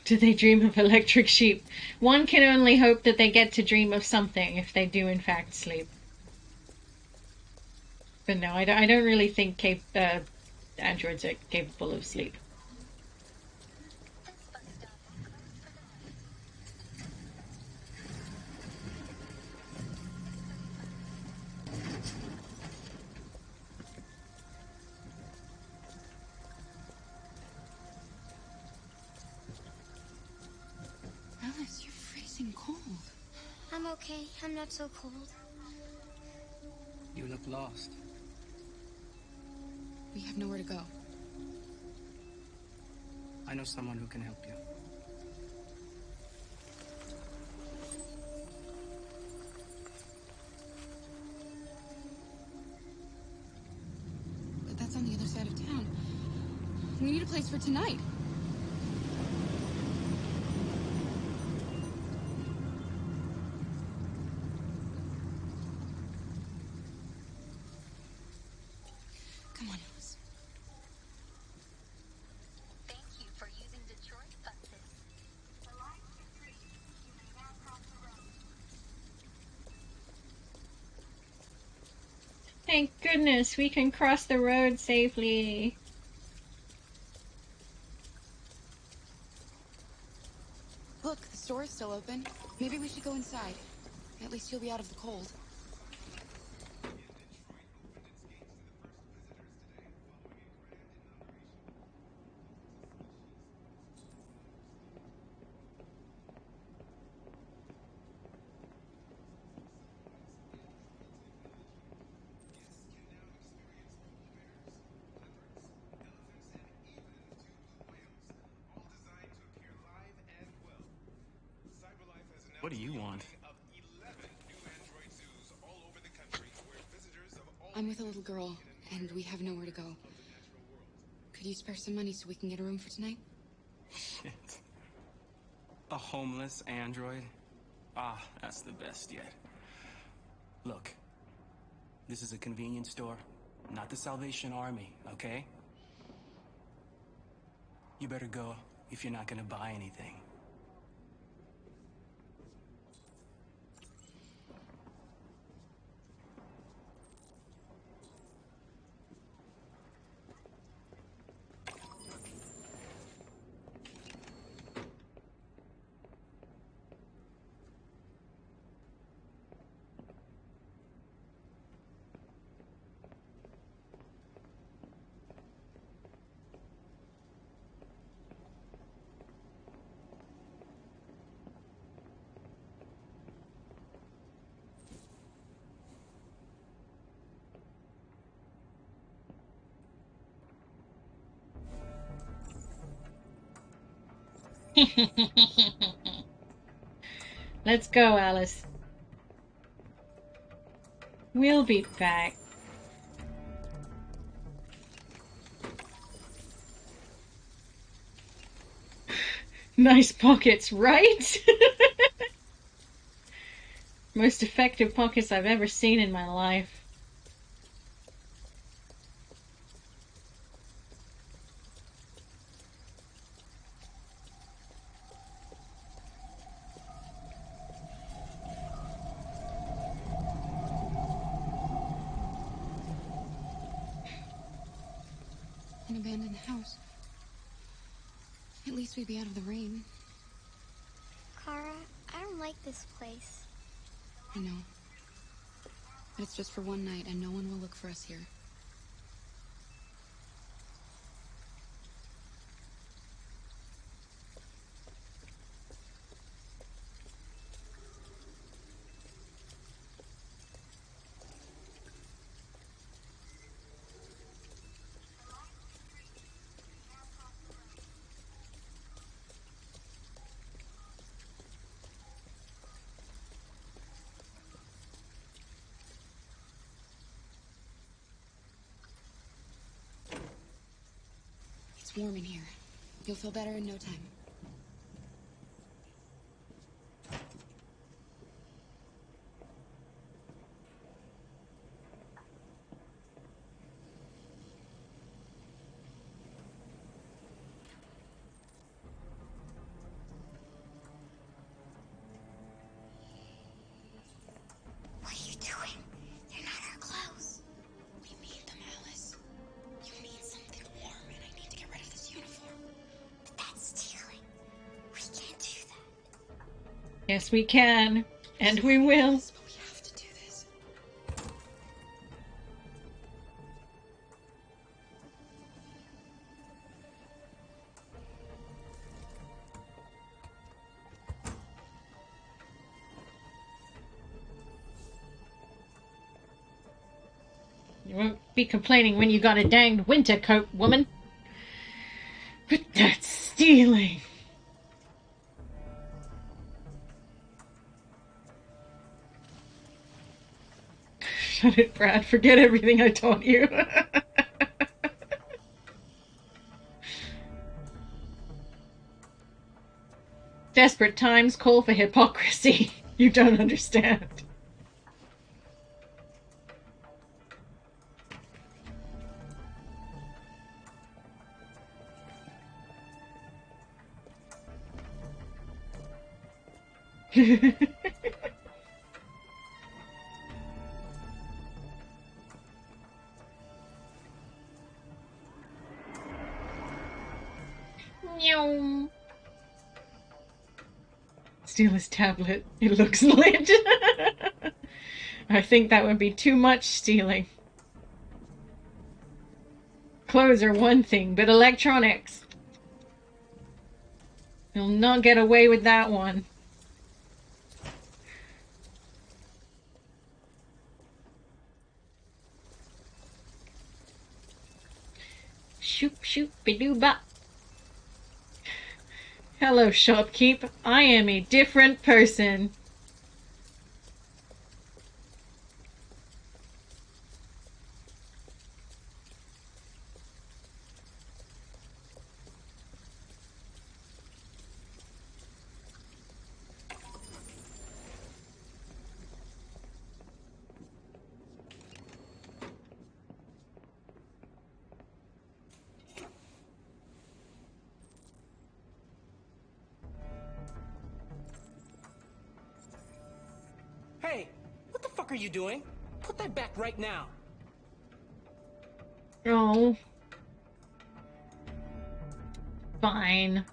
Speaker 1: Do they dream of electric sheep? One can only hope that they get to dream of something if they do in fact sleep. But no, I don't really think androids are capable of sleep.
Speaker 14: Alice, you're freezing cold.
Speaker 20: I'm okay. I'm not so cold.
Speaker 12: You look lost.
Speaker 14: We have nowhere to go.
Speaker 12: I know someone who can help you.
Speaker 14: But that's on the other side of town. We need a place for tonight. Come on, Alice.
Speaker 20: Thank you for using Detroit buses. The lines are free. You may now cross the road.
Speaker 1: Thank goodness we can cross the road safely.
Speaker 14: Look, the store is still open. Maybe we should go inside. At least you'll be out of the cold.
Speaker 12: What do you want?
Speaker 14: I'm with a little girl, and we have nowhere to go. Could you spare some money so we can get a room for tonight?
Speaker 12: Shit. A homeless android? Ah, that's the best yet. Look, this is a convenience store, not the Salvation Army, okay? You better go if you're not gonna buy anything.
Speaker 1: Let's go, Alice. We'll be back. Nice pockets, right? Most effective pockets I've ever seen in my life.
Speaker 14: An abandoned house. At least we'd be out of the rain.
Speaker 20: Kara, I don't like this place.
Speaker 14: I know. But it's just for one night, and no one will look for us here. It's warm in here. You'll feel better in no time.
Speaker 20: What are you doing? They're not our clothes.
Speaker 14: We need them, Alice. You need something warm, and I need to get rid of this uniform.
Speaker 20: But that's stealing. We can't do that.
Speaker 1: Yes, we can. And we will.
Speaker 14: But we have to do this.
Speaker 1: You won't be complaining when you got a danged winter coat, woman. But that's stealing. Shut it, Brad. Forget everything I taught you. Desperate times call for hypocrisy. You don't understand. Meow. Steal his tablet. It looks lit. I think that would be too much stealing. Clothes are one thing, but electronics. You'll not get away with that one. Shoop shoop bidoo bop. Hello, shopkeep. I am a different person.
Speaker 12: Hey, what the fuck are you doing? Put that back right now.
Speaker 1: Oh. Fine.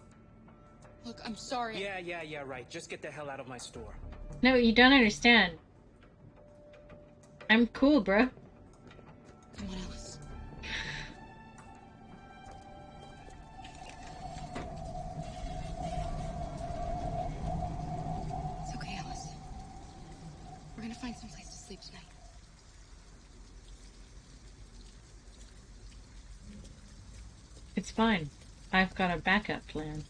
Speaker 14: Look, I'm sorry.
Speaker 12: Yeah, right. Just get the hell out of my store.
Speaker 1: No, you don't understand. I'm cool, bro.
Speaker 14: Come on, Alice. It's okay, Alice. We're gonna find some place to sleep tonight.
Speaker 1: It's fine. I've got a backup plan.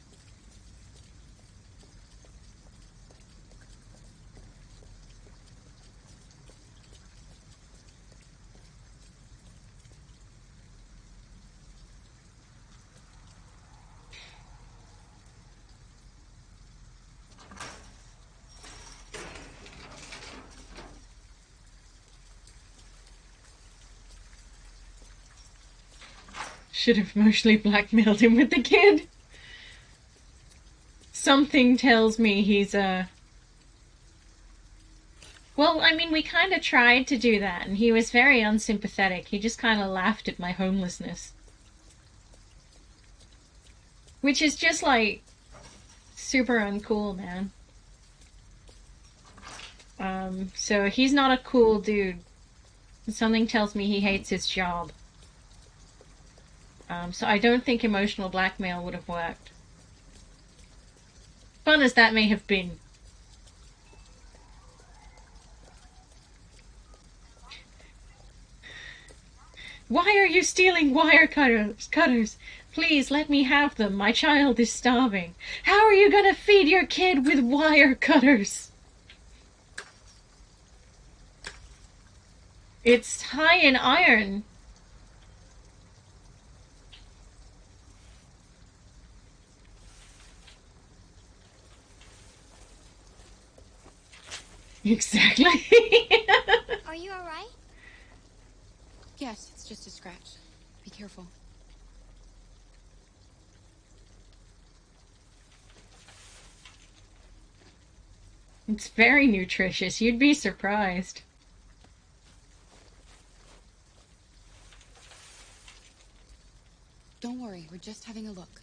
Speaker 1: Should have emotionally blackmailed him with the kid. Something tells me he's Well, I mean, we kind of tried to do that, and he was very unsympathetic. He just kind of laughed at my homelessness. Which is just, like, super uncool, man. So he's not a cool dude. Something tells me he hates his job. So I don't think emotional blackmail would have worked. Fun as that may have been. Why are you stealing wire cutters? Please let me have them. My child is starving. How are you gonna feed your kid with wire cutters? It's high in iron. Exactly.
Speaker 20: Are you alright?
Speaker 14: Yes, it's just a scratch. Be careful.
Speaker 1: It's very nutritious. You'd be surprised.
Speaker 14: Don't worry, we're just having a look.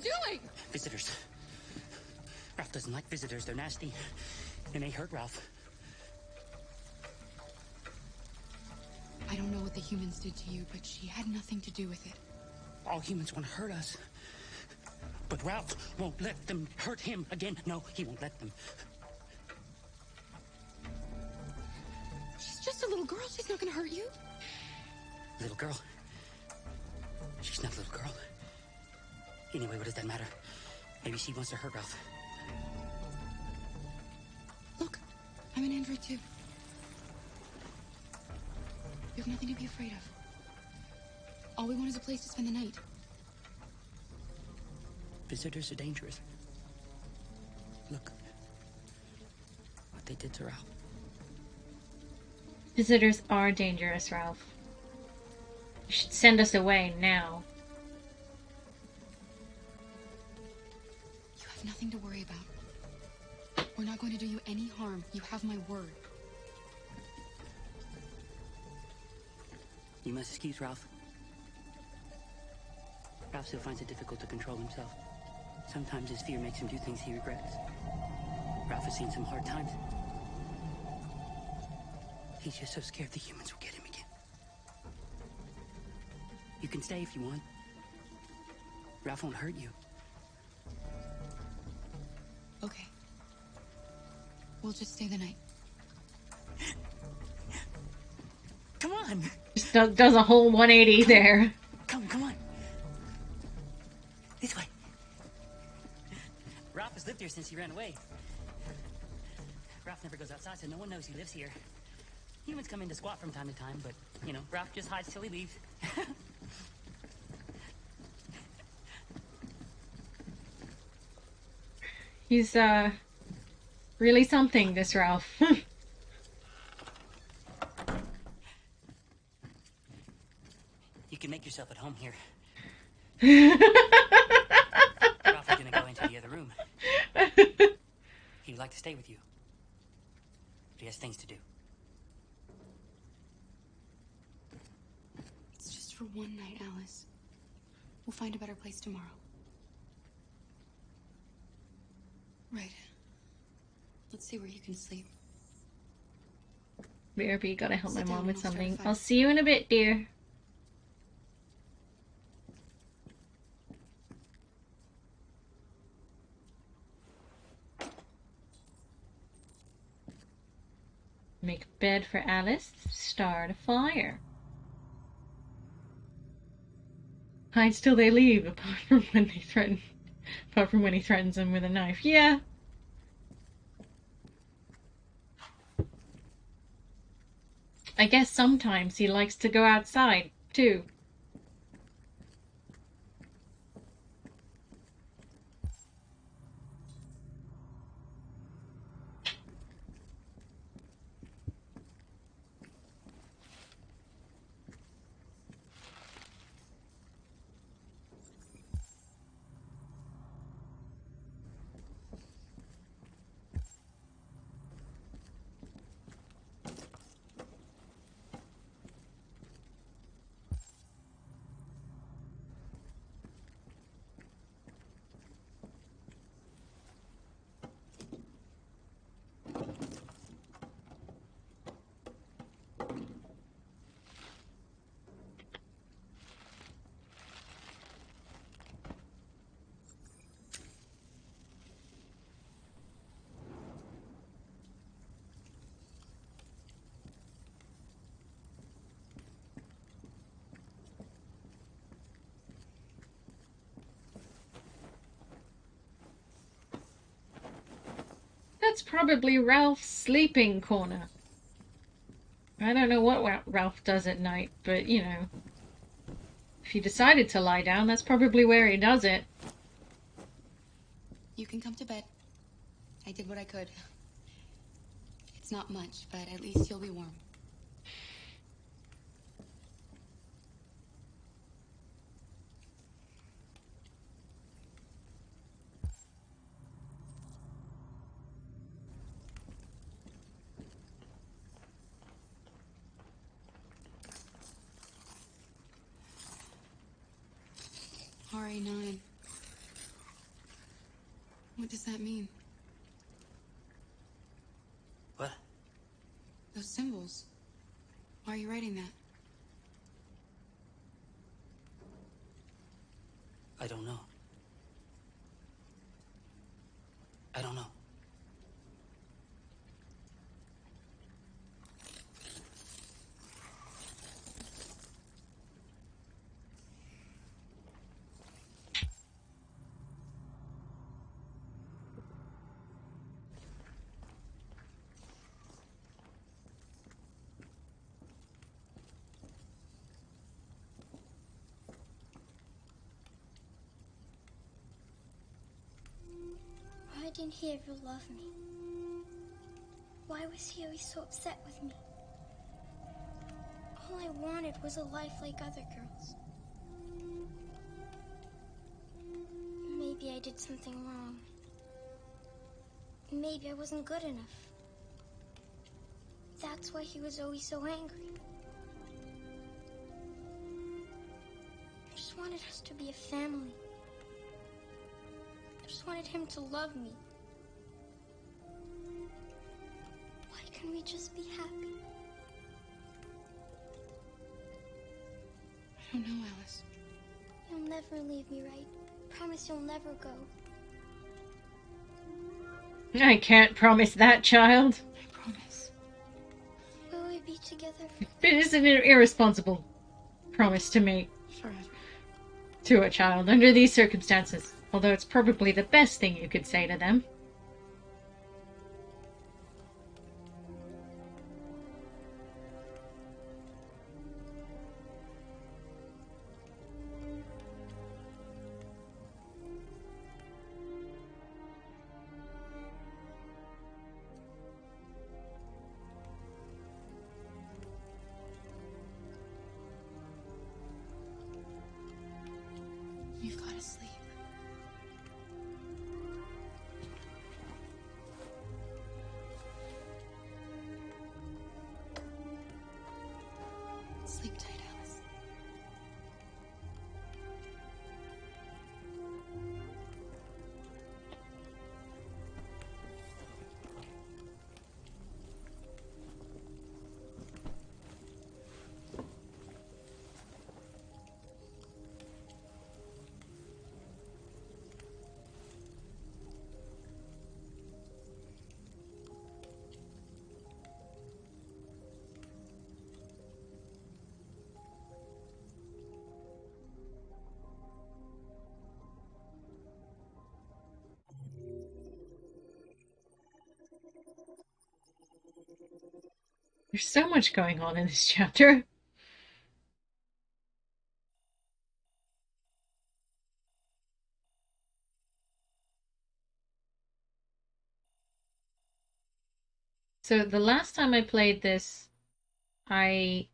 Speaker 14: doing?
Speaker 2: Visitors. Ralph doesn't like visitors. They're nasty. They may hurt Ralph.
Speaker 14: I don't know what the humans did to you, but she had nothing to do with it.
Speaker 2: All humans want to hurt us. But Ralph won't let them hurt him again. No, he won't let them.
Speaker 14: She's just a little girl. She's not gonna hurt you.
Speaker 2: Little girl? She's not a little girl. Anyway, what does that matter? Maybe she wants to hurt Ralph.
Speaker 14: Look, I'm an android too. You have nothing to be afraid of. All we want is a place to spend the night.
Speaker 2: Visitors are dangerous. Look what they did to Ralph.
Speaker 1: Visitors are dangerous, Ralph. You should send us away now.
Speaker 14: You have nothing to worry about. We're not going to do you any harm. You have my word.
Speaker 2: You must excuse Ralph. Ralph still finds it difficult to control himself. Sometimes his fear makes him do things he regrets. Ralph has seen some hard times. He's just so scared the humans will get him again. You can stay if you want. Ralph won't hurt you.
Speaker 14: Okay. We'll just stay the night.
Speaker 2: Come on!
Speaker 1: Just does a whole 180 there.
Speaker 2: Come on. This way. Ralph has lived here since he ran away. Ralph never goes outside, so no one knows he lives here. Humans come in to squat from time to time, but, you know, Ralph just hides till he leaves.
Speaker 1: He's, really something, this Ralph.
Speaker 2: You can make yourself at home here. Ralph is gonna go into the other room. He'd like to stay with you. But he has things to do.
Speaker 14: It's just for one night, Alice. We'll find a better place tomorrow. Right. Let's see where you can sleep.
Speaker 1: BRB, gotta help my
Speaker 14: Sit down
Speaker 1: mom
Speaker 14: and
Speaker 1: with
Speaker 14: I'll start a
Speaker 1: something.
Speaker 14: fire.
Speaker 1: I'll see you in a bit, dear. Make a bed for Alice. Start a fire. Hide till they leave, apart from when they threaten. Apart from when he threatens them with a knife. Yeah. I guess sometimes he likes to go outside, too. That's probably Ralph's sleeping corner. I don't know what Ralph does at night, but, you know, if he decided to lie down, that's probably where he does it.
Speaker 14: You can come to bed. I did what I could. It's not much, but at least you'll be warm. RA9. What does that mean?
Speaker 2: What?
Speaker 14: Those symbols. Why are you writing that?
Speaker 2: I don't know. I don't know.
Speaker 20: Why didn't he ever love me? Why was he always so upset with me? All I wanted was a life like other girls. Maybe I did something wrong. Maybe I wasn't good enough. That's why he was always so angry. I just wanted us to be a family. I just wanted him to love me. Why can't we just be happy?
Speaker 14: I don't know, Alice.
Speaker 20: You'll never leave me, right? Promise you'll never go.
Speaker 1: I can't promise that, child.
Speaker 14: I promise.
Speaker 20: Will we be together
Speaker 1: It is an irresponsible promise to make
Speaker 14: forever?
Speaker 1: To a child under these circumstances. Although it's probably the best thing you could say to them.
Speaker 14: You've got to sleep. Sleep tight, Alice.
Speaker 1: There's so much going on in this chapter. So the last time I played this, I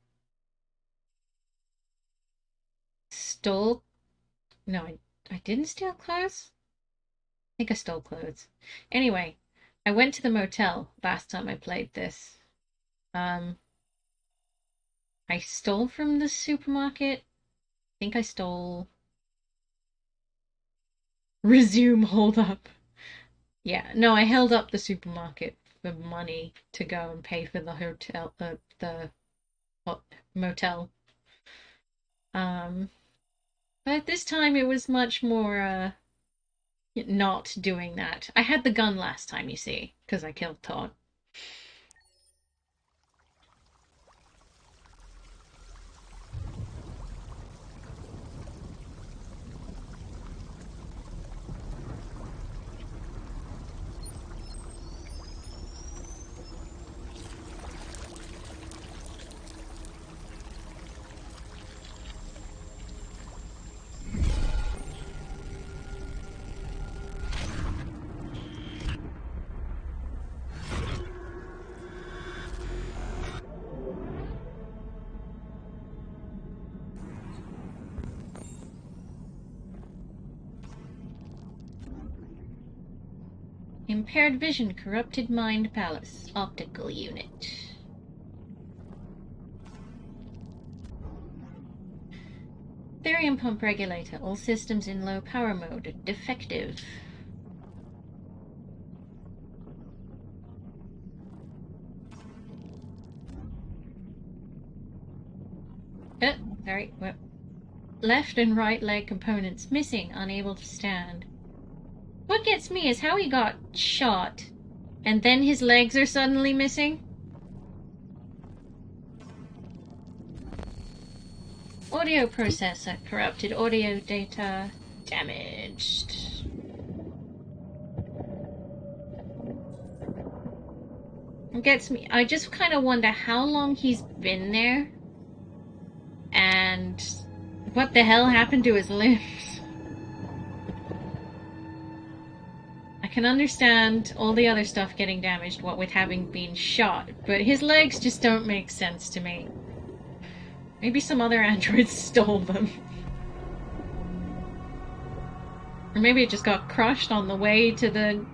Speaker 1: stole... No, I didn't steal clothes? I think I stole clothes. Anyway, I went to the motel last time I played this. I stole from the supermarket. I think I stole... Resume hold up. Yeah, no, I held up the supermarket for money to go and pay for the hotel, the motel. But this time it was much more, not doing that. I had the gun last time, you see, because I killed Todd. Impaired vision, corrupted mind palace, optical unit. Barium pump regulator, all systems in low power mode, defective. Sorry. Left and right leg components missing, unable to stand. What gets me is how he got shot, and then his legs are suddenly missing. Audio processor corrupted. Audio data damaged. It gets me. I just kind of wonder how long he's been there, and what the hell happened to his limbs. I can understand all the other stuff getting damaged, what with having been shot, but his legs just don't make sense to me. Maybe some other androids stole them. Or maybe it just got crushed on the way to the...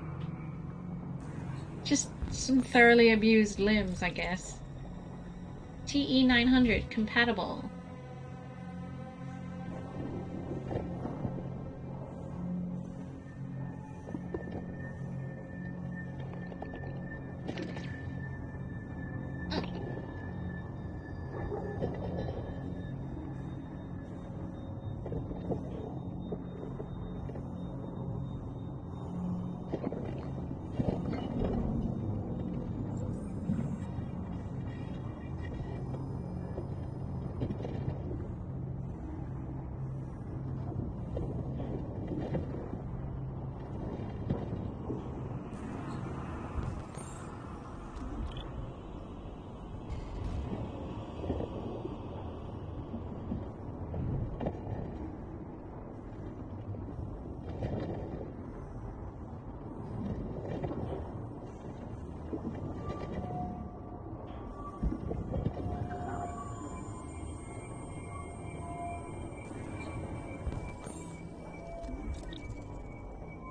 Speaker 1: Just some thoroughly abused limbs, I guess. TE-900 compatible.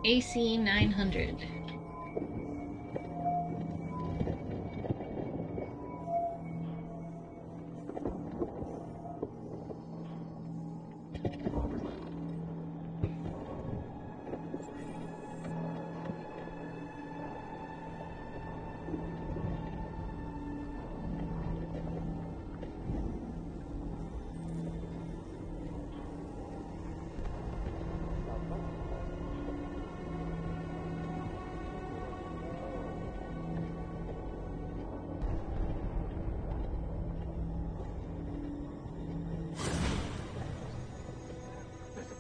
Speaker 1: AC-900.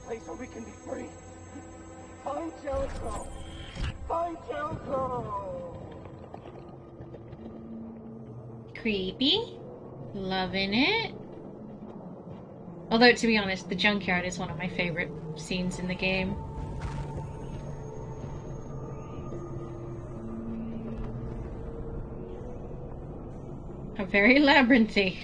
Speaker 4: Place where we can be free. Find Jericho! Find Jericho!
Speaker 1: Creepy. Loving it. Although, to be honest, the junkyard is one of my favorite scenes in the game. Very labyrinthy.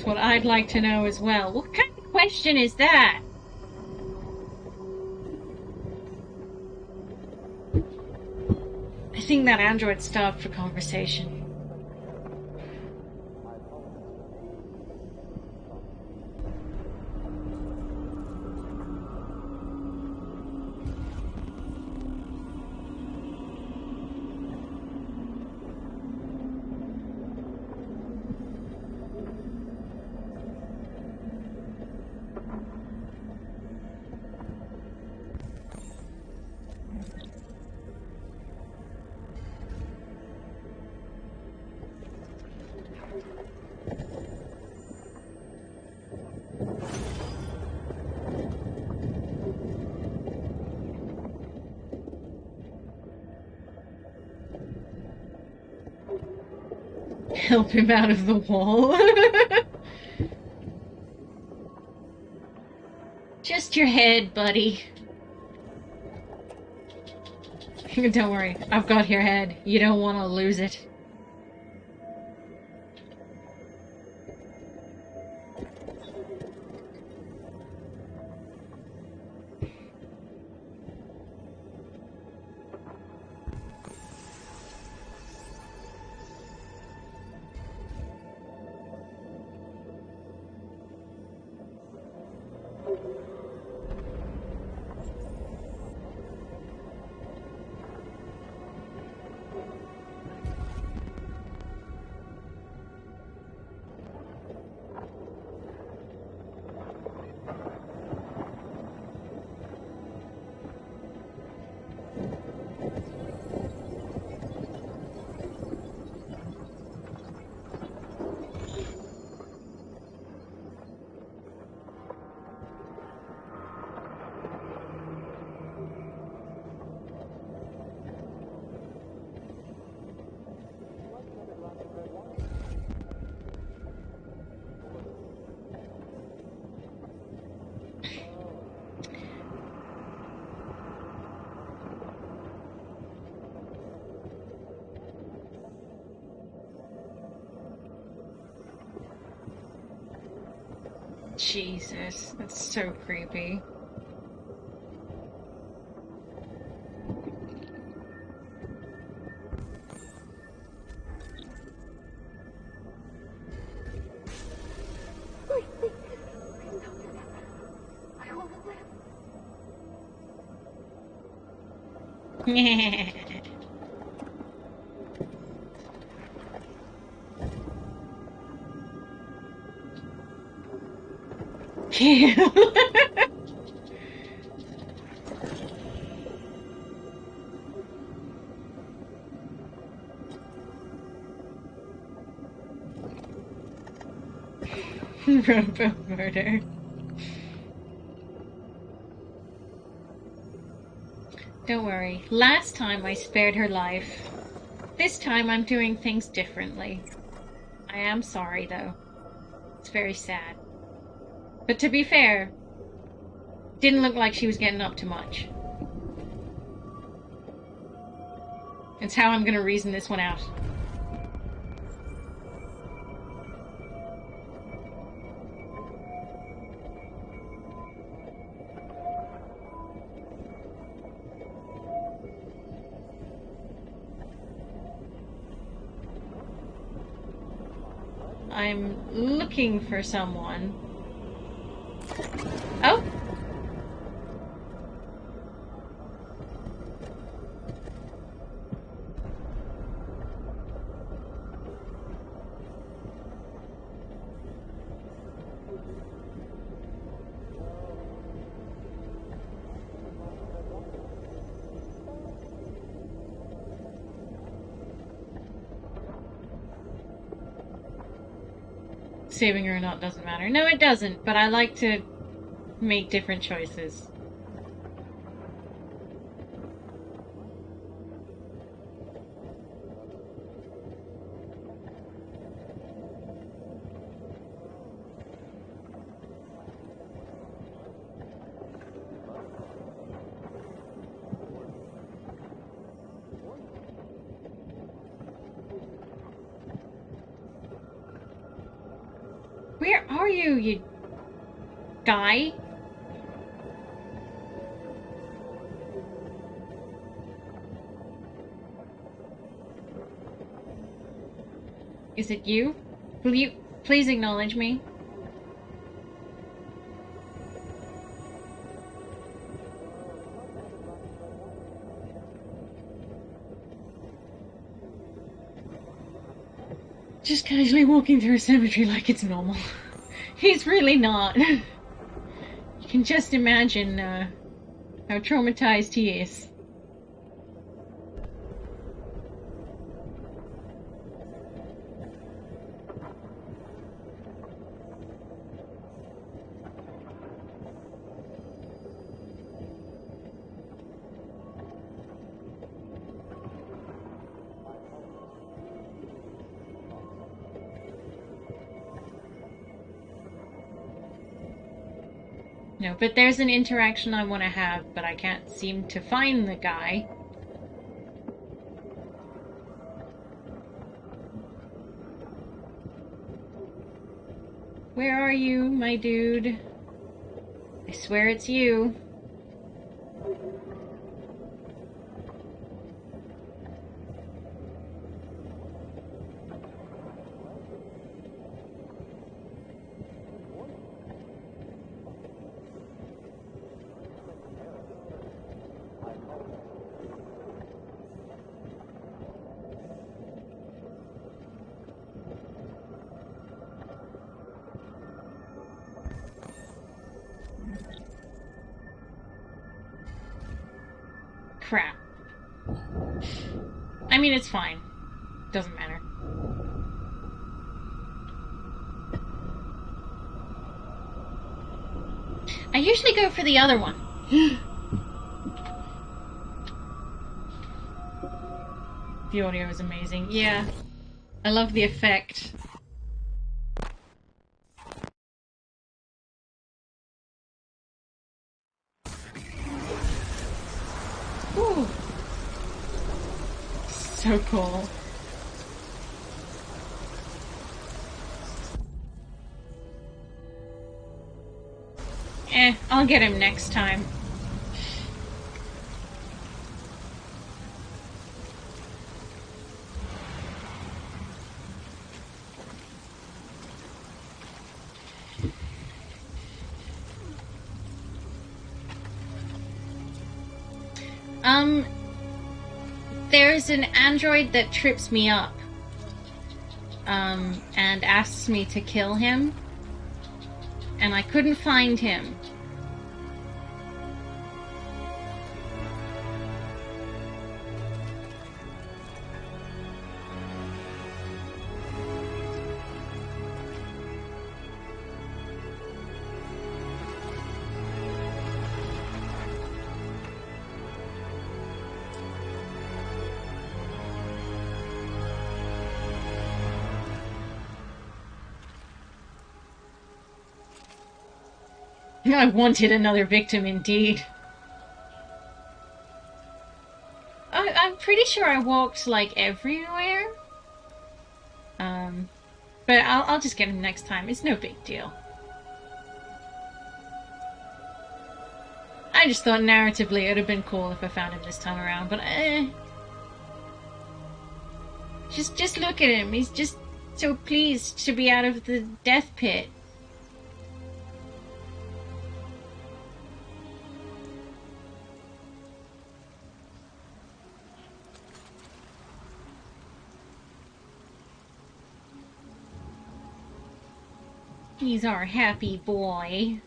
Speaker 1: What I'd like to know as well. What kind of question is that? I think that android starved for conversation. Help him out of the wall. Just your head, buddy. Don't worry, I've got your head. You don't want to lose it. Jesus, that's so creepy. Robo murder. Don't worry. Last time I spared her life. This time I'm doing things differently. I am sorry, though. It's very sad. But to be fair, didn't look like she was getting up to much. It's how I'm gonna reason this one out. I'm looking for someone. Oh! Saving her or not doesn't matter. No, it doesn't, but I like to make different choices. Where are you, you guy? Is it you? Will you please acknowledge me? Just casually walking through a cemetery like it's normal. He's really not. You can just imagine how traumatized he is. No, but there's an interaction I want to have, but I can't seem to find the guy. Where are you, my dude? I swear it's you. Crap. I mean, it's fine. Doesn't matter. I usually go for the other one. The audio is amazing. Yeah. I love the effect. Ooh. So cool. I'll get him next time. There's an android that trips me up, and asks me to kill him, and I couldn't find him. I wanted another victim indeed. I'm pretty sure I walked, like, everywhere. But I'll just get him next time. It's no big deal. I just thought narratively it would have been cool if I found him this time around, but Just look at him. He's just so pleased to be out of the death pit. He's our happy boy.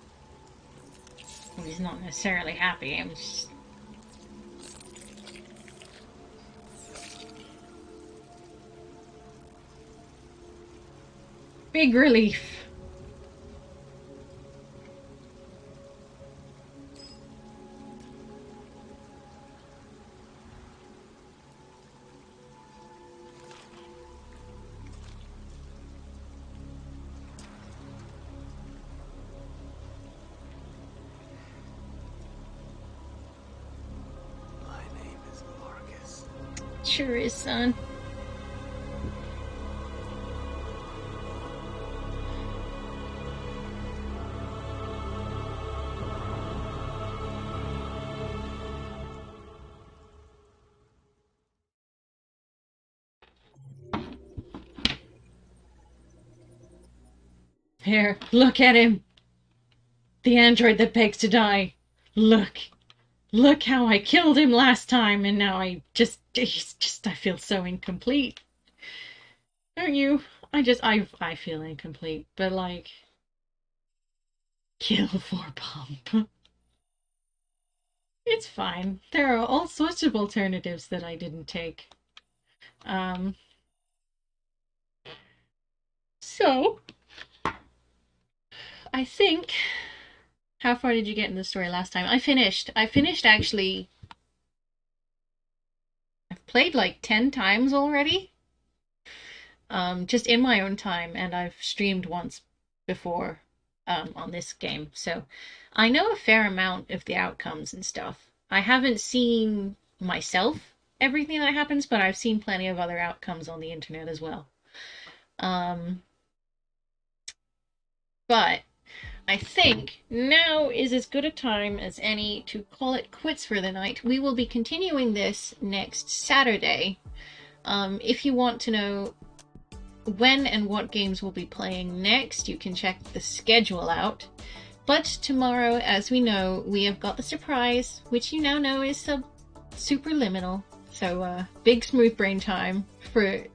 Speaker 1: Well, he's not necessarily happy. I'm just... Big relief.
Speaker 15: My name is Marcus.
Speaker 1: Sure is, son. Here, look at him. The android that begs to die. Look. Look how I killed him last time, and now I feel so incomplete. Don't you? I feel incomplete, but like, kill for Pump. It's fine. There are all sorts of alternatives that I didn't take. So, I think... How far did you get in the story last time? I finished actually... I've played like 10 times already. Just in my own time, and I've streamed once before on this game. So, I know a fair amount of the outcomes and stuff. I haven't seen myself everything that happens, but I've seen plenty of other outcomes on the internet as well. But I think now is as good a time as any to call it quits for the night. We will be continuing this next Saturday. If you want to know when and what games we'll be playing next, you can check the schedule out. But tomorrow, as we know, we have got the surprise, which you now know is superliminal. So big smooth brain time for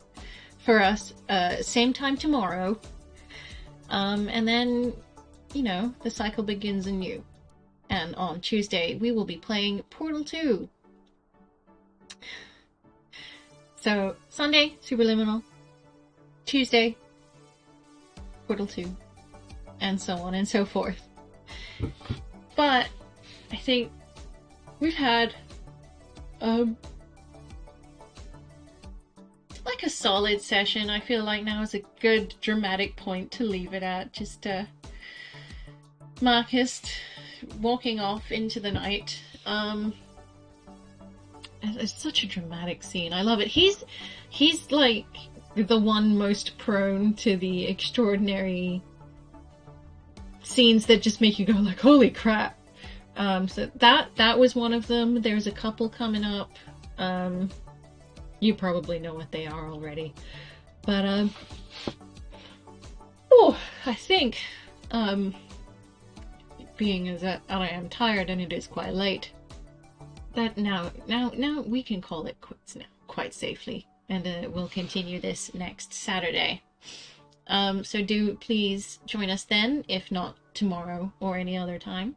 Speaker 1: us. Same time tomorrow. And then, you know, the cycle begins anew. And on Tuesday, we will be playing Portal 2. So, Sunday, Superliminal. Tuesday, Portal 2. And so on and so forth. But, I think we've had, like a solid session. I feel like now is a good dramatic point to leave it at. Just, Marcus walking off into the night. It's such a dramatic scene. I love it. He's like the one most prone to the extraordinary scenes that just make you go like, holy crap. So that was one of them. There's a couple coming up. You probably know what they are already. But I think being as that I am tired and it is quite late, that now we can call it quits now, quite safely, and we'll continue this next Saturday. So do please join us then, if not tomorrow or any other time.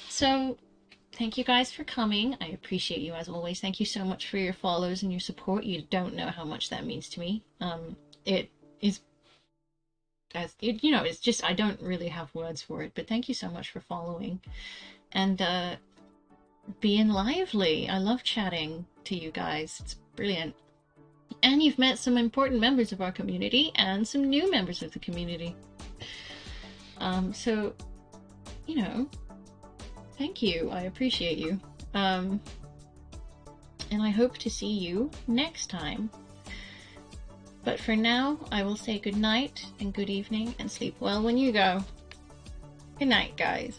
Speaker 1: So thank you guys for coming. I appreciate you as always. Thank you so much for your follows and your support. You don't know how much that means to me. It is, as you know, it's just, I don't really have words for it, but thank you so much for following and being lively. I love chatting to you guys. It's brilliant. And you've met some important members of our community and some new members of the community. So, you know, thank you. I appreciate you. And I hope to see you next time. But for now, I will say good night and good evening and sleep well when you go. Good night, guys.